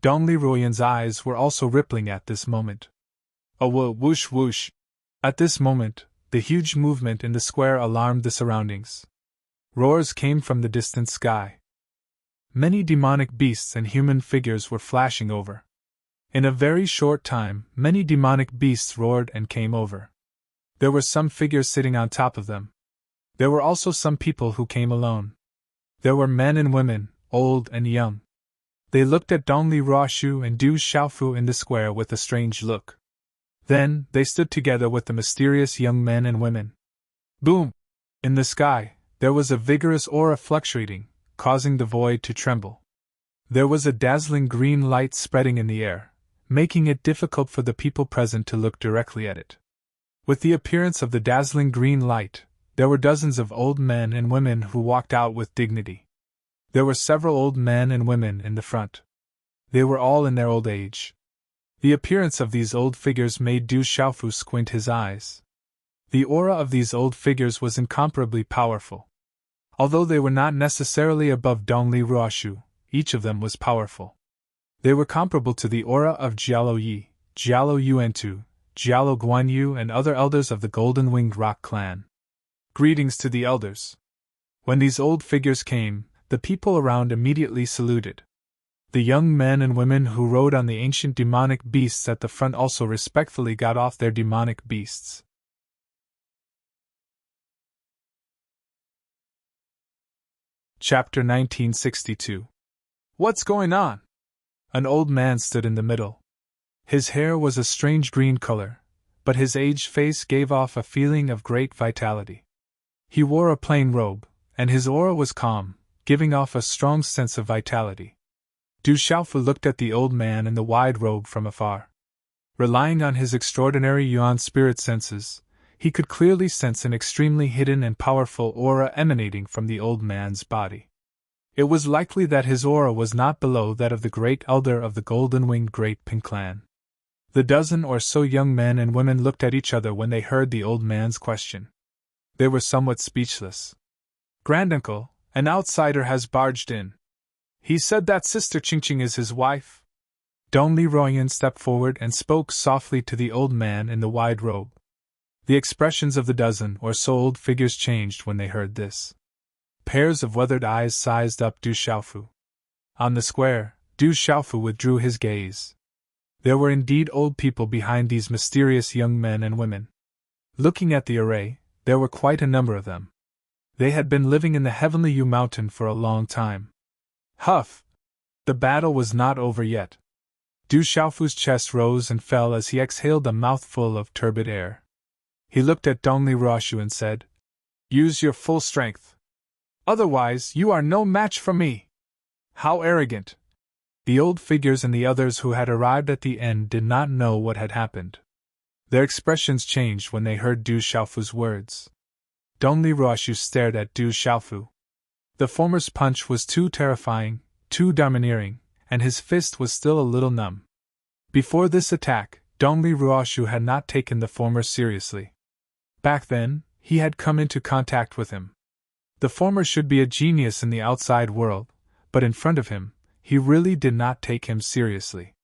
Dongli Ruoyan's eyes were also rippling at this moment. A whoosh whoosh. At this moment, the huge movement in the square alarmed the surroundings. Roars came from the distant sky. Many demonic beasts and human figures were flashing over. In a very short time, many demonic beasts roared and came over. There were some figures sitting on top of them. There were also some people who came alone. There were men and women, old and young. They looked at Dongli Ruoshu and Du Xiaofu in the square with a strange look. Then, they stood together with the mysterious young men and women. Boom! In the sky, there was a vigorous aura fluctuating, causing the void to tremble. There was a dazzling green light spreading in the air, making it difficult for the people present to look directly at it. With the appearance of the dazzling green light, there were dozens of old men and women who walked out with dignity. There were several old men and women in the front. They were all in their old age. The appearance of these old figures made Du Xiaofu squint his eyes. The aura of these old figures was incomparably powerful. Although they were not necessarily above Dongli Ruoshu, each of them was powerful. They were comparable to the aura of Jialo Yi, Jialo Yuantu, Jialo Guanyu and other elders of the Golden-Winged Rock clan. Greetings to the elders. When these old figures came, the people around immediately saluted. The young men and women who rode on the ancient demonic beasts at the front also respectfully got off their demonic beasts. Chapter 1962. What's going on? An old man stood in the middle. His hair was a strange green color, but his aged face gave off a feeling of great vitality. He wore a plain robe, and his aura was calm, giving off a strong sense of vitality. Du Xiaofu looked at the old man in the wide robe from afar. Relying on his extraordinary yuan spirit senses, he could clearly sense an extremely hidden and powerful aura emanating from the old man's body. It was likely that his aura was not below that of the great elder of the Golden-Winged Great Pin clan. The dozen or so young men and women looked at each other when they heard the old man's question. They were somewhat speechless. Granduncle, an outsider has barged in. He said that Sister Qingqing is his wife. Dongli Ruoyan stepped forward and spoke softly to the old man in the wide robe. The expressions of the dozen or so old figures changed when they heard this. Pairs of weathered eyes sized up Du Xiaofu. On the square, Du Xiaofu withdrew his gaze. There were indeed old people behind these mysterious young men and women. Looking at the array, there were quite a number of them. They had been living in the Heavenly Yu Mountain for a long time. Huff! The battle was not over yet. Du Xiaofu's chest rose and fell as he exhaled a mouthful of turbid air. He looked at Dongli Ruoshu and said, "Use your full strength. Otherwise, you are no match for me." How arrogant! The old figures and the others who had arrived at the end did not know what had happened. Their expressions changed when they heard Du Xiaofu's words. Dongli Ruoshu stared at Du Xiaofu. The former's punch was too terrifying, too domineering, and his fist was still a little numb. Before this attack, Dongli Ruoshu had not taken the former seriously. Back then, he had come into contact with him. The former should be a genius in the outside world, but in front of him, he really did not take him seriously.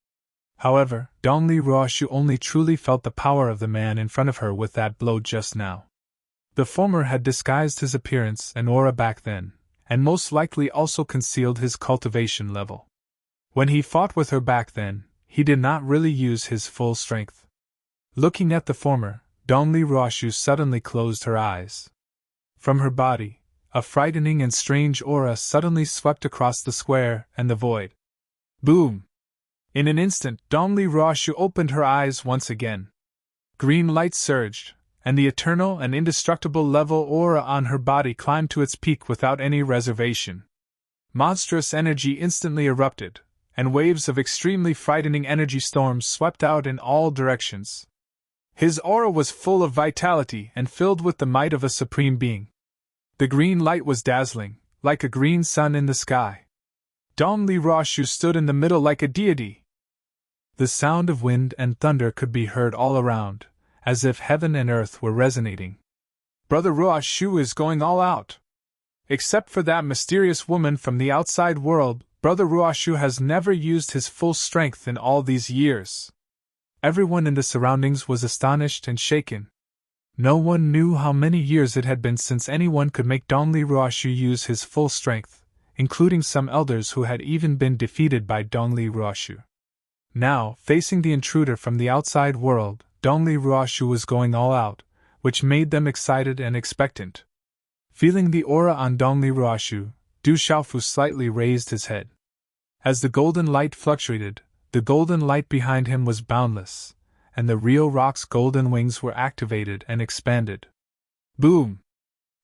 However, Dongli Ruoshu only truly felt the power of the man in front of her with that blow just now. The former had disguised his appearance and aura back then, and most likely also concealed his cultivation level. When he fought with her back then, he did not really use his full strength. Looking at the former, Dongli Ruoshu suddenly closed her eyes. From her body, a frightening and strange aura suddenly swept across the square and the void. Boom! In an instant, Dongli Ruoshu opened her eyes once again. Green light surged, and the eternal and indestructible level aura on her body climbed to its peak without any reservation. Monstrous energy instantly erupted, and waves of extremely frightening energy storms swept out in all directions. His aura was full of vitality and filled with the might of a supreme being. The green light was dazzling, like a green sun in the sky. Dongli Ruoshu stood in the middle like a deity. The sound of wind and thunder could be heard all around, as if heaven and earth were resonating. Brother Ruoshu is going all out. Except for that mysterious woman from the outside world, Brother Ruoshu has never used his full strength in all these years. Everyone in the surroundings was astonished and shaken. No one knew how many years it had been since anyone could make Dongli Ruoshu use his full strength, including some elders who had even been defeated by Dongli Ruoshu. Now, facing the intruder from the outside world, Dongli Ruoshu was going all out, which made them excited and expectant. Feeling the aura on Dongli Ruoshu, Du Xiaofu slightly raised his head. As the golden light fluctuated, the golden light behind him was boundless, and the real rock's golden wings were activated and expanded. Boom!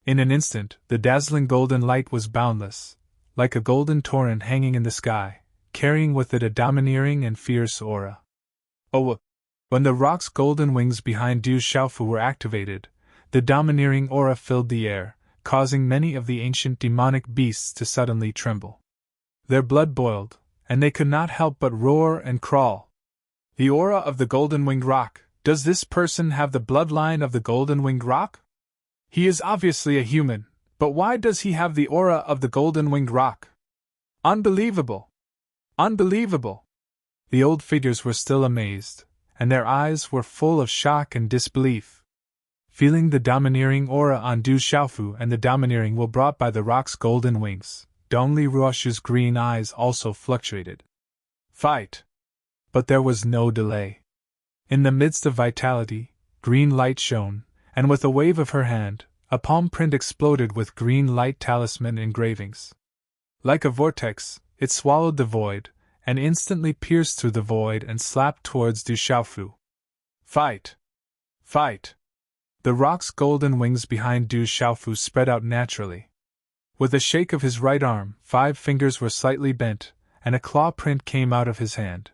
In an instant, the dazzling golden light was boundless, like a golden torrent hanging in the sky, carrying with it a domineering and fierce aura. Oh! When the rock's golden wings behind Du Xiaofu were activated, the domineering aura filled the air, causing many of the ancient demonic beasts to suddenly tremble. Their blood boiled, and they could not help but roar and crawl. The aura of the golden-winged rock. Does this person have the bloodline of the golden-winged rock? He is obviously a human, but why does he have the aura of the golden-winged rock? Unbelievable! Unbelievable! The old figures were still amazed, and their eyes were full of shock and disbelief. Feeling the domineering aura on Du Xiaofu and the domineering will brought by the rock's golden wings, Dongli Ruoshu's green eyes also fluctuated. Fight! But there was no delay. In the midst of vitality, green light shone, and with a wave of her hand, a palm print exploded with green light talisman engravings. Like a vortex, it swallowed the void, and instantly pierced through the void and slapped towards Du Xiaofu. Fight! Fight! The rock's golden wings behind Du Xiaofu spread out naturally. With a shake of his right arm, 5 fingers were slightly bent, and a claw print came out of his hand.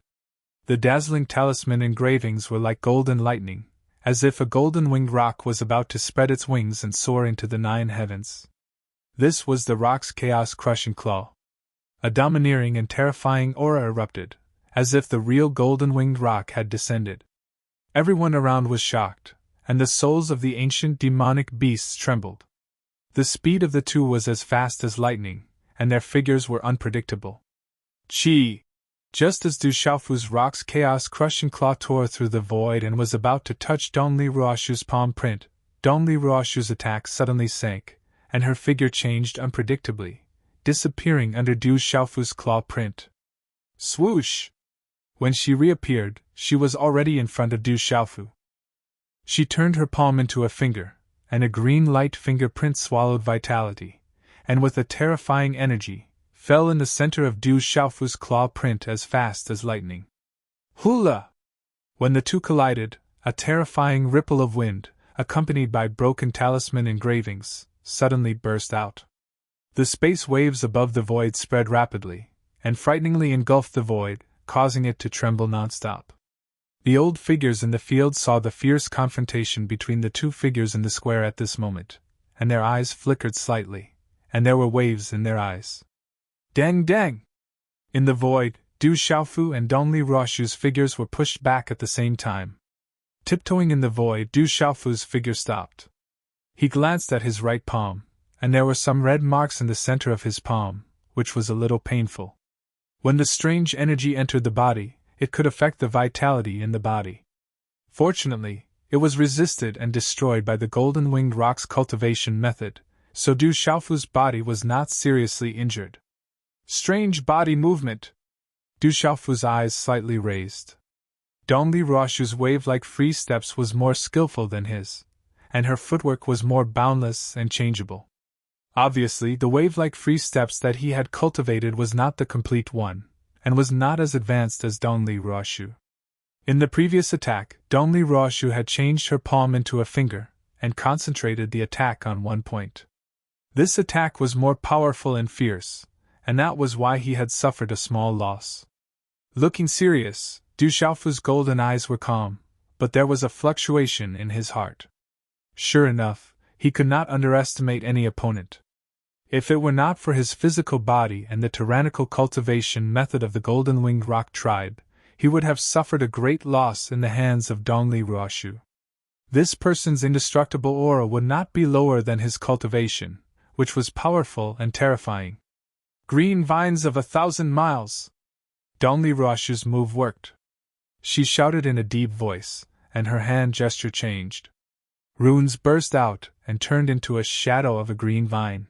The dazzling talisman engravings were like golden lightning, as if a golden-winged rock was about to spread its wings and soar into the 9 heavens. This was the rock's chaos-crushing claw. A domineering and terrifying aura erupted, as if the real golden-winged rock had descended. Everyone around was shocked, and the souls of the ancient demonic beasts trembled. The speed of the two was as fast as lightning, and their figures were unpredictable. Chi! Just as Du Xiaofu's rock's chaos-crushing claw tore through the void and was about to touch Dongli Ruoshu's palm print, Dongli Ruoshu's attack suddenly sank, and her figure changed unpredictably, disappearing under Du Xiaofu's claw print. Swoosh! When she reappeared, she was already in front of Du Xiaofu. She turned her palm into a finger, and a green light fingerprint swallowed vitality, and with a terrifying energy, fell in the center of Du Xiaofu's claw print as fast as lightning. Hula! When the two collided, a terrifying ripple of wind, accompanied by broken talisman engravings, suddenly burst out. The space waves above the void spread rapidly, and frighteningly engulfed the void, causing it to tremble nonstop. The old figures in the field saw the fierce confrontation between the two figures in the square at this moment, and their eyes flickered slightly, and there were waves in their eyes. Dang dang! In the void, Du Xiaofu and Dongli Ruoshu's figures were pushed back at the same time. Tiptoeing in the void, Du Xiaofu's figure stopped. He glanced at his right palm, and there were some red marks in the center of his palm, which was a little painful. When the strange energy entered the body, it could affect the vitality in the body. Fortunately, it was resisted and destroyed by the golden-winged rock's cultivation method, so Du Xiaofu's body was not seriously injured. Strange body movement! Du Xiaofu's eyes slightly raised. Dongli Ruoshu's wave-like free steps was more skillful than his, and her footwork was more boundless and changeable. Obviously, the wave-like free steps that he had cultivated was not the complete one, and was not as advanced as Dongli Ruoshu. In the previous attack, Dongli Ruoshu had changed her palm into a finger, and concentrated the attack on one point. This attack was more powerful and fierce, and that was why he had suffered a small loss. Looking serious, Du Xiaofu's golden eyes were calm, but there was a fluctuation in his heart. Sure enough, he could not underestimate any opponent. If it were not for his physical body and the tyrannical cultivation method of the golden-winged rock tribe, he would have suffered a great loss in the hands of Dongli Ruoshu. This person's indestructible aura would not be lower than his cultivation, which was powerful and terrifying. Green vines of 1,000 miles! Dongli Ruoshu's move worked. She shouted in a deep voice, and her hand gesture changed. Runes burst out and turned into a shadow of a green vine.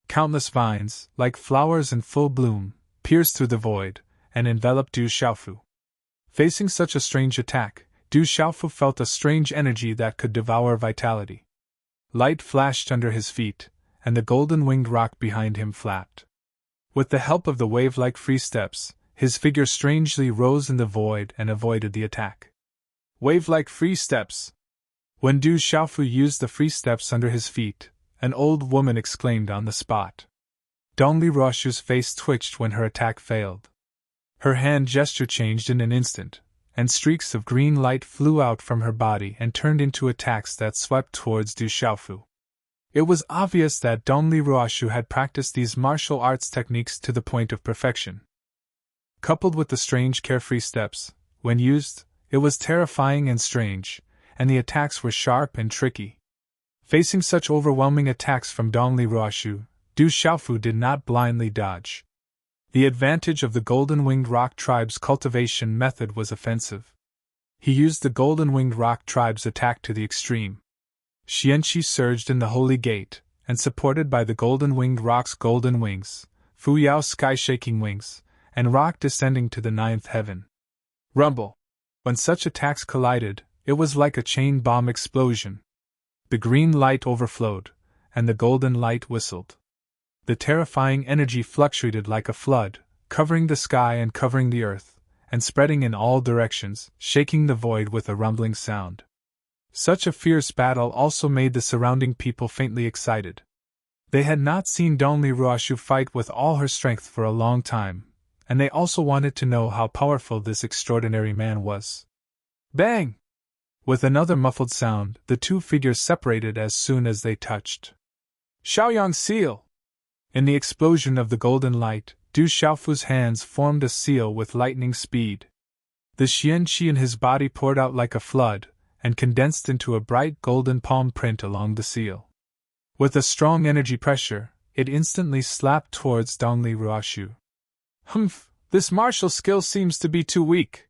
Countless vines, like flowers in full bloom, pierced through the void and enveloped Du Xiaofu. Facing such a strange attack, Du Xiaofu felt a strange energy that could devour vitality. Light flashed under his feet, and the golden-winged rock behind him flapped. With the help of the wave-like free steps, his figure strangely rose in the void and avoided the attack. Wave-like free steps! When Du Xiaofu used the free steps under his feet, an old woman exclaimed on the spot. Dongli Ruoshu's face twitched when her attack failed. Her hand gesture changed in an instant, and streaks of green light flew out from her body and turned into attacks that swept towards Du Xiaofu. It was obvious that Dongli Ruoshu had practiced these martial arts techniques to the point of perfection. Coupled with the strange carefree steps, when used, it was terrifying and strange, and the attacks were sharp and tricky. Facing such overwhelming attacks from Dongli Ruoshu, Du Xiaofu did not blindly dodge. The advantage of the golden-winged rock tribe's cultivation method was offensive. He used the golden-winged rock tribe's attack to the extreme. Xianqi surged in the holy gate, and supported by the golden-winged rock's golden wings, Fuyao's sky-shaking wings, and rock descending to the ninth heaven. Rumble! When such attacks collided, it was like a chain bomb explosion. The green light overflowed, and the golden light whistled. The terrifying energy fluctuated like a flood, covering the sky and covering the earth, and spreading in all directions, shaking the void with a rumbling sound. Such a fierce battle also made the surrounding people faintly excited. They had not seen Dongli Ruoshu fight with all her strength for a long time, and they also wanted to know how powerful this extraordinary man was. Bang! With another muffled sound, the two figures separated as soon as they touched. Xiaoyang seal! In the explosion of the golden light, Du Xiaofu's hands formed a seal with lightning speed. The xianqi in his body poured out like a flood, and condensed into a bright golden palm print along the seal. With a strong energy pressure, it instantly slapped towards Dongli Ruoshu. Humph, this martial skill seems to be too weak.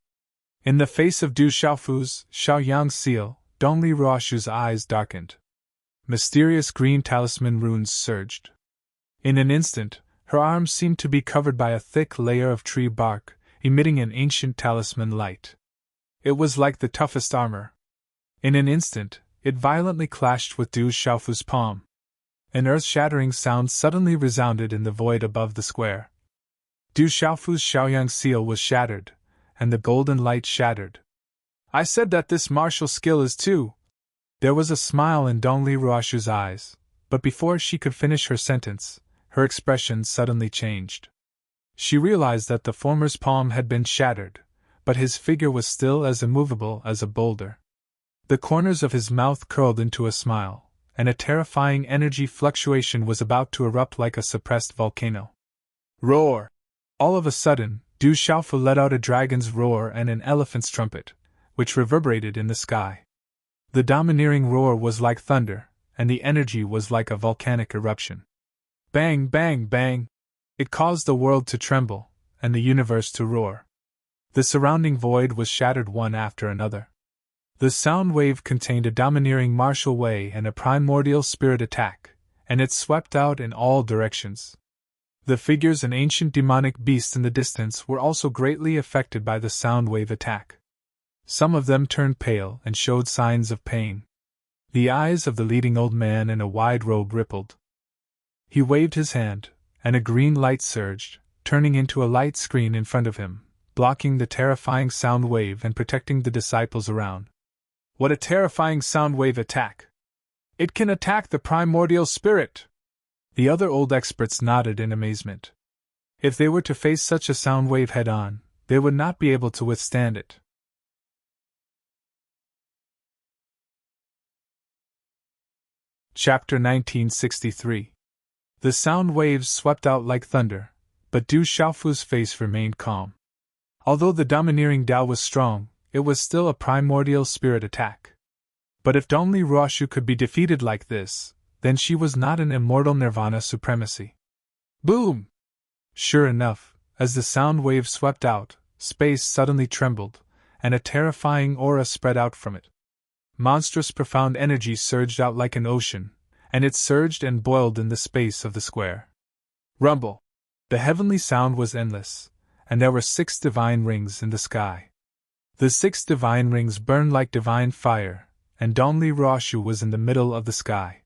In the face of Du Xiaofu's Xiaoyang seal, Dongli Ruoshu's eyes darkened. Mysterious green talisman runes surged. In an instant, her arms seemed to be covered by a thick layer of tree bark, emitting an ancient talisman light. It was like the toughest armor. In an instant, it violently clashed with Du Xiaofu's palm. An earth-shattering sound suddenly resounded in the void above the square. Du Xiaofu's Xiaoyang seal was shattered, and the golden light shattered. I said that this martial skill is too. There was a smile in Dongli Ruoshu's eyes, but before she could finish her sentence, her expression suddenly changed. She realized that the former's palm had been shattered, but his figure was still as immovable as a boulder. The corners of his mouth curled into a smile, and a terrifying energy fluctuation was about to erupt like a suppressed volcano. Roar! All of a sudden, Du Xiaofu let out a dragon's roar and an elephant's trumpet, which reverberated in the sky. The domineering roar was like thunder, and the energy was like a volcanic eruption. Bang, bang, bang! It caused the world to tremble, and the universe to roar. The surrounding void was shattered one after another. The sound wave contained a domineering martial way and a primordial spirit attack, and it swept out in all directions. The figures and ancient demonic beasts in the distance were also greatly affected by the sound wave attack. Some of them turned pale and showed signs of pain. The eyes of the leading old man in a wide robe rippled. He waved his hand, and a green light surged, turning into a light screen in front of him, blocking the terrifying sound wave and protecting the disciples around. What a terrifying sound wave attack! It can attack the primordial spirit! The other old experts nodded in amazement. If they were to face such a sound wave head-on, they would not be able to withstand it. Chapter 1963. The sound waves swept out like thunder, but Du Xiaofu's face remained calm. Although the domineering Tao was strong, it was still a primordial spirit attack. But if Dongli Ruoshu could be defeated like this, then she was not an immortal nirvana supremacy. Boom! Sure enough, as the sound wave swept out, space suddenly trembled, and a terrifying aura spread out from it. Monstrous profound energy surged out like an ocean, and it surged and boiled in the space of the square. Rumble! The heavenly sound was endless, and there were 6 divine rings in the sky. The 6 divine rings burned like divine fire, and Dongli Ruoshu was in the middle of the sky.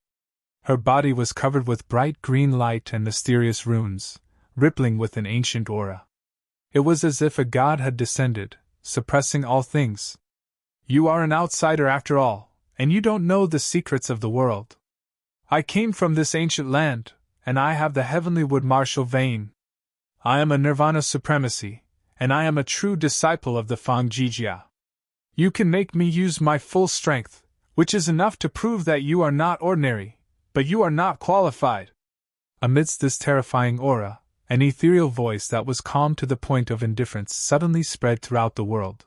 Her body was covered with bright green light and mysterious runes, rippling with an ancient aura. It was as if a god had descended, suppressing all things. You are an outsider after all, and you don't know the secrets of the world. I came from this ancient land, and I have the heavenly wood martial vein. I am a nirvana supremacy, and I am a true disciple of the Fang Jijia. You can make me use my full strength, which is enough to prove that you are not ordinary, but you are not qualified. Amidst this terrifying aura, an ethereal voice that was calm to the point of indifference suddenly spread throughout the world.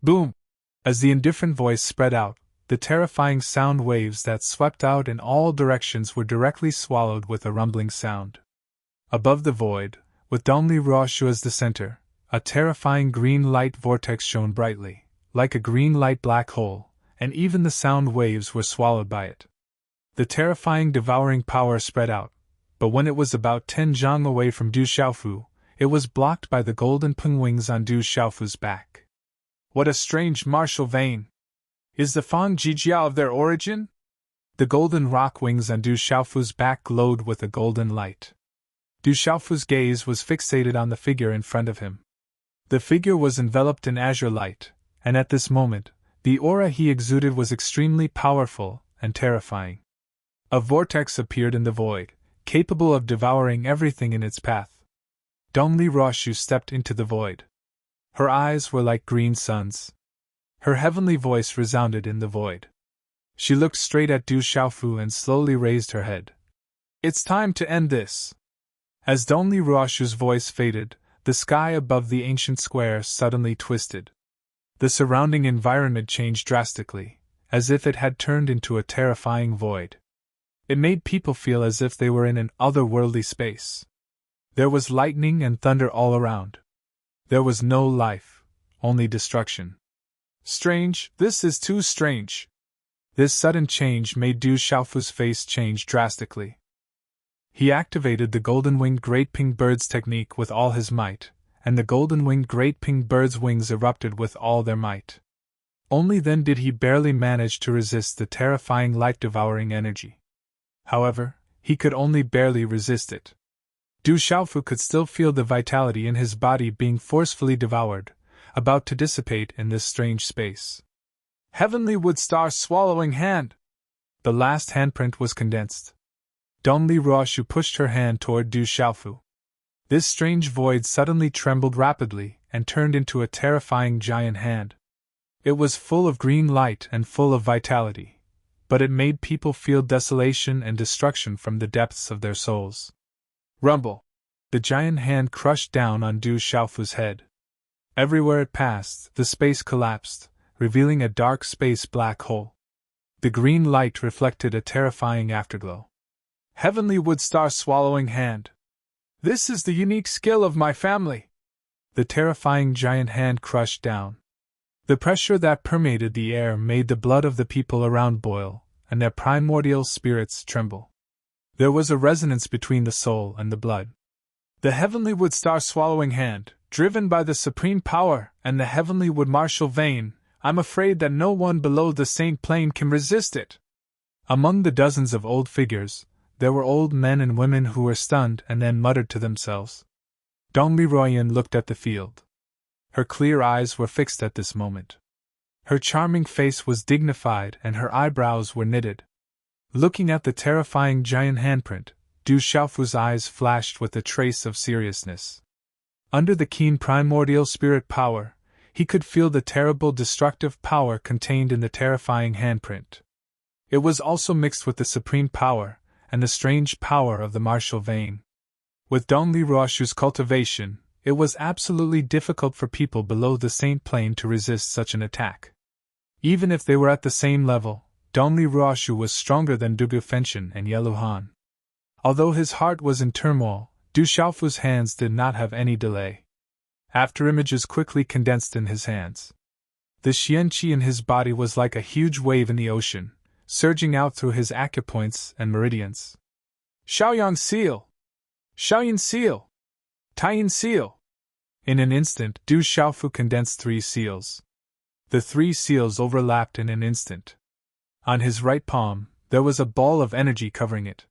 Boom! As the indifferent voice spread out, the terrifying sound waves that swept out in all directions were directly swallowed with a rumbling sound. Above the void, with Dongli Ruoshu as the center, a terrifying green light vortex shone brightly, like a green light black hole, and even the sound waves were swallowed by it. The terrifying devouring power spread out, but when it was about 10 zhang away from Du Xiaofu, it was blocked by the golden peng wings on Du Xiaofu's back. What a strange martial vein! Is the Fang Jijia of their origin? The golden rock wings on Du Xiaofu's back glowed with a golden light. Du Xiaofu's gaze was fixated on the figure in front of him. The figure was enveloped in azure light, and at this moment, the aura he exuded was extremely powerful and terrifying. A vortex appeared in the void, capable of devouring everything in its path. Dongli Ruoshu stepped into the void. Her eyes were like green suns. Her heavenly voice resounded in the void. She looked straight at Du Xiaofu and slowly raised her head. It's time to end this. As Dongli Ruoshu's voice faded, the sky above the ancient square suddenly twisted. The surrounding environment changed drastically, as if it had turned into a terrifying void. It made people feel as if they were in an otherworldly space. There was lightning and thunder all around. There was no life, only destruction. Strange, this is too strange. This sudden change made Du Xiaofu's face change drastically. He activated the golden-winged Great Ping Bird's technique with all his might, and the golden-winged Great Ping Bird's wings erupted with all their might. Only then did he barely manage to resist the terrifying light-devouring energy. However, he could only barely resist it. Du Xiaofu could still feel the vitality in his body being forcefully devoured, about to dissipate in this strange space. Heavenly Wood Star Swallowing Hand! The last handprint was condensed. Dongli Ruoshu pushed her hand toward Du Xiaofu. This strange void suddenly trembled rapidly and turned into a terrifying giant hand. It was full of green light and full of vitality, but it made people feel desolation and destruction from the depths of their souls. Rumble! The giant hand crushed down on Du Xiaofu's head. Everywhere it passed, the space collapsed, revealing a dark space black hole. The green light reflected a terrifying afterglow. Heavenly Wood Star Swallowing Hand! This is the unique skill of my family! The terrifying giant hand crushed down. The pressure that permeated the air made the blood of the people around boil, and their primordial spirits tremble. There was a resonance between the soul and the blood. The Heavenly Wood Star Swallowing Hand, driven by the supreme power and the Heavenly Wood Martial Vein, I'm afraid that no one below the Saint Plane can resist it. Among the dozens of old figures, there were old men and women who were stunned and then muttered to themselves. Dong Liroyan looked at the field. Her clear eyes were fixed at this moment. Her charming face was dignified and her eyebrows were knitted. Looking at the terrifying giant handprint, Du Xiaofu's eyes flashed with a trace of seriousness. Under the keen primordial spirit power, he could feel the terrible destructive power contained in the terrifying handprint. It was also mixed with the supreme power and the strange power of the martial vein. With Dong Liroashu's cultivation, it was absolutely difficult for people below the Saint Plane to resist such an attack. Even if they were at the same level, Dong Liroashu was stronger than Dugu Fenshin and Ye Luhan. Although his heart was in turmoil, Du Xiaofu's hands did not have any delay. After images quickly condensed in his hands. The Xianqi in his body was like a huge wave in the ocean, surging out through his acupoints and meridians. Shaoyang Seal! Shaoyin Seal! Taiyin Seal! In an instant, Du Xiaofu condensed 3 seals. The 3 seals overlapped in an instant. On his right palm, there was a ball of energy covering it.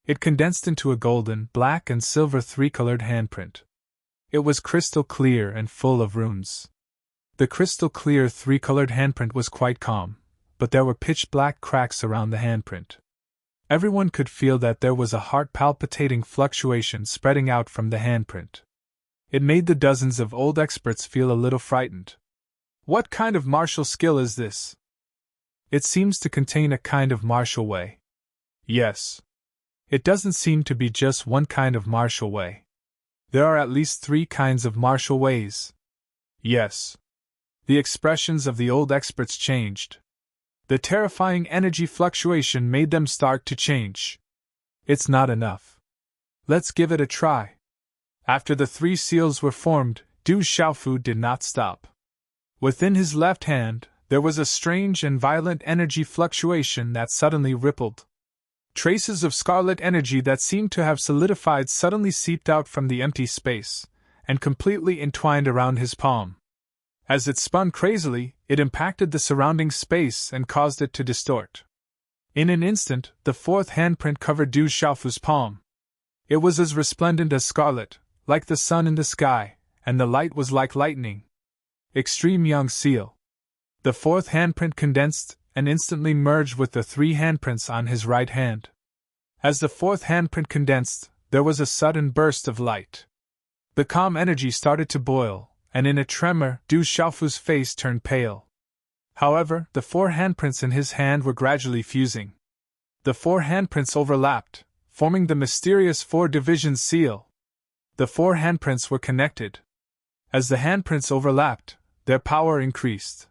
It condensed into a golden, black, and silver 3-colored handprint. It was crystal clear and full of runes. The crystal clear 3-colored handprint was quite calm, but there were pitch-black cracks around the handprint. Everyone could feel that there was a heart-palpitating fluctuation spreading out from the handprint. It made the dozens of old experts feel a little frightened. What kind of martial skill is this? It seems to contain a kind of martial way. Yes. It doesn't seem to be just one kind of martial way. There are at least 3 kinds of martial ways. Yes. The expressions of the old experts changed. The terrifying energy fluctuation made them start to change. It's not enough. Let's give it a try. After the 3 seals were formed, Du Xiaofu did not stop. Within his left hand, there was a strange and violent energy fluctuation that suddenly rippled. Traces of scarlet energy that seemed to have solidified suddenly seeped out from the empty space, and completely entwined around his palm. As it spun crazily, it impacted the surrounding space and caused it to distort. In an instant, the 4th handprint covered Du Xiaofu's palm. It was as resplendent as scarlet, like the sun in the sky, and the light was like lightning. Extreme Young Seal. The 4th handprint condensed and instantly merged with the 3 handprints on his right hand. As the 4th handprint condensed, there was a sudden burst of light. The calm energy started to boil, and in a tremor, Du Xiaofu's face turned pale. However, the 4 handprints in his hand were gradually fusing. The 4 handprints overlapped, forming the mysterious 4-division seal. The 4 handprints were connected. As the handprints overlapped, their power increased.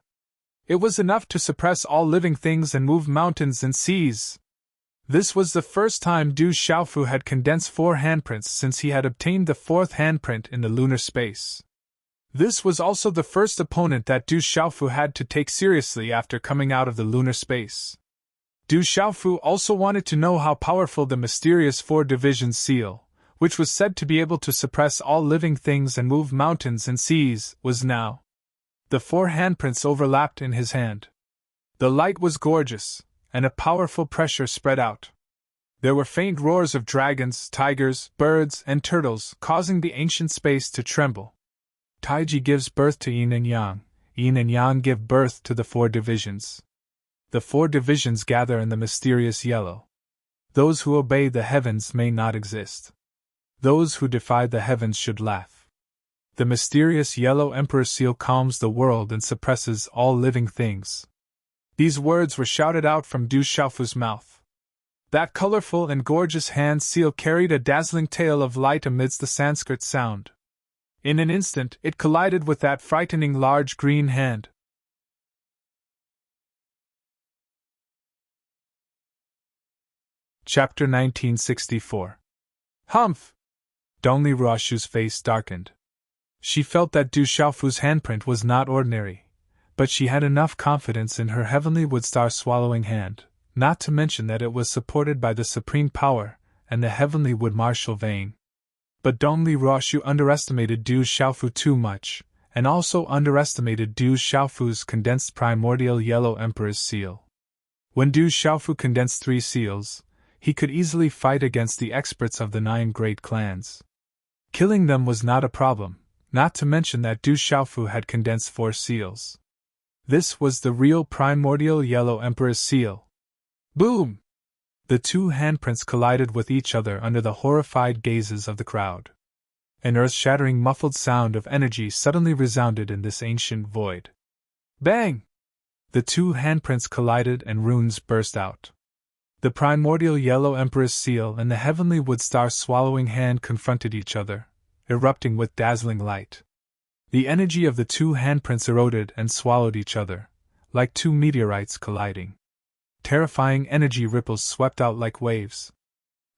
It was enough to suppress all living things and move mountains and seas. This was the first time Du Xiaofu had condensed 4 handprints since he had obtained the 4th handprint in the lunar space. This was also the first opponent that Du Xiaofu had to take seriously after coming out of the lunar space. Du Xiaofu also wanted to know how powerful the mysterious 4-division seal, which was said to be able to suppress all living things and move mountains and seas, was now. The 4 handprints overlapped in his hand. The light was gorgeous, and a powerful pressure spread out. There were faint roars of dragons, tigers, birds, and turtles, causing the ancient space to tremble. Taiji gives birth to yin and yang give birth to the 4 divisions. The 4 divisions gather in the mysterious yellow. Those who obey the heavens may not exist. Those who defy the heavens should laugh. The mysterious yellow emperor seal calms the world and suppresses all living things. These words were shouted out from Du Xiaofu's mouth. That colorful and gorgeous hand seal carried a dazzling tail of light amidst the Sanskrit sound. In an instant, it collided with that frightening large green hand. Chapter 1964. Humph! Dong Liroashu's face darkened. She felt that Du Xiaofu's handprint was not ordinary, but she had enough confidence in her heavenly wood-star-swallowing hand, not to mention that it was supported by the supreme power and the heavenly wood martial vein. But Dong Liroashu underestimated Du Xiaofu too much, and also underestimated Du Xiaofu's condensed primordial yellow emperor's seal. When Du Xiaofu condensed 3 seals, he could easily fight against the experts of the 9 great clans. Killing them was not a problem, not to mention that Du Xiaofu had condensed 4 seals. This was the real primordial yellow emperor's seal. Boom! The 2 handprints collided with each other under the horrified gazes of the crowd. An earth-shattering muffled sound of energy suddenly resounded in this ancient void. Bang! The 2 handprints collided and runes burst out. The primordial yellow emperor's seal and the heavenly woodstar swallowing hand confronted each other, erupting with dazzling light. The energy of the 2 handprints eroded and swallowed each other, like 2 meteorites colliding. Terrifying energy ripples swept out like waves.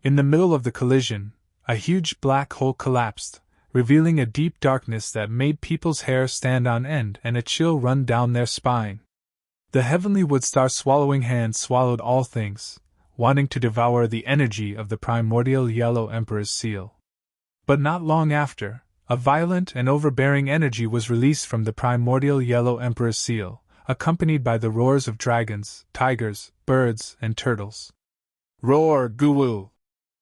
In the middle of the collision, a huge black hole collapsed, revealing a deep darkness that made people's hair stand on end and a chill run down their spine. The heavenly woodstar swallowing hand swallowed all things, wanting to devour the energy of the primordial yellow emperor's seal. But not long after, a violent and overbearing energy was released from the primordial yellow emperor's seal, accompanied by the roars of dragons, tigers, birds, and turtles. Roar, Guwu!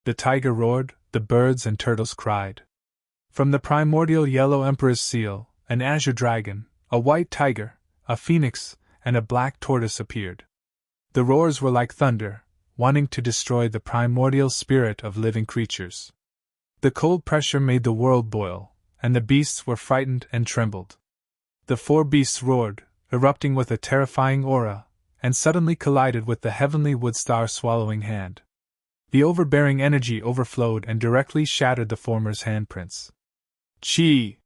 The tiger roared, the birds and turtles cried. From the primordial yellow emperor's seal, an azure dragon, a white tiger, a phoenix, and a black tortoise appeared. The roars were like thunder, wanting to destroy the primordial spirit of living creatures. The cold pressure made the world boil, and the beasts were frightened and trembled. The 4 beasts roared, erupting with a terrifying aura, and suddenly collided with the heavenly woodstar swallowing hand. The overbearing energy overflowed and directly shattered the former's handprints. Chi!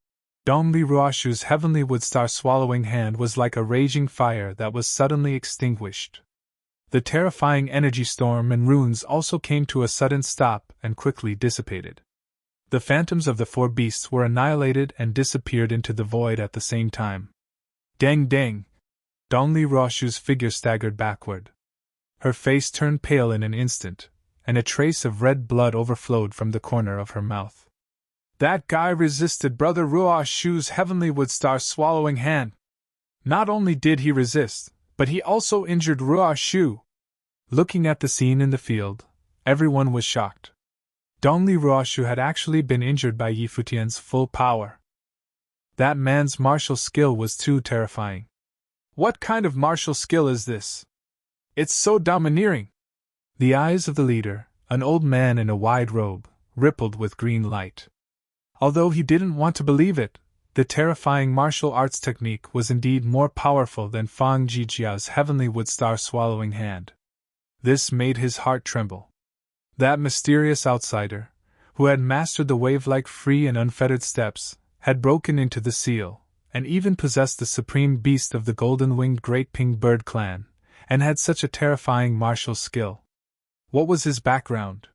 Dongli Ruoshu's heavenly woodstar swallowing hand was like a raging fire that was suddenly extinguished. The terrifying energy storm and runes also came to a sudden stop and quickly dissipated. The phantoms of the 4 beasts were annihilated and disappeared into the void at the same time. Deng deng! Dongli Ruoshu's figure staggered backward. Her face turned pale in an instant, and a trace of red blood overflowed from the corner of her mouth. That guy resisted Brother Ruoshu's heavenly woodstar swallowing hand. Not only did he resist, but he also injured Ruoshu. Looking at the scene in the field, everyone was shocked. Dongli Ruoshu had actually been injured by Yi Futian's full power. That man's martial skill was too terrifying. What kind of martial skill is this? It's so domineering. The eyes of the leader, an old man in a wide robe, rippled with green light. Although he didn't want to believe it, the terrifying martial arts technique was indeed more powerful than Fang Jijia's heavenly woodstar swallowing hand. This made his heart tremble. That mysterious outsider, who had mastered the wave-like free and unfettered steps, had broken into the seal, and even possessed the supreme beast of the golden-winged Great Ping Bird clan, and had such a terrifying martial skill. What was his background?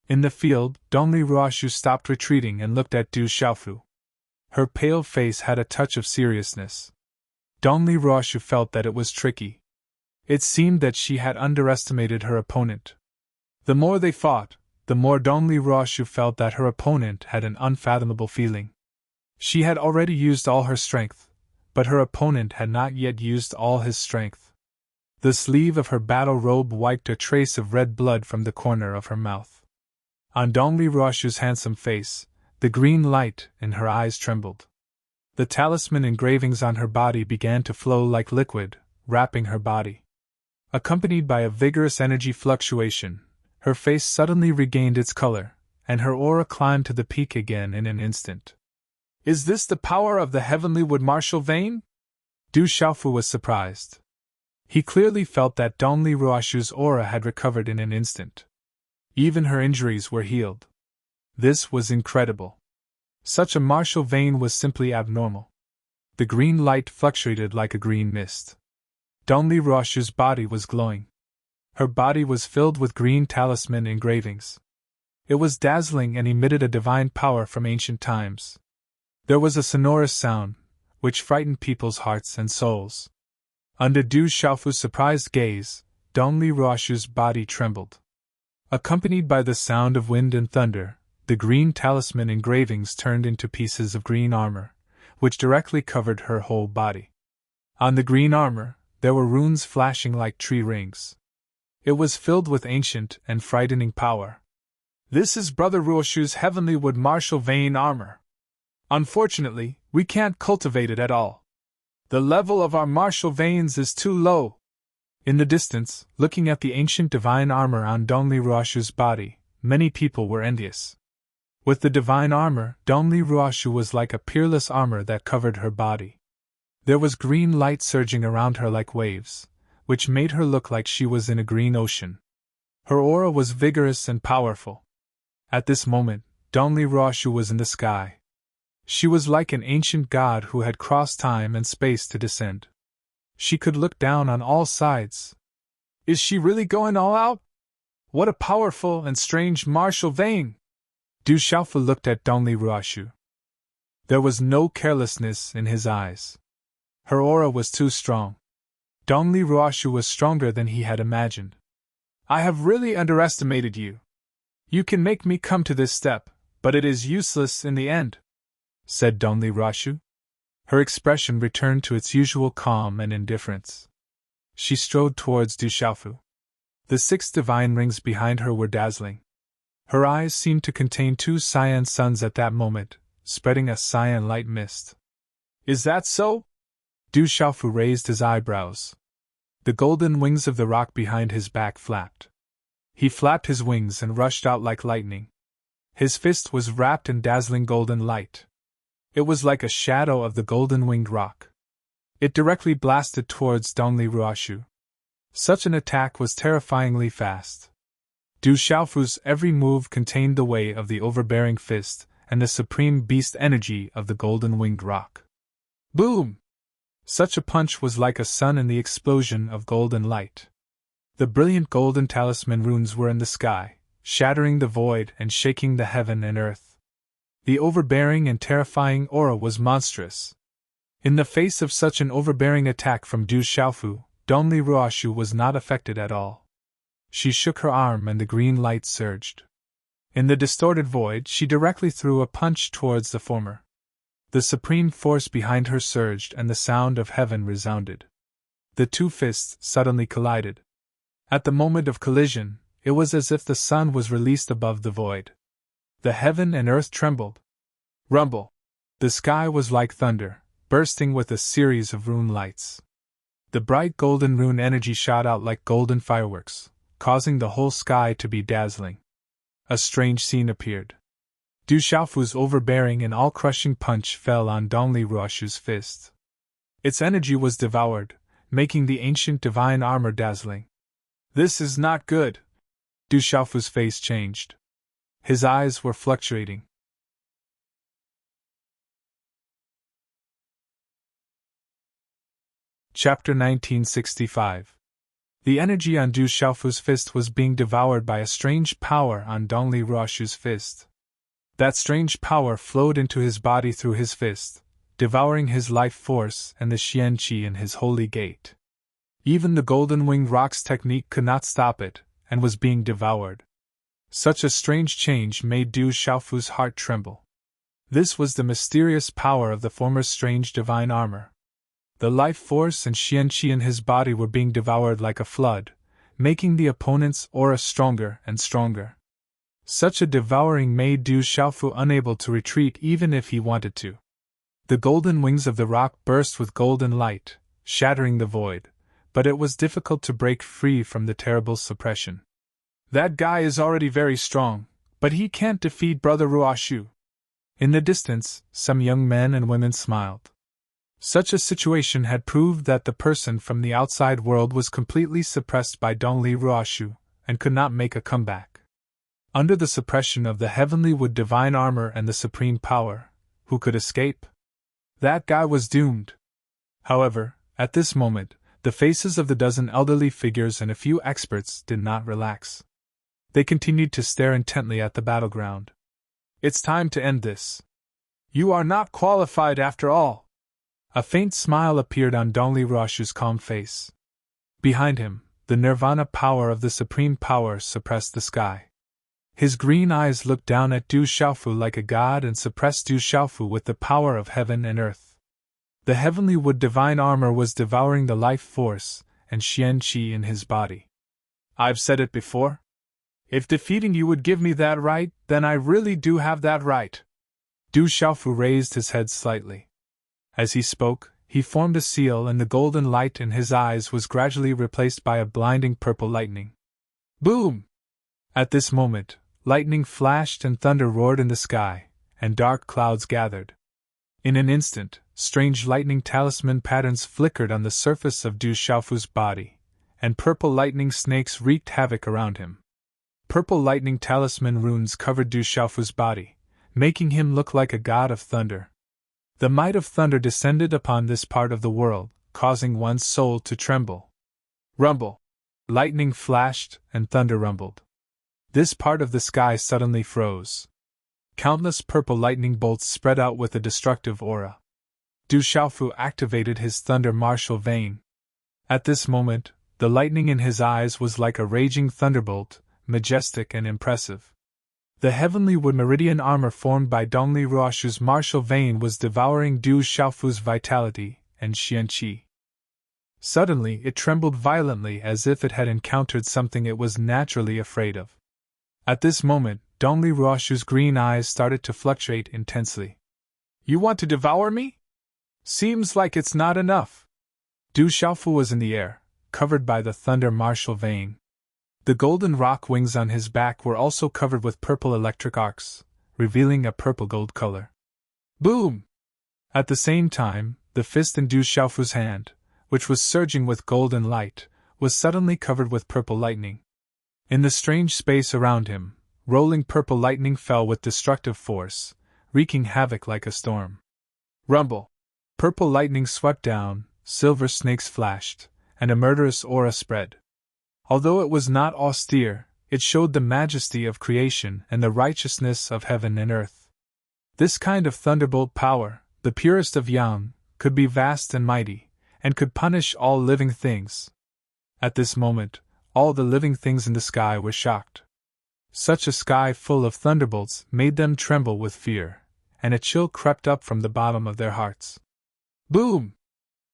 In the field, Dongli Ruoshu stopped retreating and looked at Du Xiaofu. Her pale face had a touch of seriousness. Dongli Ruoshu felt that it was tricky. It seemed that she had underestimated her opponent. The more they fought, the more Dongli Ruoshu felt that her opponent had an unfathomable feeling. She had already used all her strength, but her opponent had not yet used all his strength. The sleeve of her battle robe wiped a trace of red blood from the corner of her mouth. On Dongli Ruoshu's handsome face, the green light in her eyes trembled. The talisman engravings on her body began to flow like liquid, wrapping her body. Accompanied by a vigorous energy fluctuation, her face suddenly regained its color, and her aura climbed to the peak again in an instant. Is this the power of the heavenly wood martial vein? Du Xiaofu was surprised. He clearly felt that Dongli Ruoshu's aura had recovered in an instant. Even her injuries were healed. This was incredible. Such a martial vein was simply abnormal. The green light fluctuated like a green mist. Dongli Ruoshu's body was glowing. Her body was filled with green talisman engravings. It was dazzling and emitted a divine power from ancient times. There was a sonorous sound, which frightened people's hearts and souls. Under Du Xiaofu's surprised gaze, Dongli Ruoshu's body trembled. Accompanied by the sound of wind and thunder, the green talisman engravings turned into pieces of green armor, which directly covered her whole body. On the green armor, there were runes flashing like tree rings. It was filled with ancient and frightening power. This is Brother Ruoshu's heavenly wood martial vein armor. Unfortunately, we can't cultivate it at all. The level of our martial veins is too low. In the distance, looking at the ancient divine armor on Donli Ruoshu's body, many people were envious. With the divine armor, Donli Ruoshu was like a peerless armor that covered her body. There was green light surging around her like waves, which made her look like she was in a green ocean. Her aura was vigorous and powerful. At this moment, Donli Ruoshu was in the sky. She was like an ancient god who had crossed time and space to descend. She could look down on all sides. Is she really going all out? What a powerful and strange martial vein! Du Xiaofu looked at Donli Ruoshu. There was no carelessness in his eyes. Her aura was too strong. Donli Ruoshu was stronger than he had imagined. I have really underestimated you. You can make me come to this step, but it is useless in the end, said Donli Ruoshu. Her expression returned to its usual calm and indifference. She strode towards Du Xiaofu. The 6 divine rings behind her were dazzling. Her eyes seemed to contain 2 cyan suns at that moment, spreading a cyan light mist. Is that so? Du Xiaofu raised his eyebrows. The golden wings of the rock behind his back flapped. He flapped his wings and rushed out like lightning. His fist was wrapped in dazzling golden light. It was like a shadow of the golden-winged rock. It directly blasted towards Donli Ruoshu. Such an attack was terrifyingly fast. Du Xiaofu's every move contained the weight of the overbearing fist and the supreme beast energy of the golden-winged rock. Boom! Such a punch was like a sun in the explosion of golden light. The brilliant golden talisman runes were in the sky, shattering the void and shaking the heaven and earth. The overbearing and terrifying aura was monstrous. In the face of such an overbearing attack from Du Xiaofu, Donli Ruoshu was not affected at all. She shook her arm and the green light surged. In the distorted void, she directly threw a punch towards the former. The supreme force behind her surged and the sound of heaven resounded. The 2 fists suddenly collided. At the moment of collision, it was as if the sun was released above the void. The heaven and earth trembled. Rumble! The sky was like thunder, bursting with a series of rune lights. The bright golden rune energy shot out like golden fireworks, causing the whole sky to be dazzling. A strange scene appeared. Du Xiaofu's overbearing and all-crushing punch fell on Donli Ruoshu's fist. Its energy was devoured, making the ancient divine armor dazzling. This is not good. Du Xiaofu's face changed. His eyes were fluctuating. Chapter 1965. The energy on Du Xiaofu's fist was being devoured by a strange power on Donli Ruoshu's fist. That strange power flowed into his body through his fist, devouring his life force and the Xian Qi in his holy gate. Even the golden-winged rock's technique could not stop it, and was being devoured. Such a strange change made Du Xiaofu's heart tremble. This was the mysterious power of the former strange divine armor. The life force and Xian Qi in his body were being devoured like a flood, making the opponent's aura stronger and stronger. Such a devouring made Du Xiaofu unable to retreat even if he wanted to. The golden wings of the rock burst with golden light, shattering the void, but it was difficult to break free from the terrible suppression. That guy is already very strong, but he can't defeat Brother Ruoshu. In the distance, some young men and women smiled. Such a situation had proved that the person from the outside world was completely suppressed by Donli Ruoshu, and could not make a comeback. Under the suppression of the heavenly wood divine armor and the supreme power, who could escape? That guy was doomed. However, at this moment, the faces of the dozen elderly figures and a few experts did not relax. They continued to stare intently at the battleground. It's time to end this. You are not qualified after all. A faint smile appeared on Donli Ruoshu's calm face. Behind him, the nirvana power of the supreme power suppressed the sky. His green eyes looked down at Du Xiaofu like a god and suppressed Du Xiaofu with the power of heaven and earth. The heavenly wood divine armor was devouring the life force and Xian Qi in his body. I've said it before. If defeating you would give me that right, then I really do have that right. Du Xiaofu raised his head slightly. As he spoke, he formed a seal, and the golden light in his eyes was gradually replaced by a blinding purple lightning. Boom! At this moment, lightning flashed and thunder roared in the sky, and dark clouds gathered. In an instant, strange lightning talisman patterns flickered on the surface of Du Xiaofu's body, and purple lightning snakes wreaked havoc around him. Purple lightning talisman runes covered Du Xiaofu's body, making him look like a god of thunder. The might of thunder descended upon this part of the world, causing one's soul to tremble. Rumble! Lightning flashed, and thunder rumbled. This part of the sky suddenly froze. Countless purple lightning bolts spread out with a destructive aura. Du Xiaofu activated his thunder martial vein. At this moment, the lightning in his eyes was like a raging thunderbolt, majestic and impressive. The heavenly wood meridian armor formed by Dongli Ruoshu's martial vein was devouring Du Xiaofu's vitality and Xian Qi. Suddenly it trembled violently as if it had encountered something it was naturally afraid of. At this moment, Dongli Ruoshu's green eyes started to fluctuate intensely. You want to devour me? Seems like it's not enough. Du Xiaofu was in the air, covered by the thunder martial vein. The golden rock wings on his back were also covered with purple electric arcs, revealing a purple-gold color. Boom! At the same time, the fist in Du Xiaofu's hand, which was surging with golden light, was suddenly covered with purple lightning. In the strange space around him, rolling purple lightning fell with destructive force, wreaking havoc like a storm. Rumble! Purple lightning swept down, silver snakes flashed, and a murderous aura spread. Although it was not austere, it showed the majesty of creation and the righteousness of heaven and earth. This kind of thunderbolt power, the purest of yang, could be vast and mighty, and could punish all living things. At this moment, all the living things in the sky were shocked. Such a sky full of thunderbolts made them tremble with fear, and a chill crept up from the bottom of their hearts. Boom!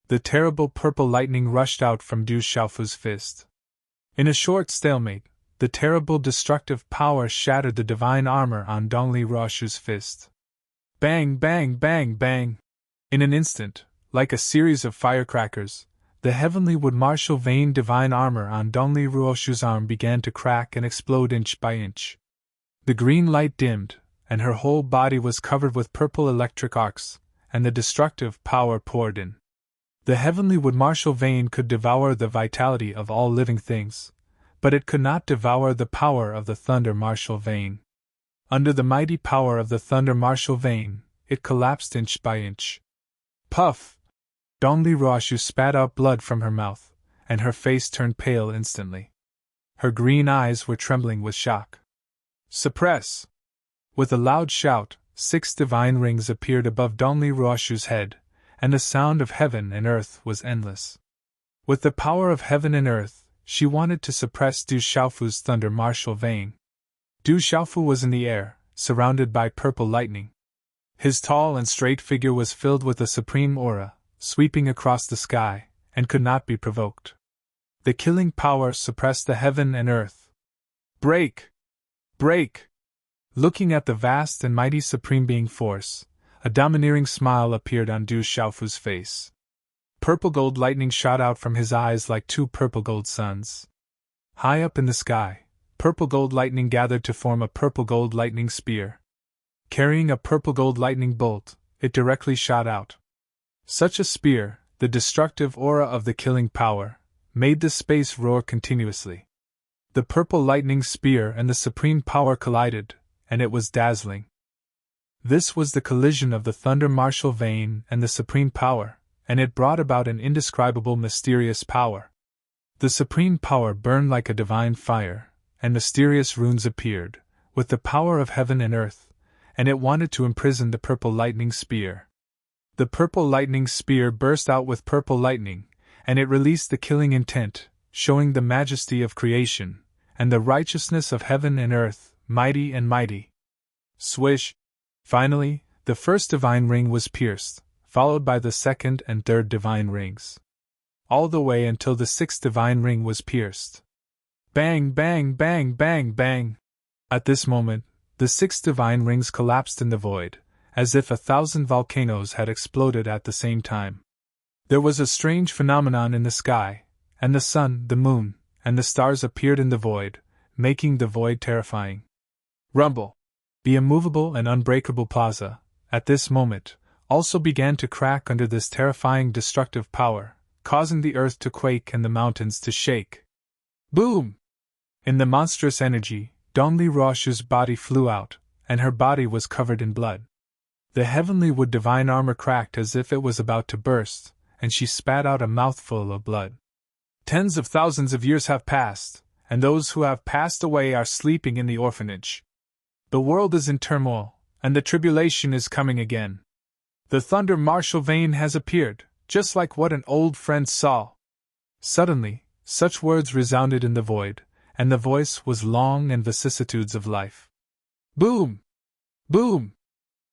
The terrible purple lightning rushed out from Du Xiaofu's fist. In a short stalemate, the terrible destructive power shattered the divine armor on Dongli Ruoshu's fist. Bang, bang, bang, bang! In an instant, like a series of firecrackers, the heavenly wood martial vein divine armor on Dongli Ruoshu's arm began to crack and explode inch by inch. The green light dimmed, and her whole body was covered with purple electric arcs, and the destructive power poured in. The heavenly wood martial vein could devour the vitality of all living things, but it could not devour the power of the thunder martial vein. Under the mighty power of the thunder martial vein, it collapsed inch by inch. Puff! Dongli Ruoshu spat out blood from her mouth, and her face turned pale instantly. Her green eyes were trembling with shock. Suppress! With a loud shout, 6 divine rings appeared above Dongli Ruoshu's head, and the sound of heaven and earth was endless. With the power of heaven and earth, she wanted to suppress Du Xiaofu's thunder martial vein. Du Xiaofu was in the air, surrounded by purple lightning. His tall and straight figure was filled with a supreme aura, sweeping across the sky, and could not be provoked. The killing power suppressed the heaven and earth. Break! Break! Looking at the vast and mighty supreme being force, a domineering smile appeared on Du Xiaofu's face. Purple gold lightning shot out from his eyes like 2 purple gold suns. High up in the sky, purple gold lightning gathered to form a purple gold lightning spear. Carrying a purple gold lightning bolt, it directly shot out. Such a spear, the destructive aura of the killing power, made the space roar continuously. The purple lightning spear and the supreme power collided, and it was dazzling. This was the collision of the thunder martial vein and the supreme power, and it brought about an indescribable mysterious power. The supreme power burned like a divine fire, and mysterious runes appeared, with the power of heaven and earth, and it wanted to imprison the purple lightning spear. The purple lightning spear burst out with purple lightning, and it released the killing intent, showing the majesty of creation, and the righteousness of heaven and earth, mighty and mighty. Swish! Finally, the first divine ring was pierced, followed by the second and third divine rings. All the way until the sixth divine ring was pierced. Bang, bang, bang, bang, bang! At this moment, the six divine rings collapsed in the void, as if 1,000 volcanoes had exploded at the same time. There was a strange phenomenon in the sky, and the sun, the moon, and the stars appeared in the void, making the void terrifying. Rumble! The immovable and unbreakable plaza, at this moment, also began to crack under this terrifying destructive power, causing the earth to quake and the mountains to shake. Boom! In the monstrous energy, Dongli Ruoshu's body flew out, and her body was covered in blood. The heavenly wood divine armor cracked as if it was about to burst, and she spat out a mouthful of blood. Tens of thousands of years have passed, and those who have passed away are sleeping in the orphanage. The world is in turmoil, and the tribulation is coming again. The thunder martial vein has appeared, just like what an old friend saw. Suddenly, such words resounded in the void, and the voice was long and vicissitudes of life. Boom! Boom!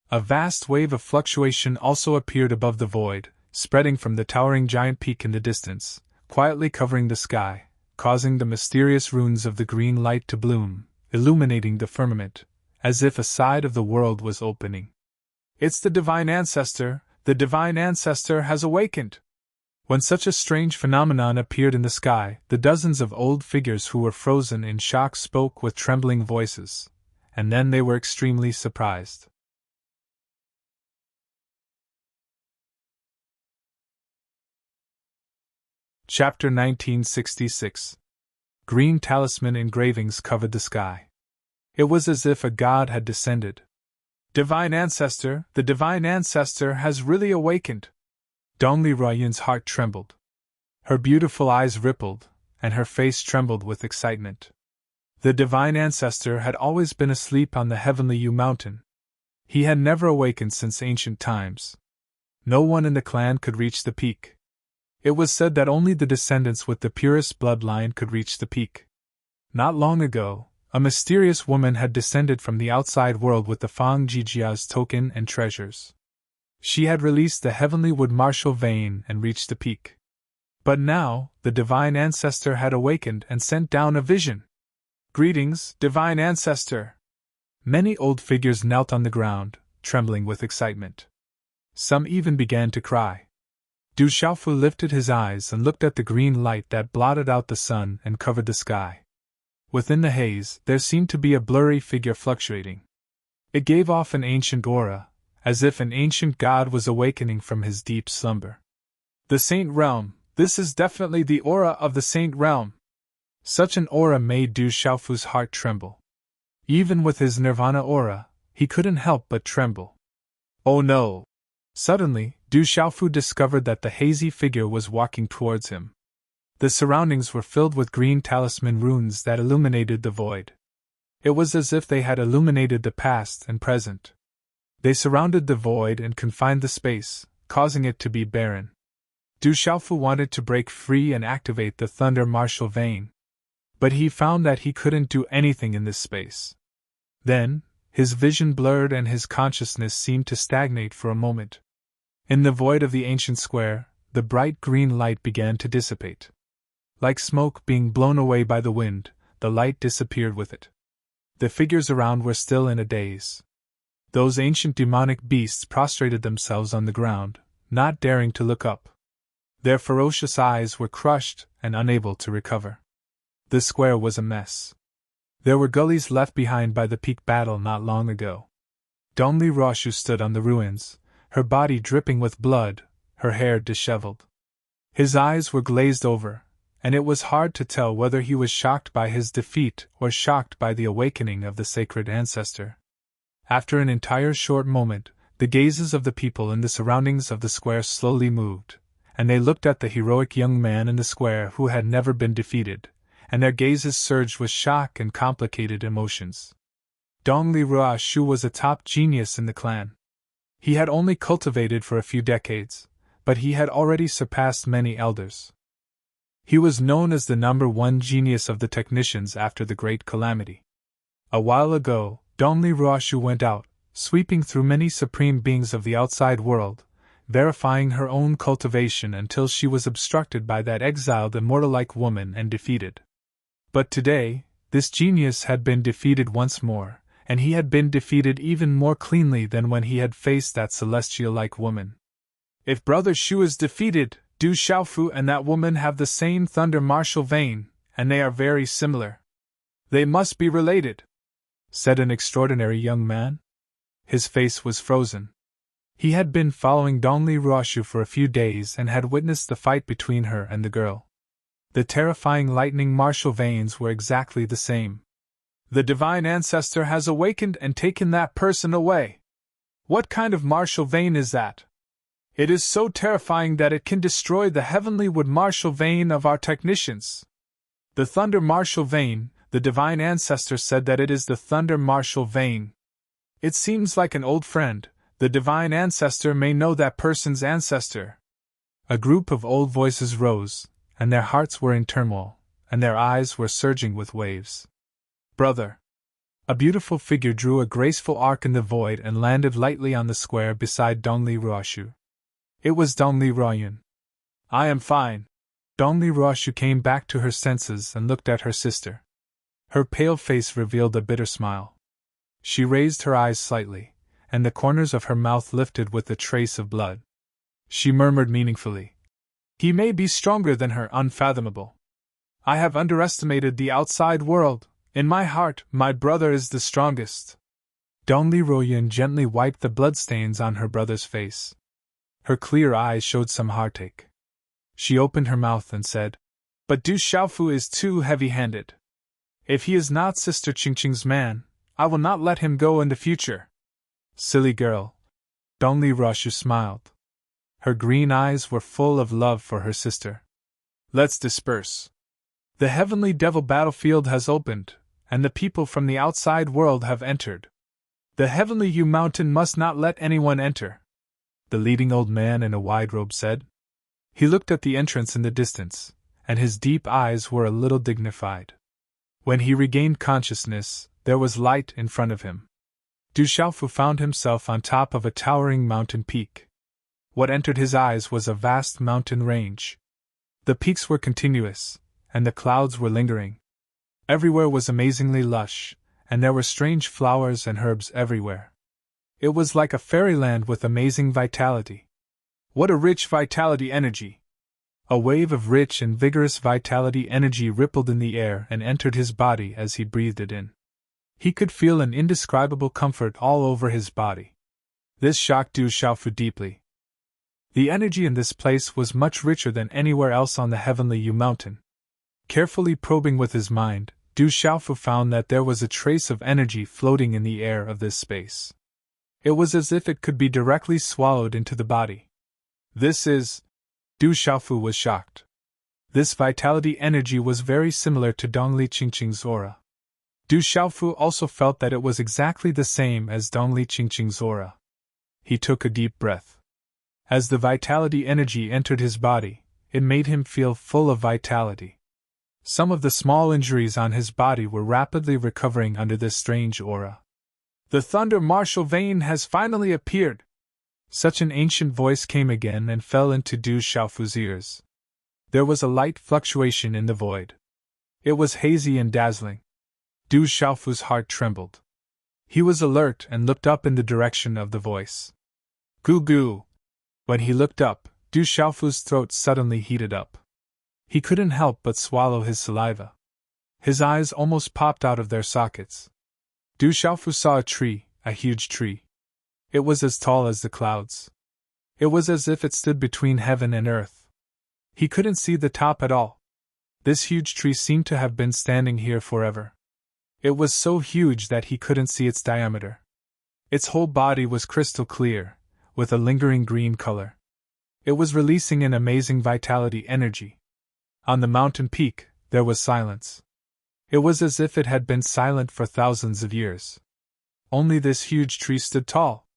A vast wave of fluctuation also appeared above the void, spreading from the towering giant peak in the distance, quietly covering the sky, causing the mysterious runes of the green light to bloom, illuminating the firmament, as if a side of the world was opening. It's the Divine Ancestor has awakened! When such a strange phenomenon appeared in the sky, the dozens of old figures who were frozen in shock spoke with trembling voices, and then they were extremely surprised. Chapter 1966. Green talisman engravings covered the sky. It was as if a god had descended. Divine Ancestor, the Divine Ancestor has really awakened! Dongli Ruoyun's heart trembled. Her beautiful eyes rippled, and her face trembled with excitement. The Divine Ancestor had always been asleep on the heavenly Yu Mountain. He had never awakened since ancient times. No one in the clan could reach the peak. It was said that only the descendants with the purest bloodline could reach the peak. Not long ago, a mysterious woman had descended from the outside world with the Fang Jijia's token and treasures. She had released the heavenly wood martial vein and reached the peak. But now, the Divine Ancestor had awakened and sent down a vision. Greetings, Divine Ancestor! Many old figures knelt on the ground, trembling with excitement. Some even began to cry. Du Xiaofu lifted his eyes and looked at the green light that blotted out the sun and covered the sky. Within the haze, there seemed to be a blurry figure fluctuating. It gave off an ancient aura, as if an ancient god was awakening from his deep slumber. The Saint Realm, this is definitely the aura of the Saint Realm! Such an aura made Du Xiaofu's heart tremble. Even with his nirvana aura, he couldn't help but tremble. Oh no! Suddenly, Du Xiaofu discovered that the hazy figure was walking towards him. The surroundings were filled with green talisman runes that illuminated the void. It was as if they had illuminated the past and present. They surrounded the void and confined the space, causing it to be barren. Du Xiaofu wanted to break free and activate the thunder martial vein. But he found that he couldn't do anything in this space. Then, his vision blurred and his consciousness seemed to stagnate for a moment. In the void of the ancient square, the bright green light began to dissipate. Like smoke being blown away by the wind, the light disappeared with it. The figures around were still in a daze. Those ancient demonic beasts prostrated themselves on the ground, not daring to look up. Their ferocious eyes were crushed and unable to recover. The square was a mess. There were gullies left behind by the peak battle not long ago. Dongli Ruoshu stood on the ruins, her body dripping with blood, her hair disheveled. His eyes were glazed over, and it was hard to tell whether he was shocked by his defeat or shocked by the awakening of the sacred ancestor. After an entire short moment, the gazes of the people in the surroundings of the square slowly moved, and they looked at the heroic young man in the square who had never been defeated, and their gazes surged with shock and complicated emotions. Dongli Ruoshu was a top genius in the clan. He had only cultivated for a few decades, but he had already surpassed many elders. He was known as the #1 genius of the technicians after the Great Calamity. A while ago, Dongli Ruoshu went out, sweeping through many supreme beings of the outside world, verifying her own cultivation until she was obstructed by that exiled immortal-like woman and defeated. But today, this genius had been defeated once more, and he had been defeated even more cleanly than when he had faced that celestial-like woman. If Brother Shu is defeated, Du Xiaofu and that woman have the same thunder martial vein, and they are very similar. They must be related, said an extraordinary young man. His face was frozen. He had been following Dongli Ruoshu for a few days and had witnessed the fight between her and the girl. The terrifying lightning martial veins were exactly the same. The divine ancestor has awakened and taken that person away. What kind of martial vein is that? It is so terrifying that it can destroy the heavenly wood martial vein of our technicians. The thunder martial vein, the divine ancestor said that it is the thunder martial vein. It seems like an old friend. The divine ancestor may know that person's ancestor. A group of old voices rose, and their hearts were in turmoil, and their eyes were surging with waves. Brother! A beautiful figure drew a graceful arc in the void and landed lightly on the square beside Dongli Ruoshu. It was Dongli Ruoyun. I am fine. Dongli Ruoshu came back to her senses and looked at her sister. Her pale face revealed a bitter smile. She raised her eyes slightly, and the corners of her mouth lifted with a trace of blood. She murmured meaningfully, "He may be stronger than her, unfathomable. I have underestimated the outside world. In my heart, my brother is the strongest." Dongli Ruoyun gently wiped the bloodstains on her brother's face. Her clear eyes showed some heartache. She opened her mouth and said, "But Du Xiaofu is too heavy-handed. If he is not Sister Qingqing's man, I will not let him go in the future." Silly girl. Dongli Ruoshu smiled. Her green eyes were full of love for her sister. Let's disperse. The heavenly devil battlefield has opened, and the people from the outside world have entered. The heavenly Yu Mountain must not let anyone enter, the leading old man in a wide robe said. He looked at the entrance in the distance, and his deep eyes were a little dignified. When he regained consciousness, there was light in front of him. Du Xiaofu found himself on top of a towering mountain peak. What entered his eyes was a vast mountain range. The peaks were continuous, and the clouds were lingering. Everywhere was amazingly lush, and there were strange flowers and herbs everywhere. It was like a fairyland with amazing vitality. What a rich vitality energy! A wave of rich and vigorous vitality energy rippled in the air and entered his body as he breathed it in. He could feel an indescribable comfort all over his body. This shocked Du Xiaofu deeply. The energy in this place was much richer than anywhere else on the heavenly Yu Mountain. Carefully probing with his mind, Du Xiaofu found that there was a trace of energy floating in the air of this space. It was as if it could be directly swallowed into the body. This is... Du Xiaofu was shocked. This vitality energy was very similar to Dongli Qingqing's aura. Du Xiaofu also felt that it was exactly the same as Dongli Qingqing's aura. He took a deep breath. As the vitality energy entered his body, it made him feel full of vitality. Some of the small injuries on his body were rapidly recovering under this strange aura. The thunder martial vein has finally appeared! Such an ancient voice came again and fell into Du Xiaofu's ears. There was a light fluctuation in the void. It was hazy and dazzling. Du Xiaofu's heart trembled. He was alert and looked up in the direction of the voice. Goo goo! When he looked up, Du Xiaofu's throat suddenly heated up. He couldn't help but swallow his saliva. His eyes almost popped out of their sockets. Du Xiaofu saw a tree, a huge tree. It was as tall as the clouds. It was as if it stood between heaven and earth. He couldn't see the top at all. This huge tree seemed to have been standing here forever. It was so huge that he couldn't see its diameter. Its whole body was crystal clear, with a lingering green color. It was releasing an amazing vitality energy. On the mountain peak, there was silence. It was as if it had been silent for thousands of years. Only this huge tree stood tall.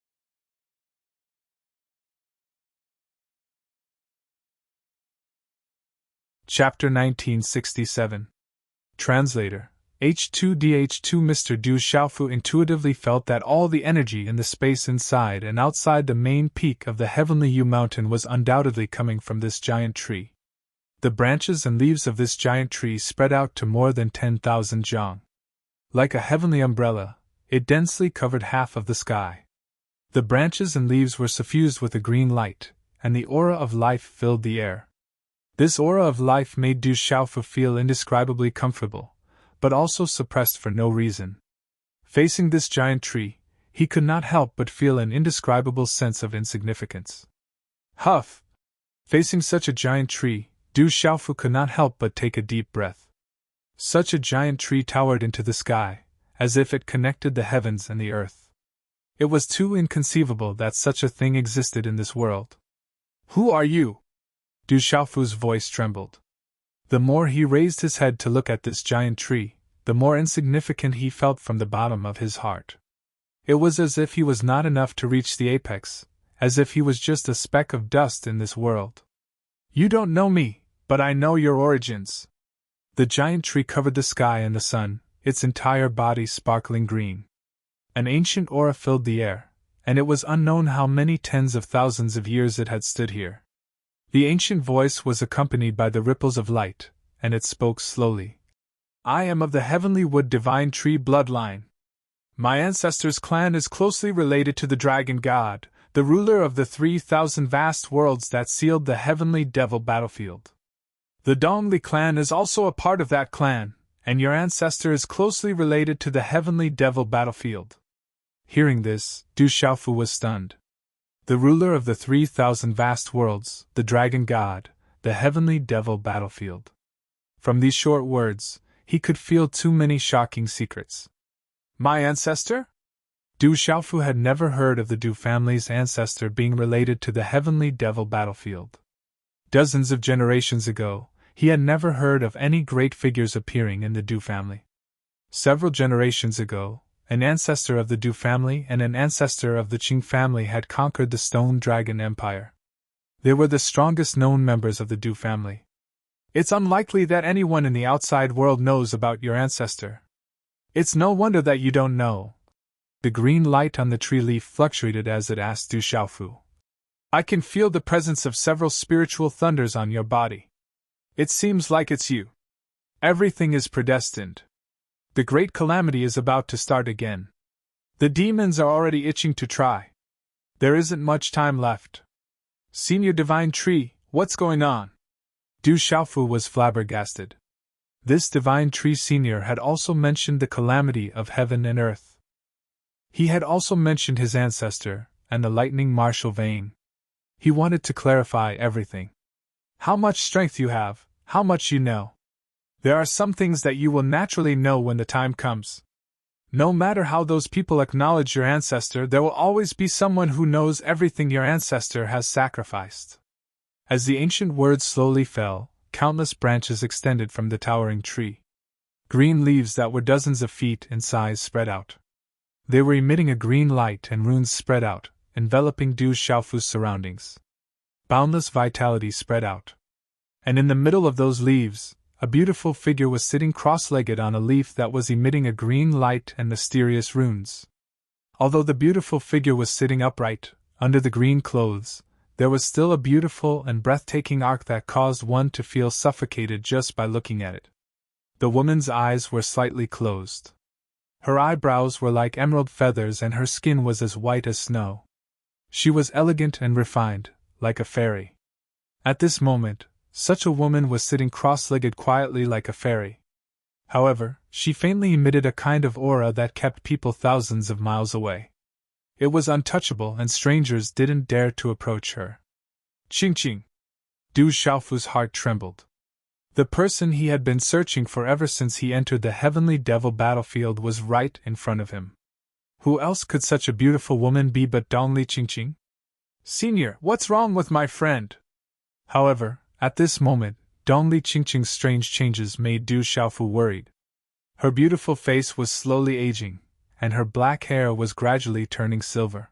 Chapter 1967. Translator, H2DH2 Mr. Du Xiaofu intuitively felt that all the energy in the space inside and outside the main peak of the Heavenly U Mountain was undoubtedly coming from this giant tree. The branches and leaves of this giant tree spread out to more than 10,000 zhang. Like a heavenly umbrella, it densely covered half of the sky. The branches and leaves were suffused with a green light, and the aura of life filled the air. This aura of life made Du Xiaofu feel indescribably comfortable, but also suppressed for no reason. Facing this giant tree, he could not help but feel an indescribable sense of insignificance. Huff! Facing such a giant tree, Du Xiaofu could not help but take a deep breath. Such a giant tree towered into the sky, as if it connected the heavens and the earth. It was too inconceivable that such a thing existed in this world. Who are you? Du Xiaofu's voice trembled. The more he raised his head to look at this giant tree, the more insignificant he felt from the bottom of his heart. It was as if he was not enough to reach the apex, as if he was just a speck of dust in this world. You don't know me, but I know your origins. The giant tree covered the sky and the sun, its entire body sparkling green. An ancient aura filled the air, and it was unknown how many tens of thousands of years it had stood here. The ancient voice was accompanied by the ripples of light, and it spoke slowly. I am of the Heavenly Wood Divine Tree bloodline. My ancestors' clan is closely related to the Dragon God, the ruler of the 3,000 vast worlds that sealed the Heavenly Devil battlefield. The Dongli clan is also a part of that clan, and your ancestor is closely related to the Heavenly Devil battlefield. Hearing this, Du Xiaofu was stunned. The ruler of the 3,000 vast worlds, the Dragon God, the Heavenly Devil battlefield. From these short words, he could feel too many shocking secrets. My ancestor? Du Xiaofu had never heard of the Du family's ancestor being related to the Heavenly Devil battlefield. Dozens of generations ago, he had never heard of any great figures appearing in the Du family. Several generations ago, an ancestor of the Du family and an ancestor of the Qing family had conquered the Stone Dragon Empire. They were the strongest known members of the Du family. It's unlikely that anyone in the outside world knows about your ancestor. It's no wonder that you don't know. The green light on the tree leaf fluctuated as it asked Du Xiaofu. I can feel the presence of several spiritual thunders on your body. It seems like it's you. Everything is predestined. The great calamity is about to start again. The demons are already itching to try. There isn't much time left. Senior Divine Tree, what's going on? Du Xiaofu was flabbergasted. This Divine Tree Senior had also mentioned the calamity of heaven and earth. He had also mentioned his ancestor, and the lightning martial vein. He wanted to clarify everything. How much strength you have, how much you know. There are some things that you will naturally know when the time comes. No matter how those people acknowledge your ancestor, there will always be someone who knows everything your ancestor has sacrificed. As the ancient words slowly fell, countless branches extended from the towering tree. Green leaves that were dozens of feet in size spread out. They were emitting a green light, and runes spread out, enveloping Du Xiaofu's surroundings. Boundless vitality spread out. And in the middle of those leaves, a beautiful figure was sitting cross-legged on a leaf that was emitting a green light and mysterious runes. Although the beautiful figure was sitting upright, under the green clothes, there was still a beautiful and breathtaking arc that caused one to feel suffocated just by looking at it. The woman's eyes were slightly closed. Her eyebrows were like emerald feathers and her skin was as white as snow. She was elegant and refined, like a fairy. At this moment, such a woman was sitting cross-legged quietly like a fairy. However, she faintly emitted a kind of aura that kept people thousands of miles away. It was untouchable and strangers didn't dare to approach her. Ching-ching! Du Xiaofu's heart trembled. The person he had been searching for ever since he entered the Heavenly Devil battlefield was right in front of him. Who else could such a beautiful woman be but Dongli Qingqing? Senior, what's wrong with my friend? However, at this moment, Dongli Qingqing's strange changes made Du Xiaofu worried. Her beautiful face was slowly aging, and her black hair was gradually turning silver.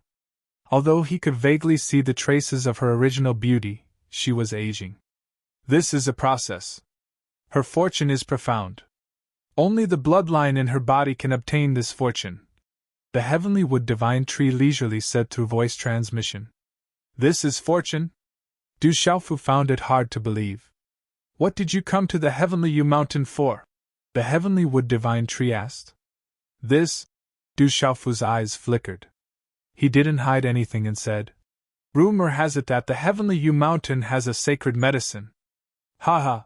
Although he could vaguely see the traces of her original beauty, she was aging. This is a process. Her fortune is profound. Only the bloodline in her body can obtain this fortune, the heavenly wood divine tree leisurely said through voice transmission. This is fortune? Du Xiaofu found it hard to believe. What did you come to the heavenly Yu mountain for? The heavenly wood divine tree asked. This? Du Xiaofu's eyes flickered. He didn't hide anything and said, Rumor has it that the heavenly Yu mountain has a sacred medicine. Ha ha!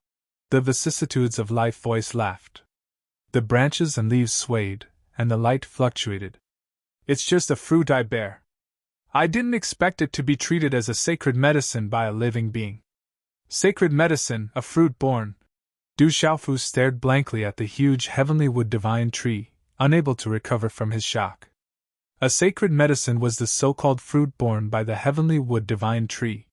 The vicissitudes of life voice laughed. The branches and leaves swayed, and the light fluctuated. It's just a fruit I bear. I didn't expect it to be treated as a sacred medicine by a living being. Sacred medicine, a fruit born. Du Xiaofu stared blankly at the huge heavenly wood divine tree, unable to recover from his shock. A sacred medicine was the so-called fruit born by the heavenly wood divine tree.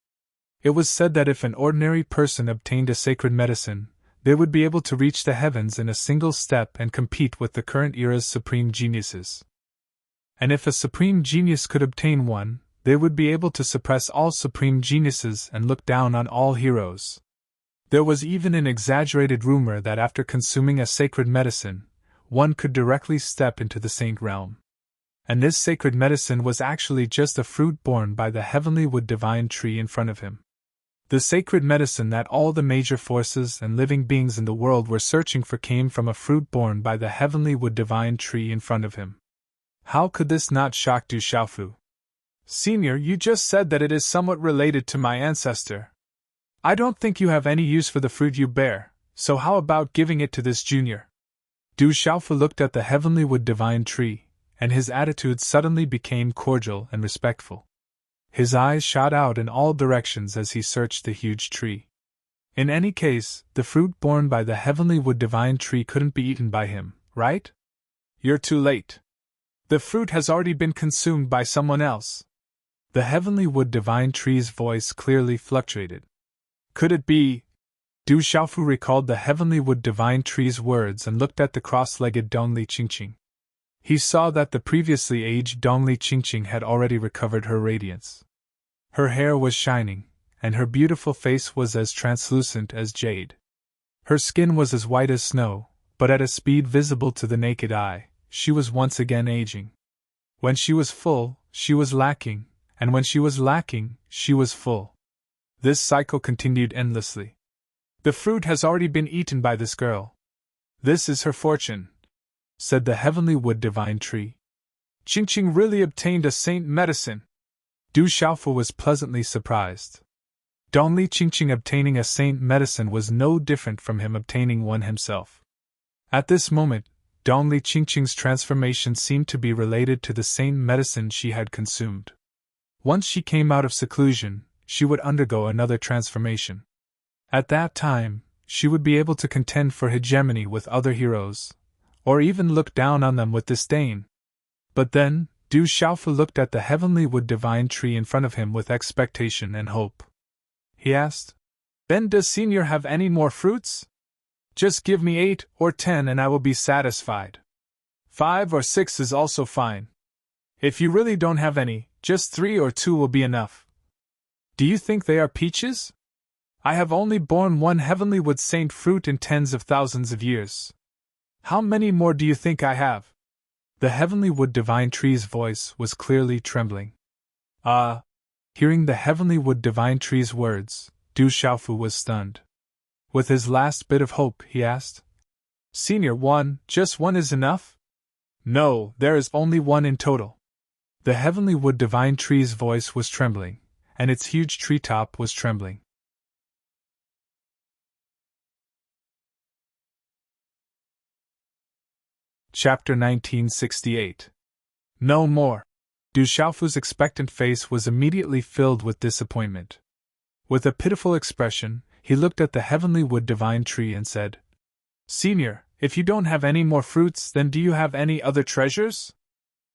It was said that if an ordinary person obtained a sacred medicine, they would be able to reach the heavens in a single step and compete with the current era's supreme geniuses. And if a supreme genius could obtain one, they would be able to suppress all supreme geniuses and look down on all heroes. There was even an exaggerated rumor that after consuming a sacred medicine, one could directly step into the saint realm. And this sacred medicine was actually just a fruit born by the heavenly wood divine tree in front of him. The sacred medicine that all the major forces and living beings in the world were searching for came from a fruit born by the heavenly wood divine tree in front of him. How could this not shock Du Xiaofu? Senior, you just said that it is somewhat related to my ancestor. I don't think you have any use for the fruit you bear, so how about giving it to this junior? Du Xiaofu looked at the heavenly wood divine tree, and his attitude suddenly became cordial and respectful. His eyes shot out in all directions as he searched the huge tree. In any case, the fruit borne by the heavenly wood divine tree couldn't be eaten by him, right? You're too late. The fruit has already been consumed by someone else. The heavenly wood divine tree's voice clearly fluctuated. Could it be? Du Xiaofu recalled the heavenly wood divine tree's words and looked at the cross-legged Dongli Qingqing. He saw that the previously aged Dongli Qingqing had already recovered her radiance. Her hair was shining, and her beautiful face was as translucent as jade. Her skin was as white as snow, but at a speed visible to the naked eye, she was once again aging. When she was full, she was lacking, and when she was lacking, she was full. This cycle continued endlessly. The fruit has already been eaten by this girl. This is her fortune, said the heavenly wood divine tree. Qingqing really obtained a saint medicine. Du Xiaofu was pleasantly surprised. Dongli Qingqing obtaining a saint medicine was no different from him obtaining one himself. At this moment, Dongli Qingqing's transformation seemed to be related to the saint medicine she had consumed. Once she came out of seclusion, she would undergo another transformation. At that time, she would be able to contend for hegemony with other heroes, or even look down on them with disdain. But then, Du Xiaofu looked at the heavenly wood divine tree in front of him with expectation and hope. He asked, Then does Senior have any more fruits? Just give me 8 or 10 and I will be satisfied. 5 or 6 is also fine. If you really don't have any, just 3 or 2 will be enough. Do you think they are peaches? I have only borne one heavenly wood saint fruit in tens of thousands of years. How many more do you think I have? The heavenly wood divine tree's voice was clearly trembling. Hearing the heavenly wood divine tree's words, Du Xiaofu was stunned. With his last bit of hope, he asked, Senior, just one is enough? No, there is only one in total. The heavenly wood divine tree's voice was trembling, and its huge treetop was trembling. Chapter 1968. No more. Du Xiaofu's expectant face was immediately filled with disappointment. With a pitiful expression, he looked at the heavenly wood divine tree and said, Senior, if you don't have any more fruits, then do you have any other treasures?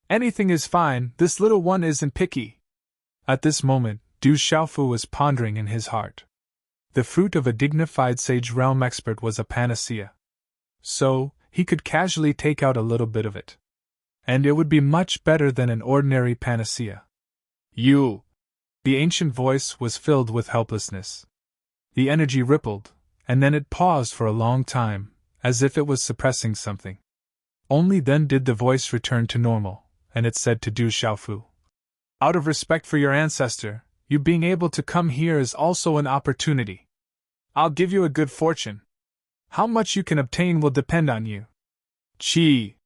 Anything is fine, this little one isn't picky. At this moment, Du Xiaofu was pondering in his heart. The fruit of a dignified sage realm expert was a panacea. So, he could casually take out a little bit of it. And it would be much better than an ordinary panacea. You! The ancient voice was filled with helplessness. The energy rippled, and then it paused for a long time, as if it was suppressing something. Only then did the voice return to normal, and it said to Du Xiaofu, "Out of respect for your ancestor, you being able to come here is also an opportunity. I'll give you a good fortune. How much you can obtain will depend on you." Chi.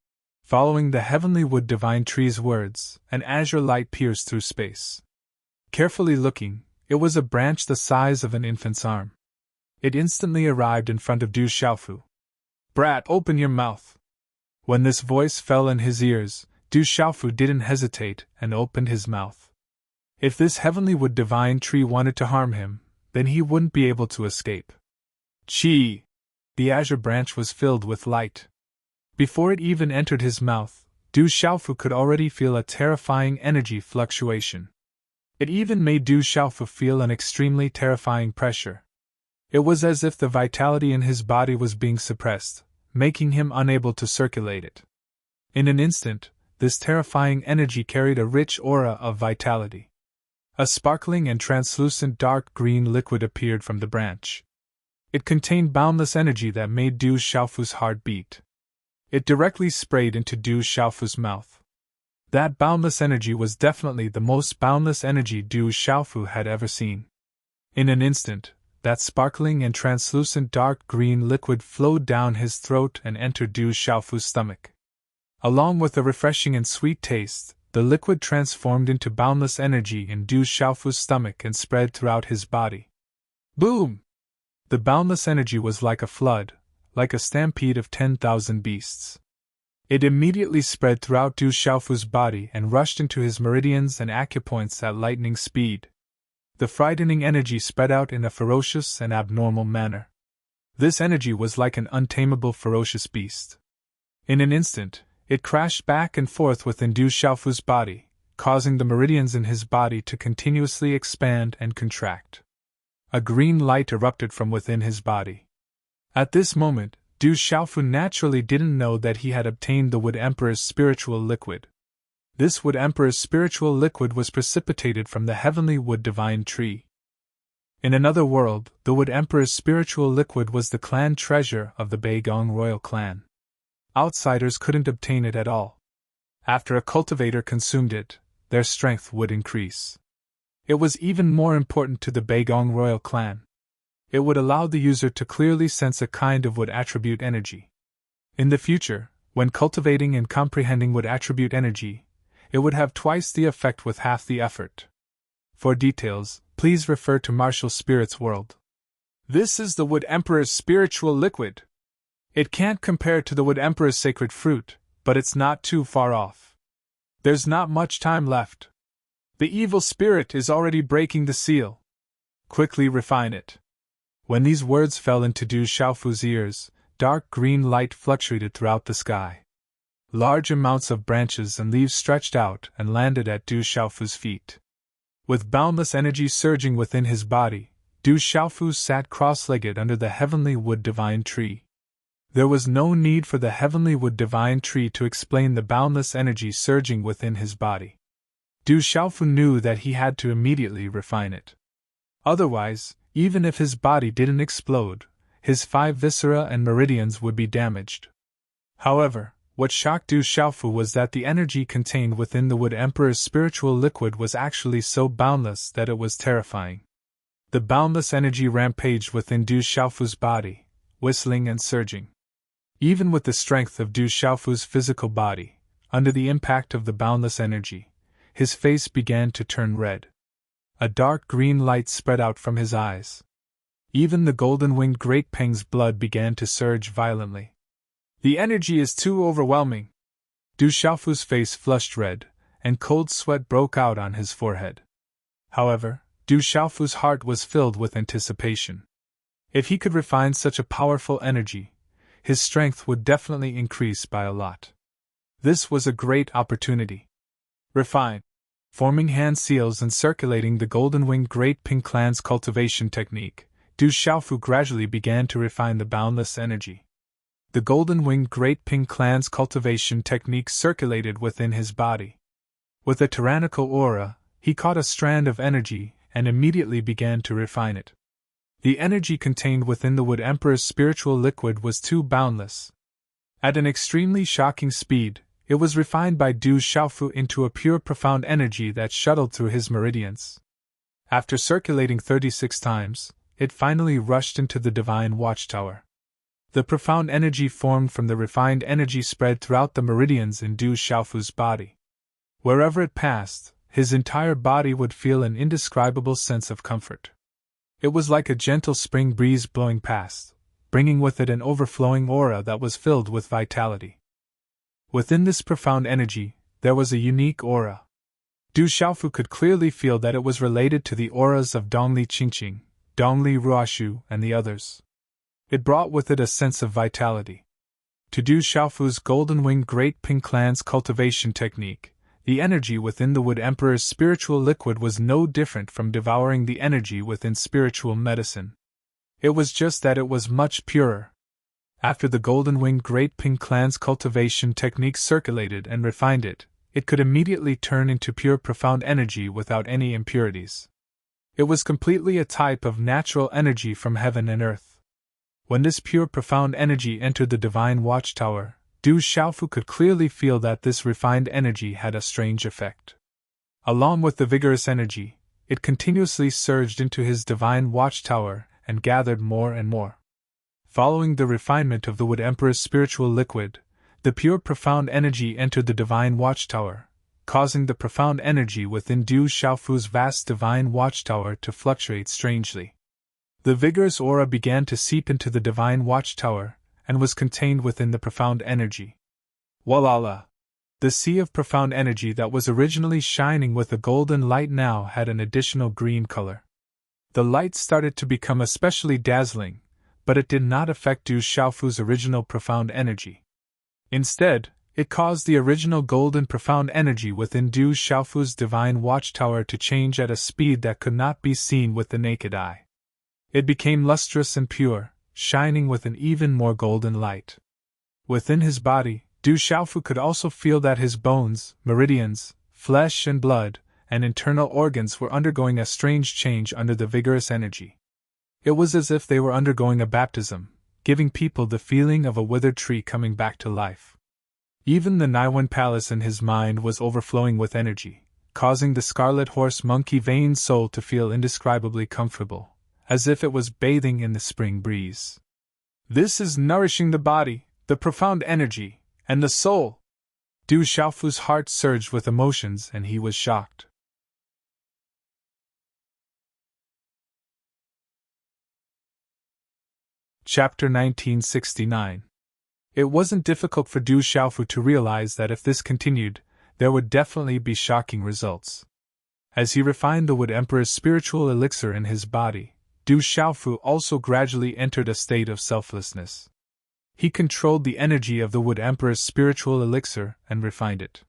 Following the heavenly wood divine tree's words, an azure light pierced through space. Carefully looking, it was a branch the size of an infant's arm. It instantly arrived in front of Du Xiaofu. "Brat, open your mouth." When this voice fell in his ears, Du Xiaofu didn't hesitate and opened his mouth. If this heavenly wood divine tree wanted to harm him, then he wouldn't be able to escape. Chi! The azure branch was filled with light. Before it even entered his mouth, Du Xiaofu could already feel a terrifying energy fluctuation. It even made Du Xiaofu feel an extremely terrifying pressure. It was as if the vitality in his body was being suppressed, making him unable to circulate it. In an instant, this terrifying energy carried a rich aura of vitality. A sparkling and translucent dark green liquid appeared from the branch. It contained boundless energy that made Du Xiaofu's heart beat. It directly sprayed into Du Xiaofu's mouth. That boundless energy was definitely the most boundless energy Du Xiaofu had ever seen. In an instant, that sparkling and translucent dark green liquid flowed down his throat and entered Du Xiaofu's stomach. Along with a refreshing and sweet taste, the liquid transformed into boundless energy in Du Xiaofu's stomach and spread throughout his body. Boom! The boundless energy was like a flood, like a stampede of 10,000 beasts. It immediately spread throughout Du Xiaofu's body and rushed into his meridians and acupoints at lightning speed. The frightening energy spread out in a ferocious and abnormal manner. This energy was like an untamable ferocious beast. In an instant, it crashed back and forth within Du Xiaofu's body, causing the meridians in his body to continuously expand and contract. A green light erupted from within his body. At this moment, Du Xiaofu naturally didn't know that he had obtained the Wood Emperor's spiritual liquid. This Wood Emperor's spiritual liquid was precipitated from the heavenly wood divine tree. In another world, the Wood Emperor's spiritual liquid was the clan treasure of the Beigong royal clan. Outsiders couldn't obtain it at all. After a cultivator consumed it, their strength would increase. It was even more important to the Beigong royal clan. It would allow the user to clearly sense a kind of wood attribute energy. In the future, when cultivating and comprehending wood attribute energy, it would have twice the effect with half the effort. For details, please refer to Martial Spirit's World. This is the Wood Emperor's spiritual liquid. It can't compare to the Wood Emperor's sacred fruit, but it's not too far off. There's not much time left. The evil spirit is already breaking the seal. Quickly refine it. When these words fell into Du Xiaofu's ears, dark green light fluctuated throughout the sky. Large amounts of branches and leaves stretched out and landed at Du Xiaofu's feet. With boundless energy surging within his body, Du Xiaofu sat cross-legged under the heavenly wood divine tree. There was no need for the heavenly wood divine tree to explain the boundless energy surging within his body. Du Xiaofu knew that he had to immediately refine it. Otherwise, even if his body didn't explode, his 5 viscera and meridians would be damaged. However, what shocked Du Xiaofu was that the energy contained within the Wood Emperor's spiritual liquid was actually so boundless that it was terrifying. The boundless energy rampaged within Du Xiaofu's body, whistling and surging. Even with the strength of Du Xiaofu's physical body, under the impact of the boundless energy, his face began to turn red. A dark green light spread out from his eyes. Even the golden-winged great peng's blood began to surge violently. The energy is too overwhelming. Du Xiaofu's face flushed red, and cold sweat broke out on his forehead. However, Du Xiaofu's heart was filled with anticipation. If he could refine such a powerful energy, his strength would definitely increase by a lot. This was a great opportunity. Refine. Forming hand seals and circulating the golden-winged great ping clan's cultivation technique, Du Xiaofu gradually began to refine the boundless energy. The golden-winged great ping clan's cultivation technique circulated within his body. With a tyrannical aura, he caught a strand of energy and immediately began to refine it. The energy contained within the Wood Emperor's spiritual liquid was too boundless. At an extremely shocking speed, it was refined by Du Xiaofu into a pure profound energy that shuttled through his meridians. After circulating 36 times, it finally rushed into the divine watchtower. The profound energy formed from the refined energy spread throughout the meridians in Du Xiaofu's body. Wherever it passed, his entire body would feel an indescribable sense of comfort. It was like a gentle spring breeze blowing past, bringing with it an overflowing aura that was filled with vitality. Within this profound energy, there was a unique aura. Du Xiaofu could clearly feel that it was related to the auras of Dongli Qingqing, Dongli Ruoshu, and the others. It brought with it a sense of vitality. To Du Xiaofu's golden-winged Great Ping Clan's cultivation technique, the energy within the Wood Emperor's spiritual liquid was no different from devouring the energy within spiritual medicine. It was just that it was much purer. After the golden-winged Great Ping Clan's cultivation technique circulated and refined it, it could immediately turn into pure profound energy without any impurities. It was completely a type of natural energy from heaven and earth. When this pure profound energy entered the divine watchtower, Du Xiaofu could clearly feel that this refined energy had a strange effect. Along with the vigorous energy, it continuously surged into his divine watchtower and gathered more and more. Following the refinement of the Wood Emperor's spiritual liquid, the pure profound energy entered the divine watchtower, causing the profound energy within Du Xiaofu's vast divine watchtower to fluctuate strangely. The vigorous aura began to seep into the divine watchtower, and was contained within the profound energy. Walala! The sea of profound energy that was originally shining with a golden light now had an additional green color. The light started to become especially dazzling, but it did not affect Du Xiaofu's original profound energy. Instead, it caused the original golden profound energy within Du Xiaofu's divine watchtower to change at a speed that could not be seen with the naked eye. It became lustrous and pure, shining with an even more golden light. Within his body, Du Xiaofu could also feel that his bones, meridians, flesh and blood, and internal organs were undergoing a strange change under the vigorous energy. It was as if they were undergoing a baptism, giving people the feeling of a withered tree coming back to life. Even the Naiwan Palace in his mind was overflowing with energy, causing the scarlet horse monkey veined soul to feel indescribably comfortable, as if it was bathing in the spring breeze. This is nourishing the body, the profound energy, and the soul. Du Xiaofu's heart surged with emotions and he was shocked. Chapter 1969. It wasn't difficult for Du Xiaofu to realize that if this continued, there would definitely be shocking results. As he refined the Wood Emperor's spiritual elixir in his body, Du Xiaofu also gradually entered a state of selflessness. He controlled the energy of the Wood Emperor's spiritual elixir and refined it.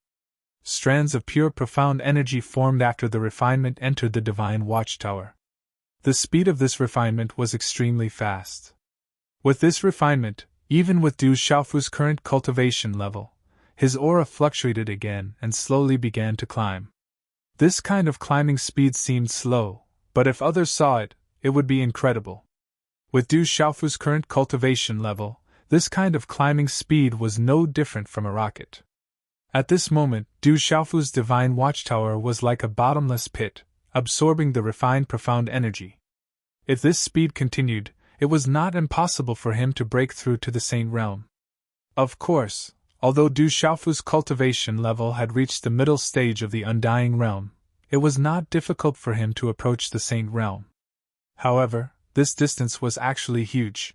Strands of pure profound energy formed after the refinement entered the divine watchtower. The speed of this refinement was extremely fast. With this refinement, even with Du Xiaofu's current cultivation level, his aura fluctuated again and slowly began to climb. This kind of climbing speed seemed slow, but if others saw it, it would be incredible. With Du Xiaofu's current cultivation level, this kind of climbing speed was no different from a rocket. At this moment, Du Xiaofu's divine watchtower was like a bottomless pit, absorbing the refined profound energy. If this speed continued, it was not impossible for him to break through to the Saint Realm. Of course, although Du Xiaofu's cultivation level had reached the middle stage of the Undying Realm, it was not difficult for him to approach the Saint Realm. However, this distance was actually huge.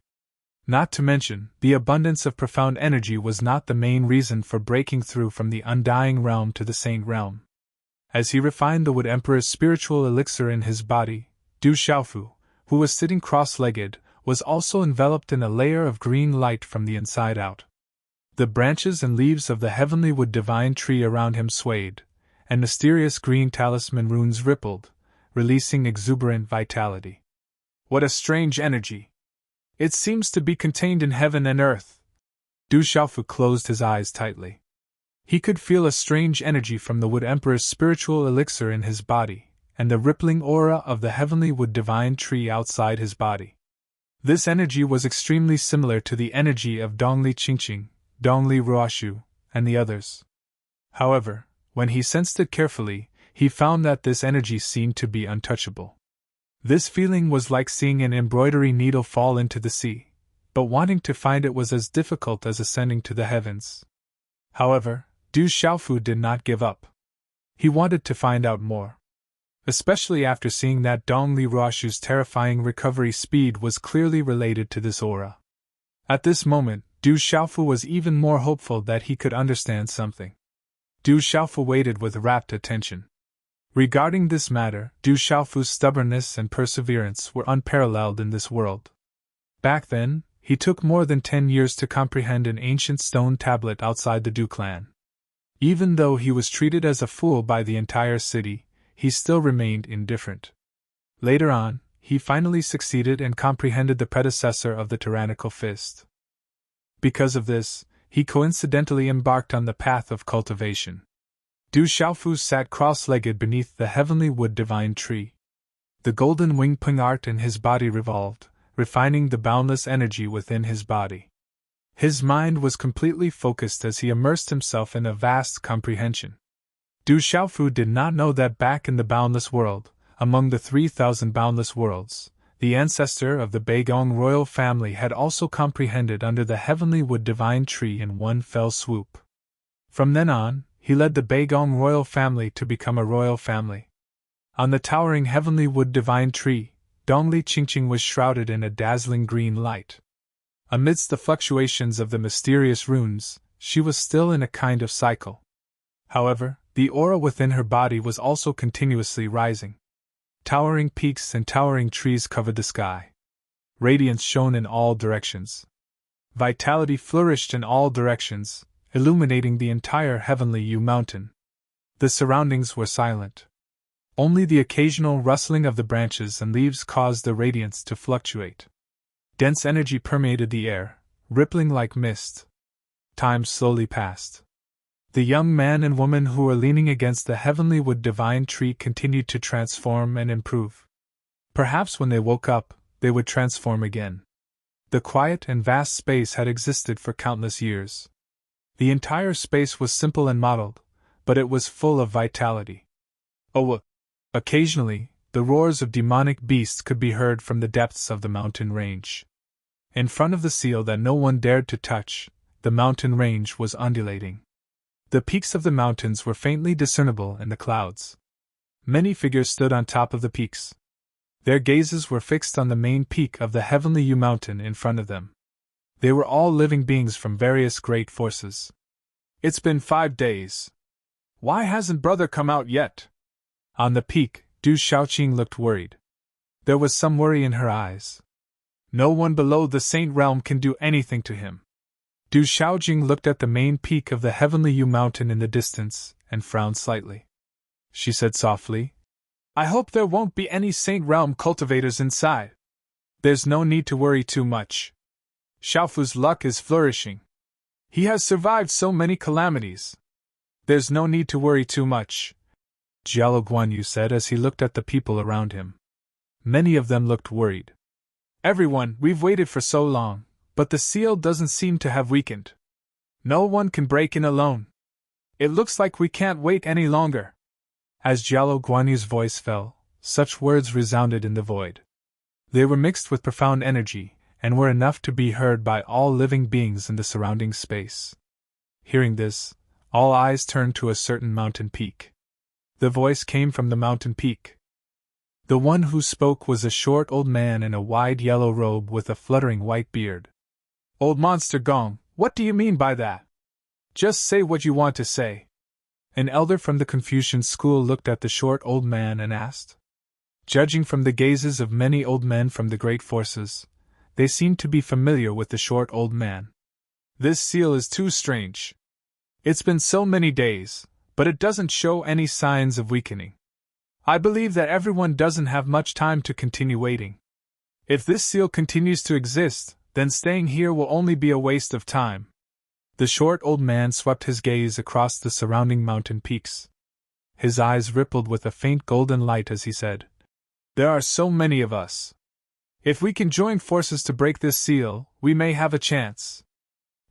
Not to mention, the abundance of profound energy was not the main reason for breaking through from the Undying Realm to the Saint Realm. As he refined the Wood Emperor's spiritual elixir in his body, Du Xiaofu, who was sitting cross-legged, was also enveloped in a layer of green light from the inside out. The branches and leaves of the heavenly wood divine tree around him swayed, and mysterious green talisman runes rippled, releasing exuberant vitality. What a strange energy! It seems to be contained in heaven and earth. Du Xiaofu closed his eyes tightly. He could feel a strange energy from the Wood Emperor's spiritual elixir in his body, and the rippling aura of the heavenly wood divine tree outside his body. This energy was extremely similar to the energy of Dongli Qingqing, Dongli Ruoshu, and the others. However, when he sensed it carefully, he found that this energy seemed to be untouchable. This feeling was like seeing an embroidery needle fall into the sea, but wanting to find it was as difficult as ascending to the heavens. However, Du Xiaofu did not give up. He wanted to find out more. Especially after seeing that Dongli Ruoshu's terrifying recovery speed was clearly related to this aura. At this moment, Du Xiaofu was even more hopeful that he could understand something. Du Xiaofu waited with rapt attention. Regarding this matter, Du Xiaofu's stubbornness and perseverance were unparalleled in this world. Back then, he took more than 10 years to comprehend an ancient stone tablet outside the Du clan. Even though he was treated as a fool by the entire city, he still remained indifferent. Later on, he finally succeeded and comprehended the predecessor of the tyrannical fist. Because of this, he coincidentally embarked on the path of cultivation. Du Xiaofu sat cross-legged beneath the heavenly wood divine tree. The golden wing ping art in his body revolved, refining the boundless energy within his body. His mind was completely focused as he immersed himself in a vast comprehension. Du Xiaofu did not know that back in the boundless world, among the 3,000 boundless worlds, the ancestor of the Beigong royal family had also comprehended under the heavenly wood divine tree in one fell swoop. From then on, he led the Beigong royal family to become a royal family. On the towering heavenly wood divine tree, Dongli Qingqing was shrouded in a dazzling green light. Amidst the fluctuations of the mysterious runes, she was still in a kind of cycle. However, the aura within her body was also continuously rising. Towering peaks and towering trees covered the sky. Radiance shone in all directions. Vitality flourished in all directions, illuminating the entire heavenly Yu mountain. The surroundings were silent. Only the occasional rustling of the branches and leaves caused the radiance to fluctuate. Dense energy permeated the air, rippling like mist. Time slowly passed. The young man and woman who were leaning against the heavenly wood divine tree continued to transform and improve. Perhaps when they woke up, they would transform again. The quiet and vast space had existed for countless years. The entire space was simple and modeled, but it was full of vitality. Occasionally, the roars of demonic beasts could be heard from the depths of the mountain range. In front of the seal that no one dared to touch, the mountain range was undulating. The peaks of the mountains were faintly discernible in the clouds. Many figures stood on top of the peaks. Their gazes were fixed on the main peak of the heavenly Yu mountain in front of them. They were all living beings from various great forces. "It's been 5 days. Why hasn't brother come out yet?" On the peak, Du Xiaoqing looked worried. There was some worry in her eyes. "No one below the Saint Realm can do anything to him." Du Xiaojing looked at the main peak of the heavenly Yu mountain in the distance, and frowned slightly. She said softly, "I hope there won't be any Saint Realm cultivators inside. There's no need to worry too much. Xiaofu's luck is flourishing. He has survived so many calamities. There's no need to worry too much," Jialo Guanyu said as he looked at the people around him. Many of them looked worried. "Everyone, we've waited for so long. But the seal doesn't seem to have weakened. No one can break in alone. It looks like we can't wait any longer." As Jialo Guanyu's voice fell, such words resounded in the void. They were mixed with profound energy, and were enough to be heard by all living beings in the surrounding space. Hearing this, all eyes turned to a certain mountain peak. The voice came from the mountain peak. The one who spoke was a short old man in a wide yellow robe with a fluttering white beard. "Old Monster Gong, what do you mean by that? Just say what you want to say." An elder from the Confucian school looked at the short old man and asked. Judging from the gazes of many old men from the great forces, they seemed to be familiar with the short old man. "This seal is too strange. It's been so many days, but it doesn't show any signs of weakening. I believe that everyone doesn't have much time to continue waiting. If this seal continues to exist, then staying here will only be a waste of time." The short old man swept his gaze across the surrounding mountain peaks. His eyes rippled with a faint golden light as he said, "There are so many of us. If we can join forces to break this seal, we may have a chance.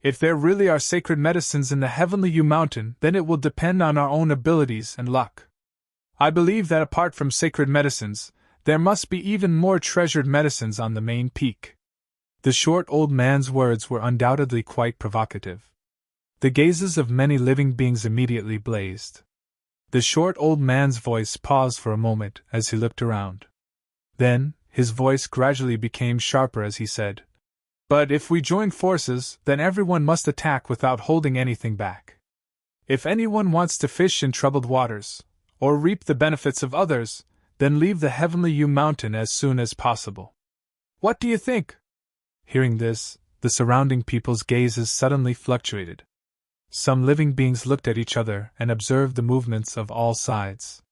If there really are sacred medicines in the heavenly U Mountain, then it will depend on our own abilities and luck. I believe that apart from sacred medicines, there must be even more treasured medicines on the main peak." The short old man's words were undoubtedly quite provocative. The gazes of many living beings immediately blazed. The short old man's voice paused for a moment as he looked around. Then, his voice gradually became sharper as he said, "But if we join forces, then everyone must attack without holding anything back. If anyone wants to fish in troubled waters, or reap the benefits of others, then leave the heavenly U Mountain as soon as possible. What do you think?" Hearing this, the surrounding people's gazes suddenly fluctuated. Some living beings looked at each other and observed the movements of all sides.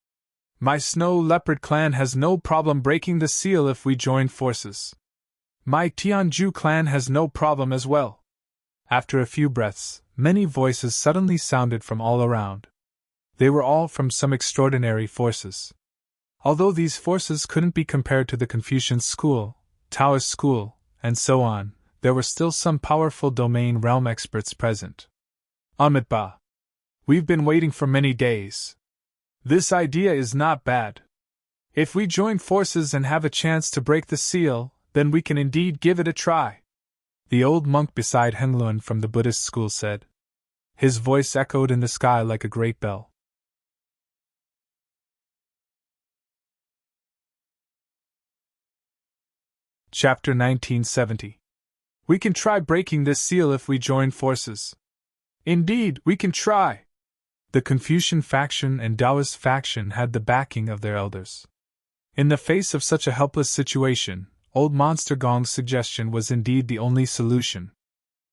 "My Snow Leopard clan has no problem breaking the seal if we join forces. My Tianju clan has no problem as well." After a few breaths, many voices suddenly sounded from all around. They were all from some extraordinary forces. Although these forces couldn't be compared to the Confucian school, Taoist school, and so on, there were still some powerful domain realm experts present. "Amitba. We've been waiting for many days. This idea is not bad. If we join forces and have a chance to break the seal, then we can indeed give it a try," the old monk beside Henglun from the Buddhist school said. His voice echoed in the sky like a great bell. Chapter 1970. We can try breaking this seal if we join forces. Indeed, we can try. The Confucian faction and Taoist faction had the backing of their elders. In the face of such a helpless situation, old Monster Gong's suggestion was indeed the only solution.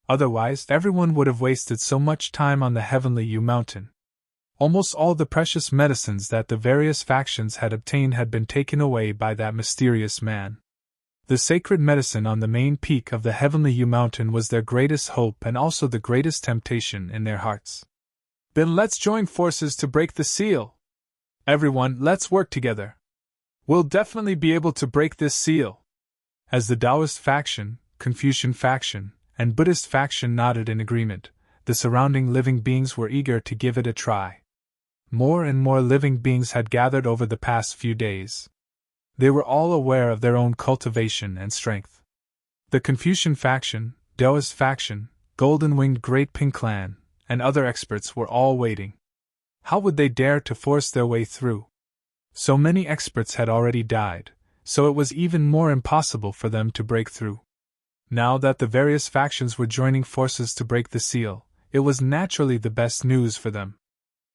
Otherwise, everyone would have wasted so much time on the heavenly U Mountain. Almost all the precious medicines that the various factions had obtained had been taken away by that mysterious man. The sacred medicine on the main peak of the heavenly U Mountain was their greatest hope and also the greatest temptation in their hearts. "Then let's join forces to break the seal. Everyone, let's work together. We'll definitely be able to break this seal." As the Taoist faction, Confucian faction, and Buddhist faction nodded in agreement, the surrounding living beings were eager to give it a try. More and more living beings had gathered over the past few days. They were all aware of their own cultivation and strength. The Confucian faction, Taoist faction, Golden-Winged Great Pink Clan, and other experts were all waiting. How would they dare to force their way through? So many experts had already died, so it was even more impossible for them to break through. Now that the various factions were joining forces to break the seal, it was naturally the best news for them.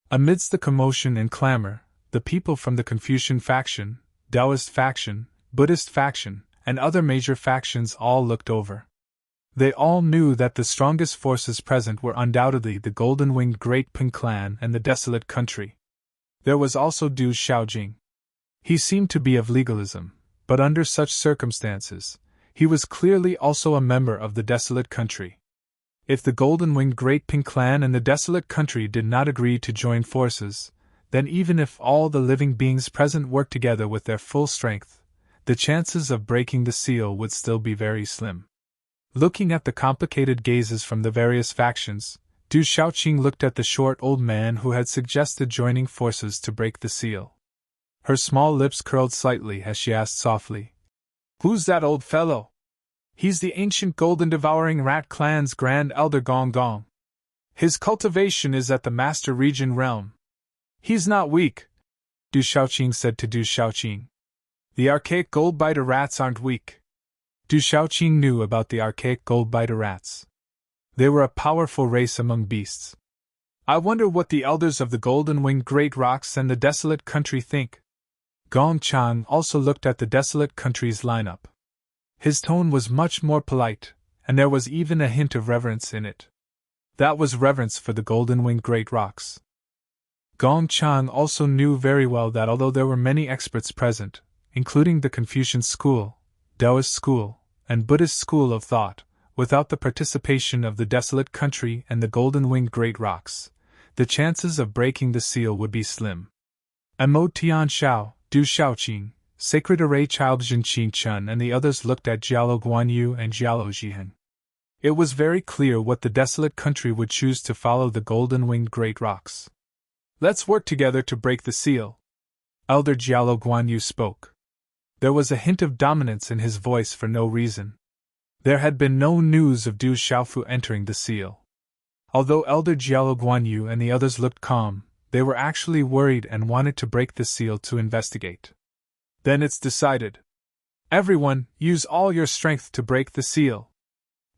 Amidst the commotion and clamor, the people from the Confucian faction, Taoist faction, Buddhist faction, and other major factions all looked over. They all knew that the strongest forces present were undoubtedly the Golden-Winged Great Pink Clan and the Desolate Country. There was also Du Shaojing. He seemed to be of legalism, but under such circumstances, he was clearly also a member of the Desolate Country. If the Golden-Winged Great Pink Clan and the Desolate Country did not agree to join forces, then even if all the living beings present worked together with their full strength, the chances of breaking the seal would still be very slim. Looking at the complicated gazes from the various factions, Du Shaoqing looked at the short old man who had suggested joining forces to break the seal. Her small lips curled slightly as she asked softly, "Who's that old fellow?" "He's the ancient golden devouring rat clan's grand elder Gong Gong. His cultivation is at the Master Region realm. He's not weak," Du Shaoqing said to Du Shaoqing. "The archaic gold-biter rats aren't weak." Du Shaoqing knew about the archaic gold-biter rats. They were a powerful race among beasts. "I wonder what the elders of the Golden-Winged Great Rocks and the Desolate Country think." Gong Chang also looked at the Desolate Country's lineup. His tone was much more polite, and there was even a hint of reverence in it. That was reverence for the Golden-Winged Great Rocks. Gong Chang also knew very well that although there were many experts present, including the Confucian school, Taoist school, and Buddhist school of thought, without the participation of the Desolate Country and the Golden-Winged Great Rocks, the chances of breaking the seal would be slim. Mo Tian Xiao, Du Xiaoqing, Sacred Array Child Jinqing Chun and the others looked at Jialo Guanyu and Jialo Jihen. It was very clear what the desolate country would choose to follow the golden-winged great rocks. Let's work together to break the seal. Elder Jialo Guanyu spoke. There was a hint of dominance in his voice for no reason. There had been no news of Du Xiaofu entering the seal. Although Elder Jialo Guanyu and the others looked calm, they were actually worried and wanted to break the seal to investigate. Then it's decided. Everyone, use all your strength to break the seal.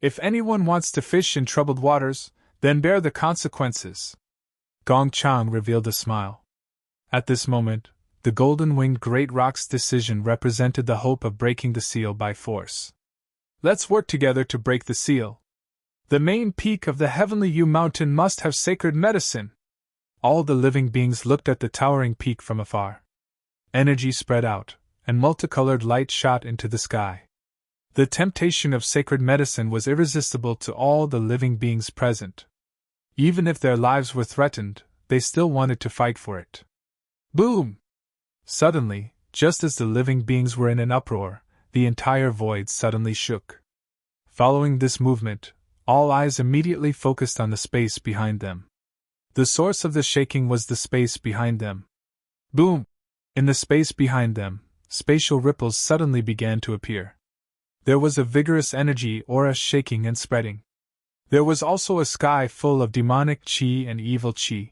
If anyone wants to fish in troubled waters, then bear the consequences. Gong Chang revealed a smile. At this moment, the golden-winged great rock's decision represented the hope of breaking the seal by force. Let's work together to break the seal. The main peak of the heavenly Yu mountain must have sacred medicine. All the living beings looked at the towering peak from afar. Energy spread out, and multicolored light shot into the sky. The temptation of sacred medicine was irresistible to all the living beings present. Even if their lives were threatened, they still wanted to fight for it. Boom! Suddenly, just as the living beings were in an uproar, the entire void suddenly shook. Following this movement, all eyes immediately focused on the space behind them. The source of the shaking was the space behind them. Boom! In the space behind them, spatial ripples suddenly began to appear. There was a vigorous energy aura shaking and spreading. There was also a sky full of demonic qi and evil qi.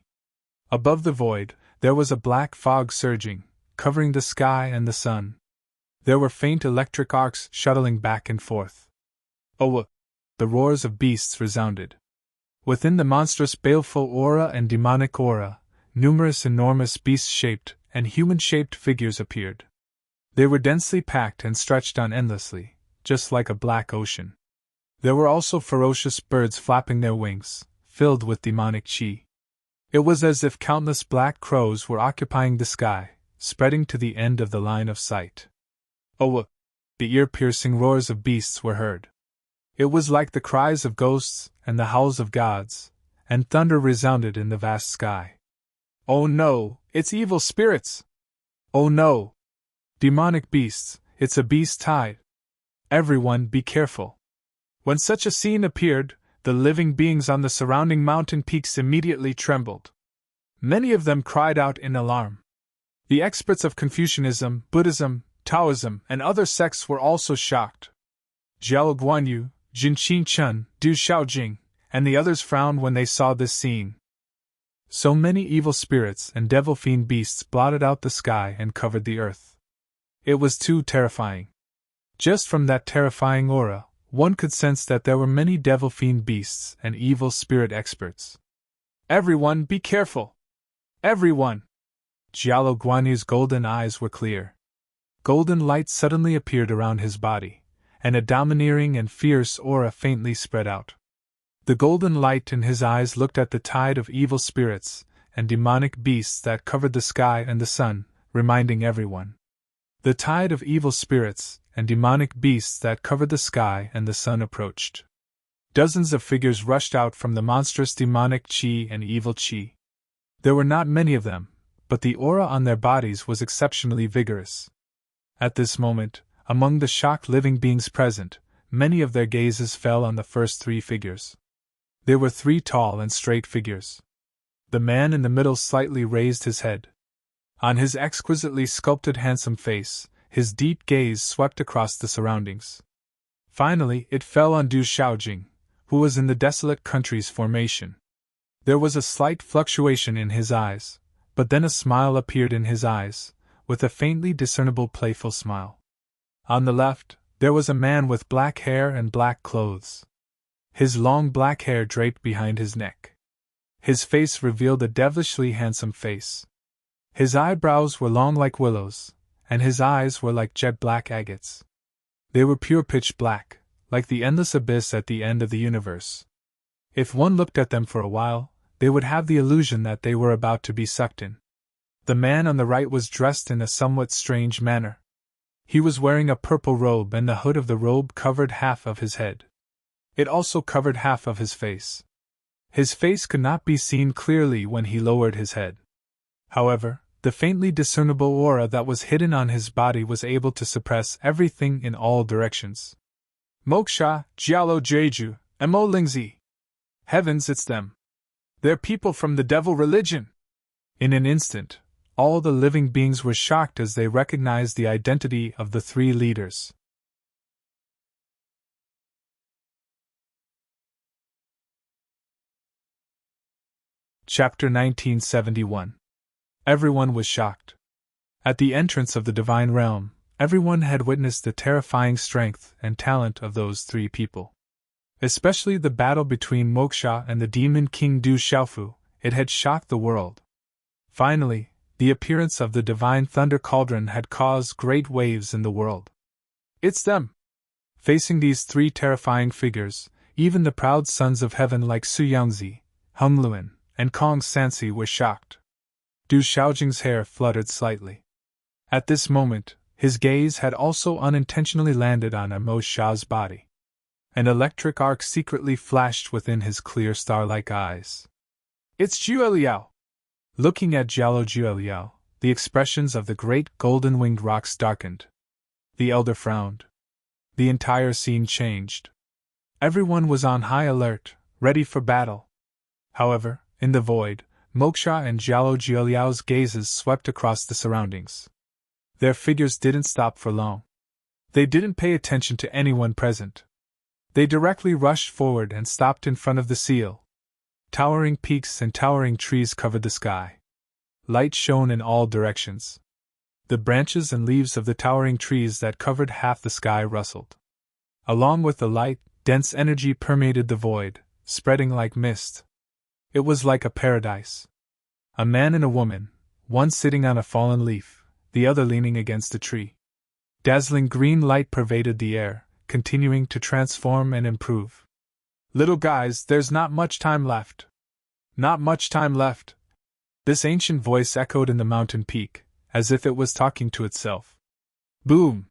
Above the void, there was a black fog surging, covering the sky and the sun. There were faint electric arcs shuttling back and forth. Oh! The roars of beasts resounded. Within the monstrous baleful aura and demonic aura, numerous enormous beast-shaped and human-shaped figures appeared. They were densely packed and stretched on endlessly, just like a black ocean. There were also ferocious birds flapping their wings, filled with demonic qi. It was as if countless black crows were occupying the sky, spreading to the end of the line of sight. Oh! The ear-piercing roars of beasts were heard. It was like the cries of ghosts and the howls of gods, and thunder resounded in the vast sky. Oh no, it's evil spirits! Oh no! Demonic beasts, it's a beast tide! Everyone be careful! When such a scene appeared, the living beings on the surrounding mountain peaks immediately trembled. Many of them cried out in alarm. The experts of Confucianism, Buddhism, Taoism, and other sects were also shocked. Jiao Guanyu, Jinqing Chun, Du Xiaojing, and the others frowned when they saw this scene. So many evil spirits and devil-fiend beasts blotted out the sky and covered the earth. It was too terrifying. Just from that terrifying aura, one could sense that there were many devil-fiend beasts and evil spirit experts. Everyone be careful! Everyone! Jialo Guanyu's golden eyes were clear. Golden light suddenly appeared around his body, and a domineering and fierce aura faintly spread out. The golden light in his eyes looked at the tide of evil spirits and demonic beasts that covered the sky and the sun, reminding everyone. The tide of evil spirits and demonic beasts that covered the sky and the sun approached. Dozens of figures rushed out from the monstrous demonic qi and evil qi. There were not many of them, but the aura on their bodies was exceptionally vigorous. At this moment, among the shocked living beings present, many of their gazes fell on the first three figures. They were three tall and straight figures. The man in the middle slightly raised his head. On his exquisitely sculpted handsome face, his deep gaze swept across the surroundings. Finally, it fell on Du Xiaojing, who was in the desolate country's formation. There was a slight fluctuation in his eyes, but then a smile appeared in his eyes, with a faintly discernible playful smile. On the left, there was a man with black hair and black clothes. His long black hair draped behind his neck. His face revealed a devilishly handsome face. His eyebrows were long like willows, and his eyes were like jet-black agates. They were pure pitch black, like the endless abyss at the end of the universe. If one looked at them for a while, they would have the illusion that they were about to be sucked in. The man on the right was dressed in a somewhat strange manner. He was wearing a purple robe, and the hood of the robe covered half of his head. It also covered half of his face. His face could not be seen clearly when he lowered his head. However, the faintly discernible aura that was hidden on his body was able to suppress everything in all directions. Moksha, Jialo Jeju, Mo Lingzi. Heavens, it's them. They're people from the devil religion. In an instant, all the living beings were shocked as they recognized the identity of the three leaders. Chapter 1971. Everyone was shocked. At the entrance of the divine realm, everyone had witnessed the terrifying strength and talent of those three people. Especially the battle between Moksha and the demon king Du Xiaofu, it had shocked the world. Finally, the appearance of the divine thunder cauldron had caused great waves in the world. It's them! Facing these three terrifying figures, even the proud sons of heaven like Su Yangzi, Hung Luan, and Kong Sansi were shocked. Du Xiaojing's hair fluttered slightly. At this moment, his gaze had also unintentionally landed on Mo Sha's body. An electric arc secretly flashed within his clear star-like eyes. It's Jueliao! Looking at Jialo Jueliao, the expressions of the great golden-winged rocks darkened. The elder frowned. The entire scene changed. Everyone was on high alert, ready for battle. However, in the void, Moksha and Jialo Jueliao's gazes swept across the surroundings. Their figures didn't stop for long. They didn't pay attention to anyone present. They directly rushed forward and stopped in front of the seal. Towering peaks and towering trees covered the sky. Light shone in all directions. The branches and leaves of the towering trees that covered half the sky rustled. Along with the light, dense energy permeated the void, spreading like mist. It was like a paradise. A man and a woman, one sitting on a fallen leaf, the other leaning against a tree. Dazzling green light pervaded the air, continuing to transform and improve. Little guys, there's not much time left. Not much time left. This ancient voice echoed in the mountain peak, as if it was talking to itself. Boom!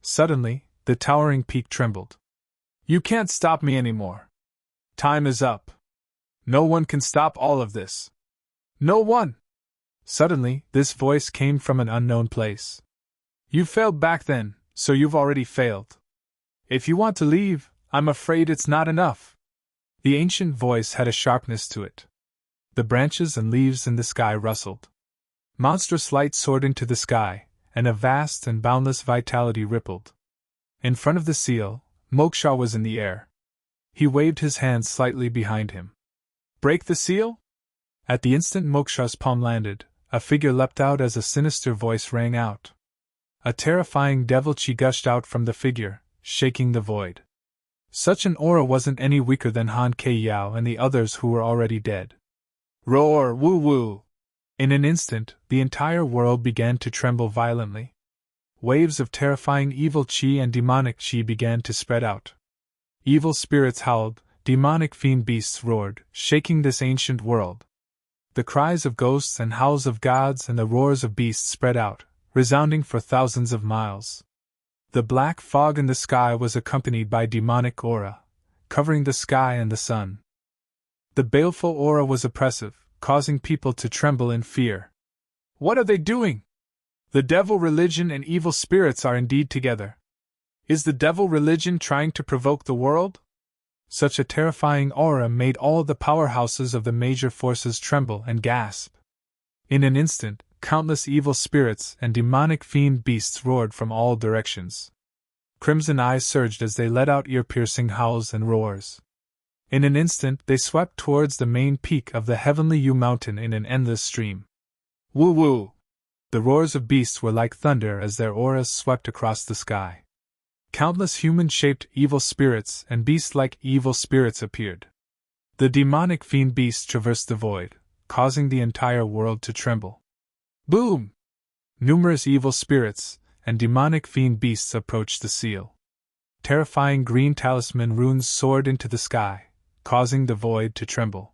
Suddenly, the towering peak trembled. You can't stop me anymore. Time is up. No one can stop all of this. No one! Suddenly, this voice came from an unknown place. You failed back then, so you've already failed. If you want to leave, I'm afraid it's not enough. The ancient voice had a sharpness to it. The branches and leaves in the sky rustled. Monstrous light soared into the sky, and a vast and boundless vitality rippled. In front of the seal, Moksha was in the air. He waved his hands slightly behind him. Break the seal? At the instant Moksha's palm landed, a figure leapt out as a sinister voice rang out. A terrifying devil chi gushed out from the figure, shaking the void. Such an aura wasn't any weaker than Han Ke Yao and the others who were already dead. Roar, woo woo! In an instant, the entire world began to tremble violently. Waves of terrifying evil chi and demonic chi began to spread out. Evil spirits howled, demonic fiend beasts roared, shaking this ancient world. The cries of ghosts and howls of gods and the roars of beasts spread out, resounding for thousands of miles. The black fog in the sky was accompanied by demonic aura, covering the sky and the sun. The baleful aura was oppressive, causing people to tremble in fear. What are they doing? The devil religion and evil spirits are indeed together. Is the devil religion trying to provoke the world? Such a terrifying aura made all the powerhouses of the major forces tremble and gasp. In an instant, countless evil spirits and demonic fiend beasts roared from all directions. Crimson eyes surged as they let out ear-piercing howls and roars. In an instant they swept towards the main peak of the heavenly Yu mountain in an endless stream. Woo-woo! The roars of beasts were like thunder as their auras swept across the sky. Countless human-shaped evil spirits and beast-like evil spirits appeared. The demonic fiend beasts traversed the void, causing the entire world to tremble. Boom! Numerous evil spirits and demonic fiend beasts approached the seal. Terrifying green talisman runes soared into the sky, causing the void to tremble.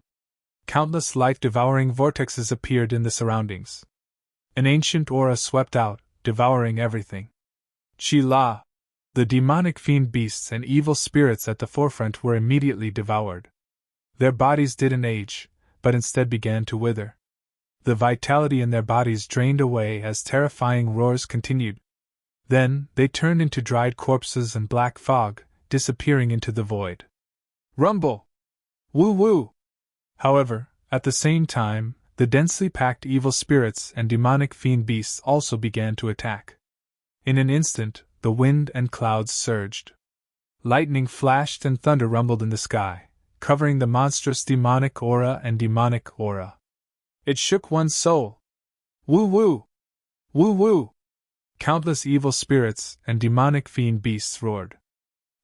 Countless life-devouring vortexes appeared in the surroundings. An ancient aura swept out, devouring everything. Chi-La! The demonic fiend beasts and evil spirits at the forefront were immediately devoured. Their bodies didn't age, but instead began to wither. The vitality in their bodies drained away as terrifying roars continued. Then, they turned into dried corpses and black fog, disappearing into the void. Rumble! Woo woo! However, at the same time, the densely packed evil spirits and demonic fiend beasts also began to attack. In an instant, the wind and clouds surged. Lightning flashed and thunder rumbled in the sky, covering the monstrous demonic aura and demonic aura. It shook one's soul. Woo woo! Woo woo! Countless evil spirits and demonic fiend beasts roared.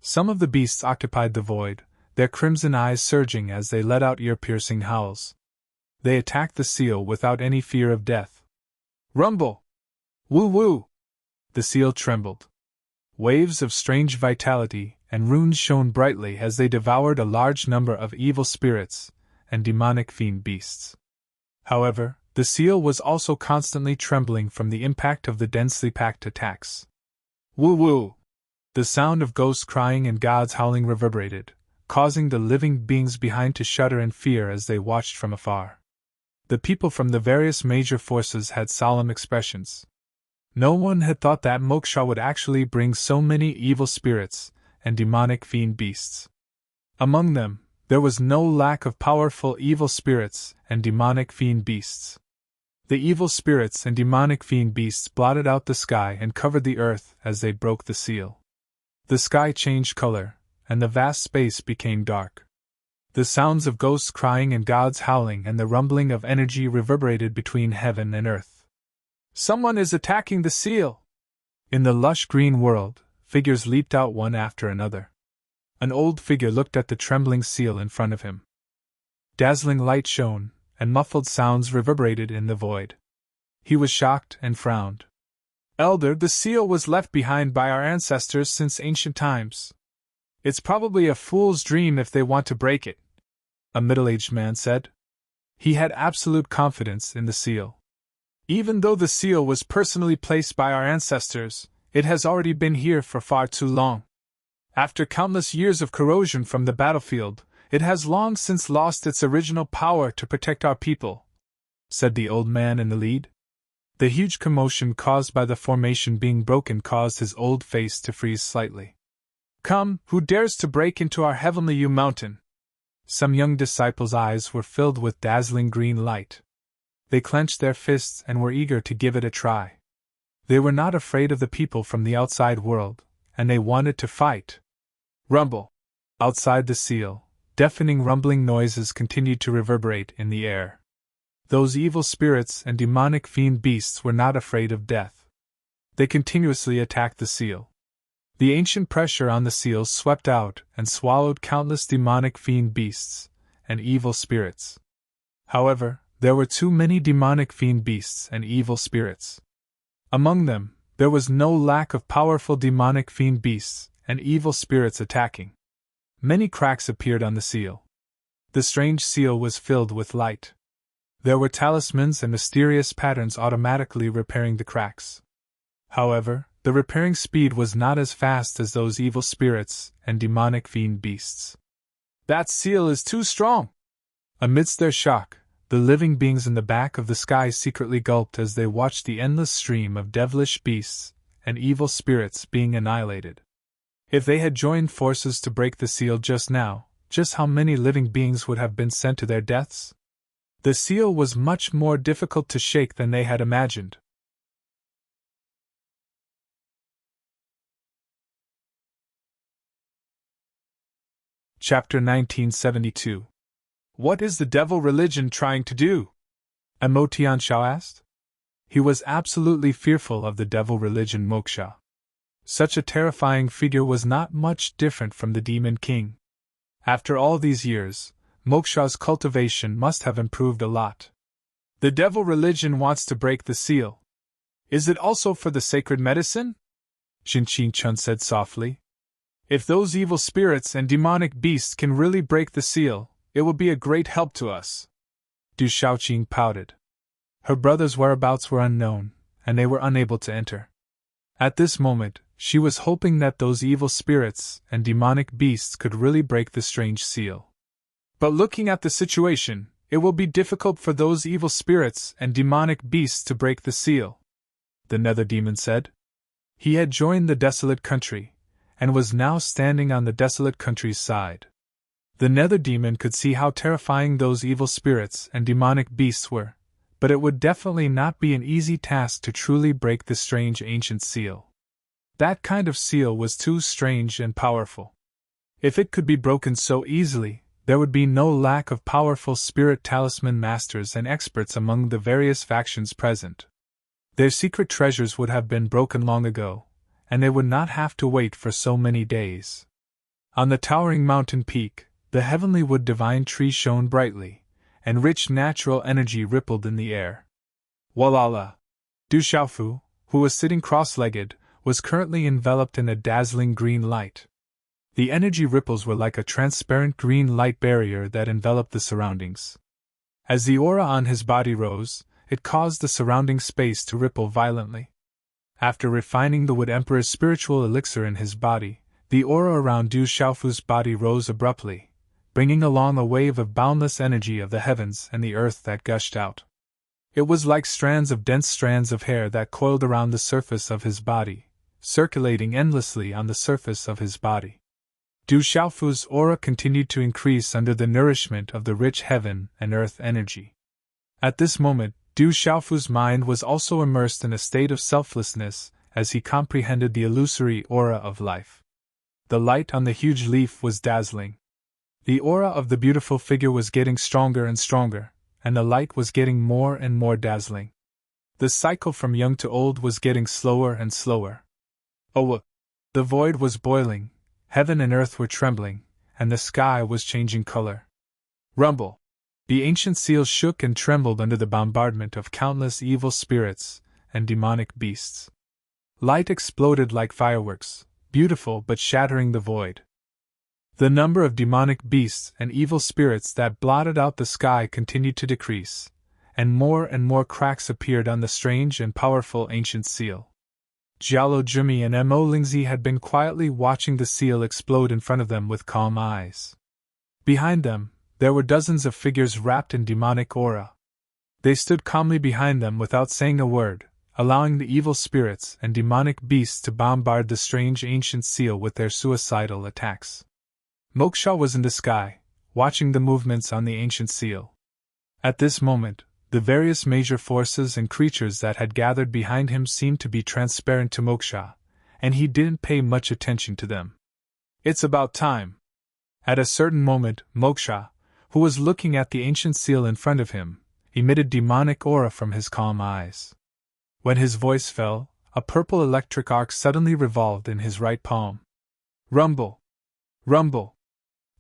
Some of the beasts occupied the void, their crimson eyes surging as they let out ear-piercing howls. They attacked the seal without any fear of death. Rumble! Woo woo! The seal trembled. Waves of strange vitality and runes shone brightly as they devoured a large number of evil spirits and demonic fiend beasts. However, the seal was also constantly trembling from the impact of the densely packed attacks. Woo woo! The sound of ghosts crying and gods howling reverberated, causing the living beings behind to shudder in fear as they watched from afar. The people from the various major forces had solemn expressions. No one had thought that moksha would actually bring so many evil spirits and demonic fiend beasts. Among them, there was no lack of powerful evil spirits and demonic fiend beasts. The evil spirits and demonic fiend beasts blotted out the sky and covered the earth as they broke the seal. The sky changed color, and the vast space became dark. The sounds of ghosts crying and gods howling and the rumbling of energy reverberated between heaven and earth. Someone is attacking the seal! In the lush green world, figures leaped out one after another. An old figure looked at the trembling seal in front of him. Dazzling light shone, and muffled sounds reverberated in the void. He was shocked and frowned. Elder, the seal was left behind by our ancestors since ancient times. It's probably a fool's dream if they want to break it, a middle-aged man said. He had absolute confidence in the seal. Even though the seal was personally placed by our ancestors, it has already been here for far too long. After countless years of corrosion from the battlefield, it has long since lost its original power to protect our people, said the old man in the lead. The huge commotion caused by the formation being broken caused his old face to freeze slightly. Come, who dares to break into our heavenly U mountain? Some young disciples' eyes were filled with dazzling green light. They clenched their fists and were eager to give it a try. They were not afraid of the people from the outside world, and they wanted to fight. Rumble! Outside the seal, deafening rumbling noises continued to reverberate in the air. Those evil spirits and demonic fiend beasts were not afraid of death. They continuously attacked the seal. The ancient pressure on the seal swept out and swallowed countless demonic fiend beasts and evil spirits. However, there were too many demonic fiend beasts and evil spirits. Among them, there was no lack of powerful demonic fiend beasts and evil spirits attacking. Many cracks appeared on the seal. The strange seal was filled with light. There were talismans and mysterious patterns automatically repairing the cracks. However, the repairing speed was not as fast as those evil spirits and demonic fiend beasts. That seal is too strong! Amidst their shock, the living beings in the back of the sky secretly gulped as they watched the endless stream of devilish beasts and evil spirits being annihilated. If they had joined forces to break the seal just now, just how many living beings would have been sent to their deaths? The seal was much more difficult to shake than they had imagined. Chapter 1972. What is the devil religion trying to do? Amo Tianshao asked. He was absolutely fearful of the devil religion moksha. Such a terrifying figure was not much different from the demon king. After all these years, moksha's cultivation must have improved a lot. The devil religion wants to break the seal. Is it also for the sacred medicine? Jinqing Chun said softly. If those evil spirits and demonic beasts can really break the seal, it will be a great help to us. Du Shaoqing pouted. Her brother's whereabouts were unknown, and they were unable to enter. At this moment, she was hoping that those evil spirits and demonic beasts could really break the strange seal. But looking at the situation, It will be difficult for those evil spirits and demonic beasts to break the seal, the nether demon said. He had joined the desolate country, and was now standing on the desolate country's side. The nether demon could see how terrifying those evil spirits and demonic beasts were, but it would definitely not be an easy task to truly break the strange ancient seal. That kind of seal was too strange and powerful. If it could be broken so easily, there would be no lack of powerful spirit talisman masters and experts among the various factions present. Their secret treasures would have been broken long ago, and they would not have to wait for so many days. On the towering mountain peak, the heavenly wood divine tree shone brightly, and rich natural energy rippled in the air. Walala! Du Xiaofu, who was sitting cross-legged, was currently enveloped in a dazzling green light. The energy ripples were like a transparent green light barrier that enveloped the surroundings. As the aura on his body rose, it caused the surrounding space to ripple violently. After refining the Wood Emperor's spiritual elixir in his body, the aura around Du Xiaofu's body rose abruptly, bringing along a wave of boundless energy of the heavens and the earth that gushed out. It was like dense strands of hair that coiled around the surface of his body, circulating endlessly on the surface of his body. Du Xiaofu's aura continued to increase under the nourishment of the rich heaven and earth energy. At this moment, Du Xiaofu's mind was also immersed in a state of selflessness as he comprehended the illusory aura of life. The light on the huge leaf was dazzling. The aura of the beautiful figure was getting stronger and stronger, and the light was getting more and more dazzling. The cycle from young to old was getting slower and slower. Oh, the void was boiling, heaven and earth were trembling, and the sky was changing color. Rumble! The ancient seal shook and trembled under the bombardment of countless evil spirits and demonic beasts. Light exploded like fireworks, beautiful but shattering the void. The number of demonic beasts and evil spirits that blotted out the sky continued to decrease, and more cracks appeared on the strange and powerful ancient seal. Jialo Jumi and Mo Lingzi had been quietly watching the seal explode in front of them with calm eyes. Behind them, there were dozens of figures wrapped in demonic aura. They stood calmly behind them without saying a word, allowing the evil spirits and demonic beasts to bombard the strange ancient seal with their suicidal attacks. Moksha was in the sky, watching the movements on the ancient seal. At this moment, the various major forces and creatures that had gathered behind him seemed to be transparent to Moksha, and he didn't pay much attention to them. It's about time. At a certain moment, Moksha, who was looking at the ancient seal in front of him, emitted demonic aura from his calm eyes. When his voice fell, a purple electric arc suddenly revolved in his right palm. Rumble! Rumble!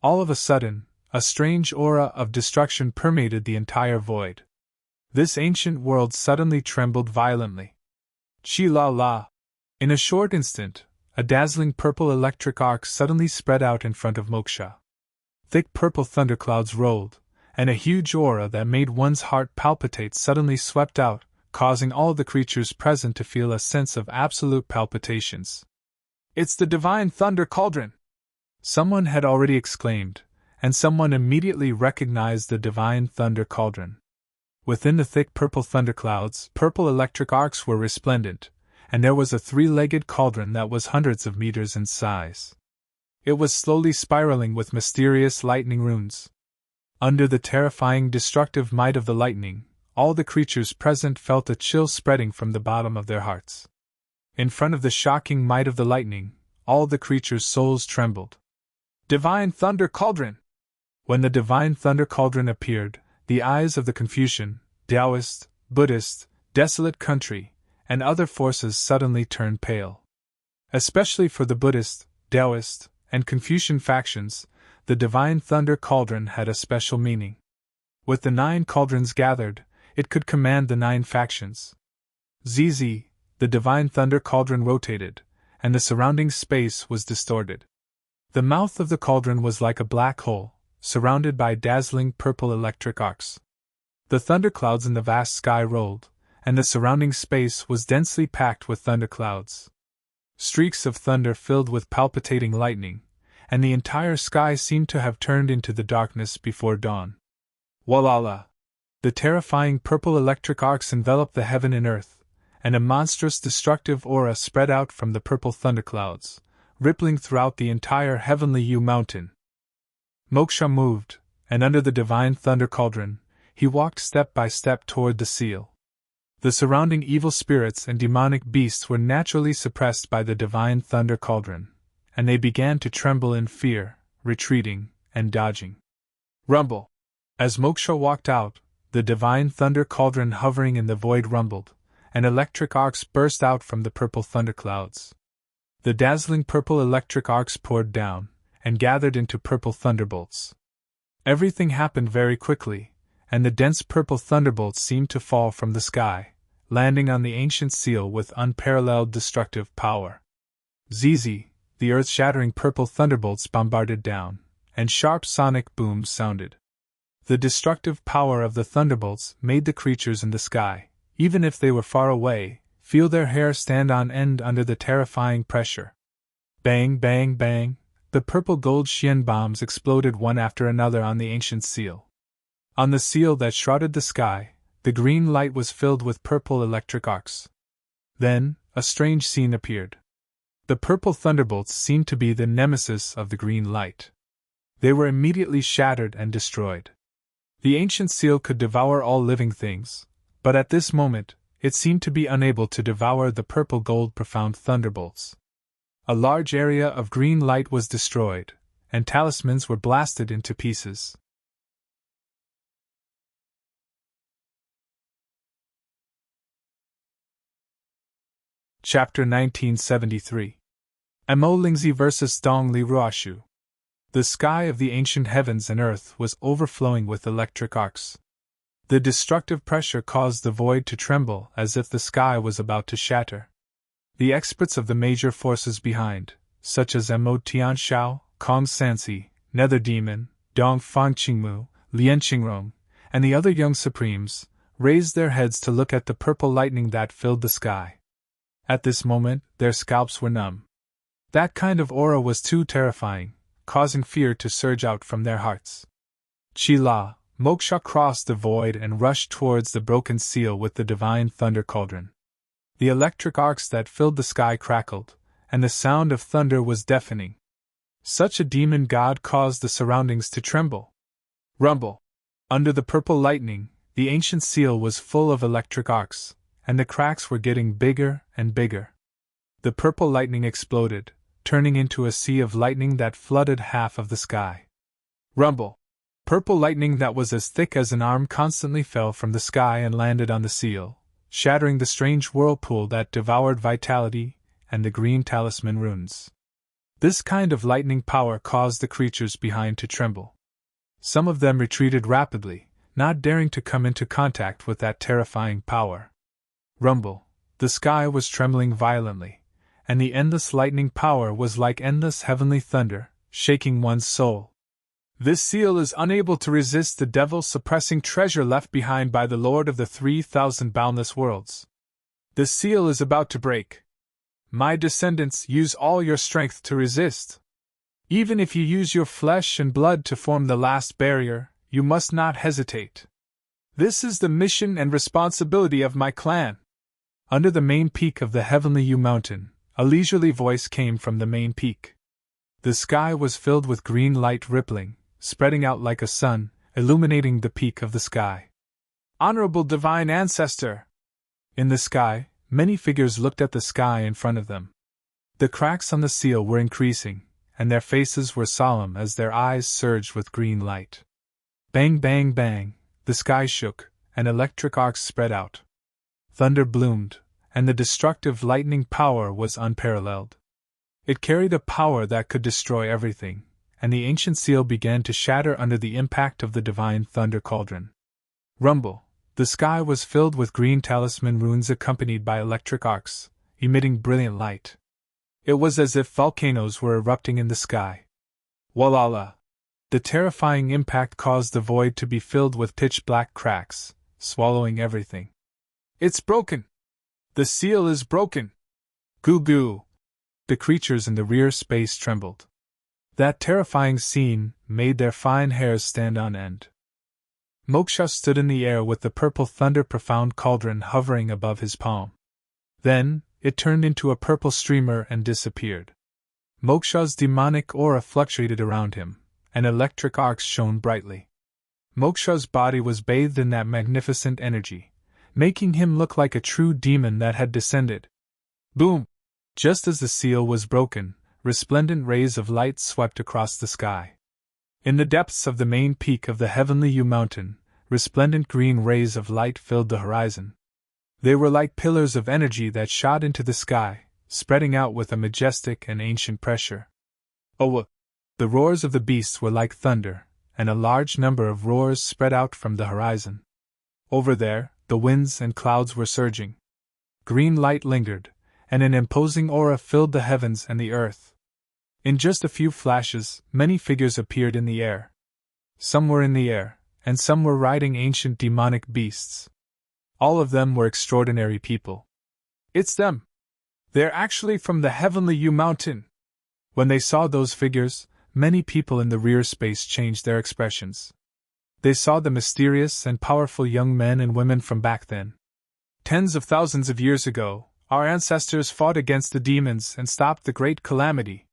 All of a sudden, a strange aura of destruction permeated the entire void. This ancient world suddenly trembled violently. Chi-la-la! In a short instant, a dazzling purple electric arc suddenly spread out in front of Moksha. Thick purple thunderclouds rolled, and a huge aura that made one's heart palpitate suddenly swept out, causing all the creatures present to feel a sense of absolute palpitations. It's the divine thunder cauldron! Someone had already exclaimed, and someone immediately recognized the divine thunder cauldron. Within the thick purple thunderclouds, purple electric arcs were resplendent, and there was a three-legged cauldron that was hundreds of meters in size. It was slowly spiraling with mysterious lightning runes. Under the terrifying destructive might of the lightning, all the creatures present felt a chill spreading from the bottom of their hearts. In front of the shocking might of the lightning, all the creatures' souls trembled. Divine Thunder Cauldron! When the Divine Thunder Cauldron appeared, the eyes of the Confucian, Taoist, Buddhist, desolate country, and other forces suddenly turned pale. Especially for the Buddhist, Taoist, and Confucian factions, the Divine Thunder Cauldron had a special meaning. With the 9 cauldrons gathered, it could command the 9 factions. ZZ, the Divine Thunder Cauldron rotated, and the surrounding space was distorted. The mouth of the cauldron was like a black hole, surrounded by dazzling purple electric arcs. The thunderclouds in the vast sky rolled, and the surrounding space was densely packed with thunderclouds. Streaks of thunder filled with palpitating lightning, and the entire sky seemed to have turned into the darkness before dawn. Walala! The terrifying purple electric arcs enveloped the heaven and earth, and a monstrous destructive aura spread out from the purple thunderclouds, rippling throughout the entire heavenly mountain. Moksha moved, and under the divine thunder cauldron, he walked step by step toward the seal. The surrounding evil spirits and demonic beasts were naturally suppressed by the divine thunder cauldron, and they began to tremble in fear, retreating, and dodging. Rumble! As Moksha walked out, the divine thunder cauldron hovering in the void rumbled, and electric arcs burst out from the purple thunderclouds. The dazzling purple electric arcs poured down, and gathered into purple thunderbolts. Everything happened very quickly, and the dense purple thunderbolts seemed to fall from the sky, landing on the ancient seal with unparalleled destructive power. Zzz, the earth-shattering purple thunderbolts bombarded down, and sharp sonic booms sounded. The destructive power of the thunderbolts made the creatures in the sky, even if they were far away, feel their hair stand on end under the terrifying pressure. Bang, bang, bang, the purple gold Xian bombs exploded one after another on the ancient seal. On the seal that shrouded the sky, the green light was filled with purple electric arcs. Then, a strange scene appeared. The purple thunderbolts seemed to be the nemesis of the green light. They were immediately shattered and destroyed. The ancient seal could devour all living things, but at this moment, it seemed to be unable to devour the purple gold profound thunderbolts. A large area of green light was destroyed, and talismans were blasted into pieces. Chapter 1973. Mo Lingzi vs. Dong Li Ruoshu. The sky of the ancient heavens and earth was overflowing with electric arcs. The destructive pressure caused the void to tremble as if the sky was about to shatter. The experts of the major forces behind, such as Mo Tianshao, Kong Sansi, Nether Demon, Dong Fangqingmu, Lian Qingrong, and the other young supremes, raised their heads to look at the purple lightning that filled the sky. At this moment, their scalps were numb. That kind of aura was too terrifying, causing fear to surge out from their hearts. Chi-La, Moksha crossed the void and rushed towards the broken seal with the divine thunder cauldron. The electric arcs that filled the sky crackled, and the sound of thunder was deafening. Such a demon god caused the surroundings to tremble. Rumble! Under the purple lightning, the ancient seal was full of electric arcs, and the cracks were getting bigger and bigger. The purple lightning exploded, turning into a sea of lightning that flooded half of the sky. Rumble! Purple lightning that was as thick as an arm constantly fell from the sky and landed on the seal, shattering the strange whirlpool that devoured vitality and the green talisman runes. This kind of lightning power caused the creatures behind to tremble. Some of them retreated rapidly, not daring to come into contact with that terrifying power. Rumble! The sky was trembling violently, and the endless lightning power was like endless heavenly thunder, shaking one's soul. This seal is unable to resist the devil-suppressing treasure left behind by the Lord of the 3,000 boundless worlds. The seal is about to break. My descendants, use all your strength to resist. Even if you use your flesh and blood to form the last barrier, you must not hesitate. This is the mission and responsibility of my clan. Under the main peak of the heavenly mountain, a leisurely voice came from the main peak. The sky was filled with green light rippling, spreading out like a sun, illuminating the peak of the sky. Honorable Divine Ancestor! In the sky, many figures looked at the sky in front of them. The cracks on the seal were increasing, and their faces were solemn as their eyes surged with green light. Bang, bang, bang, the sky shook, and electric arcs spread out. Thunder bloomed, and the destructive lightning power was unparalleled. It carried a power that could destroy everything, and the ancient seal began to shatter under the impact of the divine thunder cauldron. Rumble! The sky was filled with green talisman runes accompanied by electric arcs, emitting brilliant light. It was as if volcanoes were erupting in the sky. Walala! The terrifying impact caused the void to be filled with pitch-black cracks, swallowing everything. It's broken! The seal is broken! Goo goo! The creatures in the rear space trembled. That terrifying scene made their fine hairs stand on end. Moksha stood in the air with the purple thunder profound cauldron hovering above his palm. Then, it turned into a purple streamer and disappeared. Moksha's demonic aura fluctuated around him, and electric arcs shone brightly. Moksha's body was bathed in that magnificent energy, making him look like a true demon that had descended. Boom! Just as the seal was broken, resplendent rays of light swept across the sky. In the depths of the main peak of the heavenly U mountain, resplendent green rays of light filled the horizon. They were like pillars of energy that shot into the sky, spreading out with a majestic and ancient pressure. Oh! The roars of the beasts were like thunder, and a large number of roars spread out from the horizon. Over there, the winds and clouds were surging. Green light lingered, and an imposing aura filled the heavens and the earth. In just a few flashes, many figures appeared in the air. Some were in the air, and some were riding ancient demonic beasts. All of them were extraordinary people. It's them! They're actually from the heavenly U mountain! When they saw those figures, many people in the rear space changed their expressions. They saw the mysterious and powerful young men and women from back then. Tens of thousands of years ago, our ancestors fought against the demons and stopped the great calamity.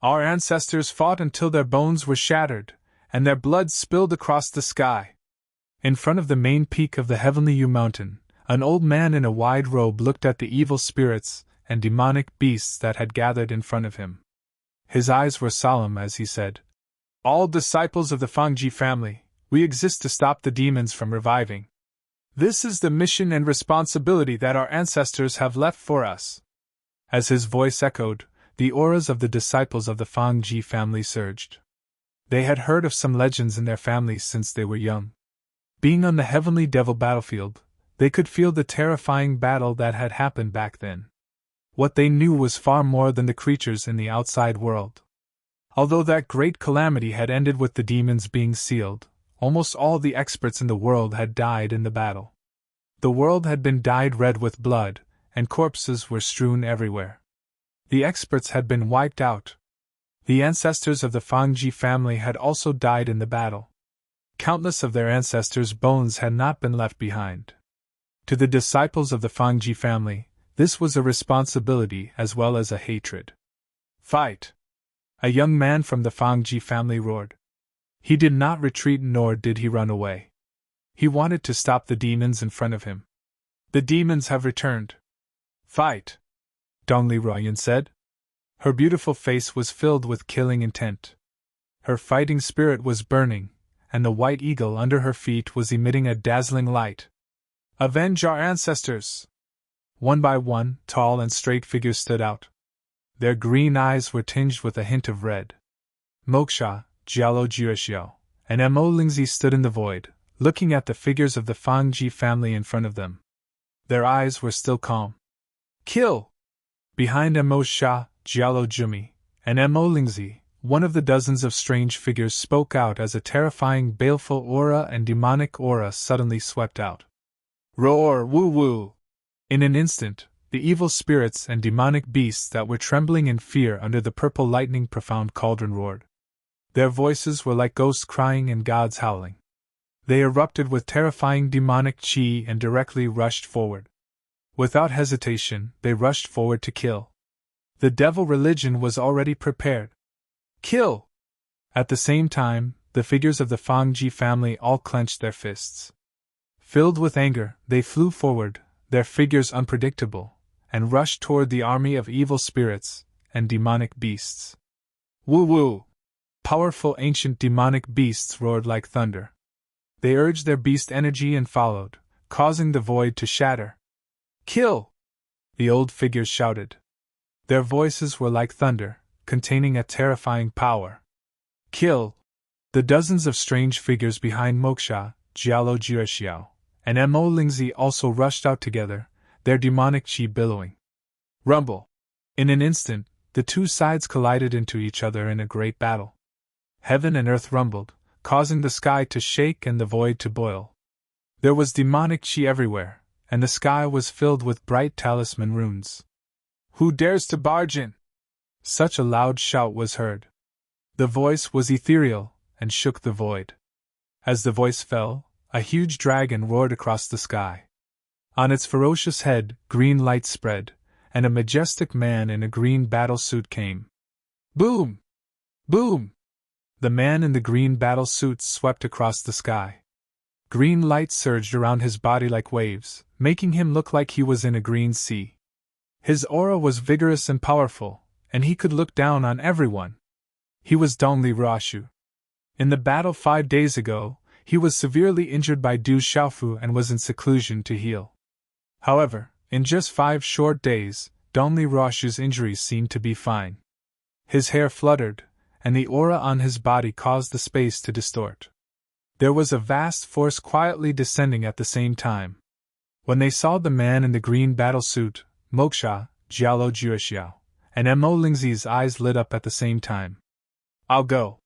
Our ancestors fought until their bones were shattered, and their blood spilled across the sky. In front of the main peak of the heavenly U mountain, an old man in a wide robe looked at the evil spirits and demonic beasts that had gathered in front of him. His eyes were solemn as he said, "All disciples of the Fangji family, we exist to stop the demons from reviving. This is the mission and responsibility that our ancestors have left for us." As his voice echoed, the auras of the disciples of the Fangji family surged. They had heard of some legends in their families since they were young. Being on the heavenly devil battlefield, they could feel the terrifying battle that had happened back then. What they knew was far more than the creatures in the outside world. Although that great calamity had ended with the demons being sealed, almost all the experts in the world had died in the battle. The world had been dyed red with blood, and corpses were strewn everywhere. The experts had been wiped out. The ancestors of the Fangji family had also died in the battle. Countless of their ancestors' bones had not been left behind. To the disciples of the Fangji family, this was a responsibility as well as a hatred. "Fight!" a young man from the Fangji family roared. He did not retreat nor did he run away. He wanted to stop the demons in front of him. "The demons have returned. Fight!" Dongli Royan said. Her beautiful face was filled with killing intent. Her fighting spirit was burning, and the white eagle under her feet was emitting a dazzling light. "Avenge our ancestors!" One by one, tall and straight figures stood out. Their green eyes were tinged with a hint of red. Moksha, Jialo Jirishiao, and Mo Lingzi stood in the void, looking at the figures of the Fangji family in front of them. Their eyes were still calm. "Kill!" Behind Mo Sha, Jialo Jumi, and Mo Lingzi, one of the dozens of strange figures spoke out as a terrifying baleful aura and demonic aura suddenly swept out. "Roar, woo-woo!" In an instant, the evil spirits and demonic beasts that were trembling in fear under the purple lightning profound cauldron roared. Their voices were like ghosts crying and gods howling. They erupted with terrifying demonic chi and directly rushed forward. Without hesitation, they rushed forward to kill. The devil religion was already prepared. "Kill!" At the same time, the figures of the Fangji family all clenched their fists. Filled with anger, they flew forward, their figures unpredictable, and rushed toward the army of evil spirits and demonic beasts. "Woo-woo!" Powerful ancient demonic beasts roared like thunder. They urged their beast energy and followed, causing the void to shatter. "Kill!" the old figures shouted. Their voices were like thunder, containing a terrifying power. "Kill!" The dozens of strange figures behind Moksha, Jialo Jirishiao, and Mo Lingzi also rushed out together, their demonic chi billowing. Rumble! In an instant, the two sides collided into each other in a great battle. Heaven and earth rumbled, causing the sky to shake and the void to boil. There was demonic chi everywhere, and the sky was filled with bright talisman runes. "Who dares to barge in?" Such a loud shout was heard. The voice was ethereal, and shook the void. As the voice fell, a huge dragon roared across the sky. On its ferocious head, green light spread, and a majestic man in a green battlesuit came. Boom! Boom! The man in the green battlesuit swept across the sky. Green light surged around his body like waves, making him look like he was in a green sea. His aura was vigorous and powerful, and he could look down on everyone. He was Dongli Ruoshu. In the battle 5 days ago, he was severely injured by Du Xiaofu and was in seclusion to heal. However, in just 5 short days, Dongli Ruoshu's injuries seemed to be fine. His hair fluttered, and the aura on his body caused the space to distort. There was a vast force quietly descending at the same time. When they saw the man in the green battlesuit, Moksha, Jialo Juexiao, and Mo Lingzi's eyes lit up at the same time. I'll go.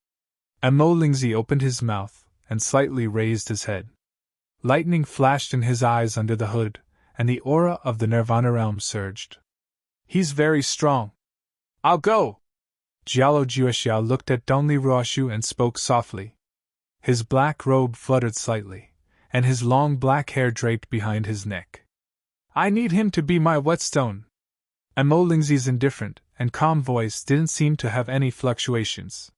Mo Lingzi opened his mouth and slightly raised his head. Lightning flashed in his eyes under the hood, and the aura of the Nirvana realm surged. He's very strong. I'll go. Jialo Juexiao looked at Dongli Ruoshu and spoke softly. His black robe fluttered slightly, and his long black hair draped behind his neck. I need him to be my whetstone. Mo Lingzi's indifferent and calm voice didn't seem to have any fluctuations.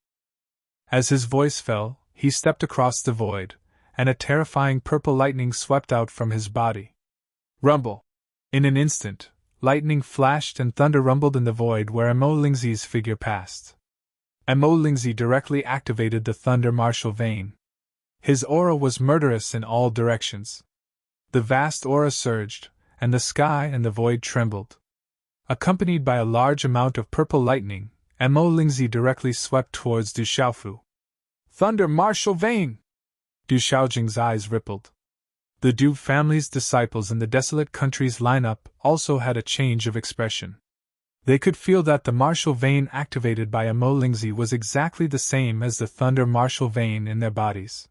As his voice fell, he stepped across the void, and a terrifying purple lightning swept out from his body. Rumble! In an instant, lightning flashed and thunder rumbled in the void where Mo Lingzi's figure passed. Mo Lingzi directly activated the Thunder Martial Vein. His aura was murderous in all directions. The vast aura surged, and the sky and the void trembled. Accompanied by a large amount of purple lightning, Mo Lingzi directly swept towards Du Xiaofu. Thunder Martial Vein! Du Xiaojing's eyes rippled. The Du family's disciples in the desolate country's lineup also had a change of expression. They could feel that the martial vein activated by Mo Lingzi was exactly the same as the thunder martial vein in their bodies.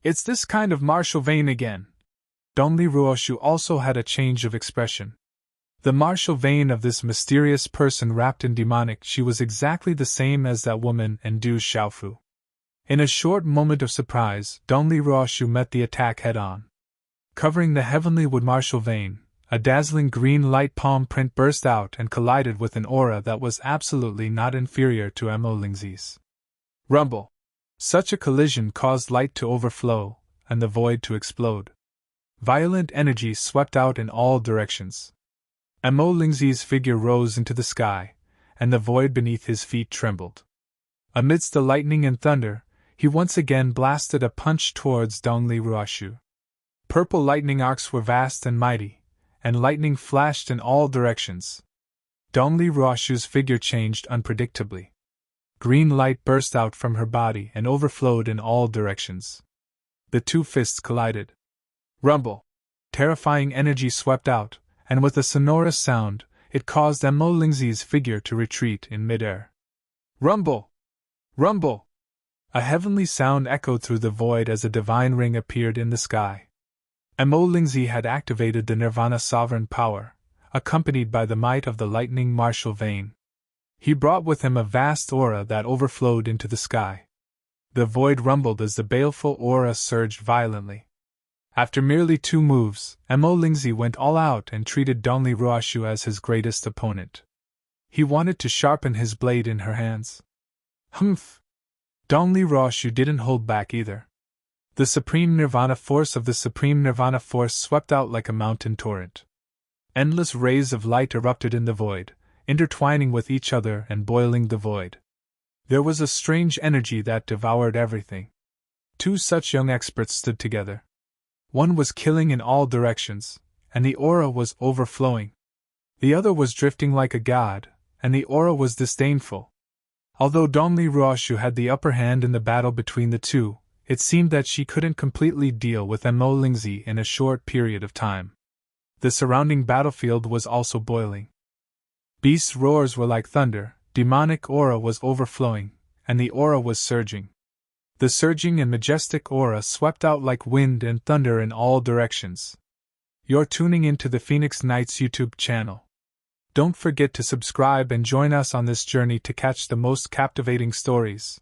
It's this kind of martial vein again. Dongli Ruoshu also had a change of expression. The martial vein of this mysterious person wrapped in demonic chi was exactly the same as that woman and Du Xiaofu. In a short moment of surprise, Dongli Ruoshu met the attack head-on. Covering the heavenly wood martial vein, a dazzling green light palm print burst out and collided with an aura that was absolutely not inferior to Mo Lingzi's. Rumble! Such a collision caused light to overflow, and the void to explode. Violent energy swept out in all directions. Mo Lingzi's figure rose into the sky, and the void beneath his feet trembled. Amidst the lightning and thunder, he once again blasted a punch towards Dongli Ruoshu. Purple lightning arcs were vast and mighty, and lightning flashed in all directions. Dongli Ruoshu's figure changed unpredictably. Green light burst out from her body and overflowed in all directions. The two fists collided. Rumble! Terrifying energy swept out, and with a sonorous sound, it caused Mo Lingzi's figure to retreat in midair. Rumble! Rumble! A heavenly sound echoed through the void as a divine ring appeared in the sky. Mo Lingzi had activated the Nirvana sovereign power, accompanied by the might of the lightning martial vein. He brought with him a vast aura that overflowed into the sky. The void rumbled as the baleful aura surged violently. After merely 2 moves, Mo Lingzi went all out and treated Dongli Ruoshu as his greatest opponent. He wanted to sharpen his blade in her hands. Humph! Dongli Ruoshu didn't hold back either. The Supreme Nirvana Force of the Supreme Nirvana Force swept out like a mountain torrent. Endless rays of light erupted in the void, intertwining with each other and boiling the void. There was a strange energy that devoured everything. 2 such young experts stood together. One was killing in all directions, and the aura was overflowing. The other was drifting like a god, and the aura was disdainful. Although Dongli Ruoshu had the upper hand in the battle between the two, it seemed that she couldn't completely deal with Mo Lingzi in a short period of time. The surrounding battlefield was also boiling. Beasts' roars were like thunder, demonic aura was overflowing, and the aura was surging. The surging and majestic aura swept out like wind and thunder in all directions. You're tuning into the Phoenix Knights YouTube channel. Don't forget to subscribe and join us on this journey to catch the most captivating stories.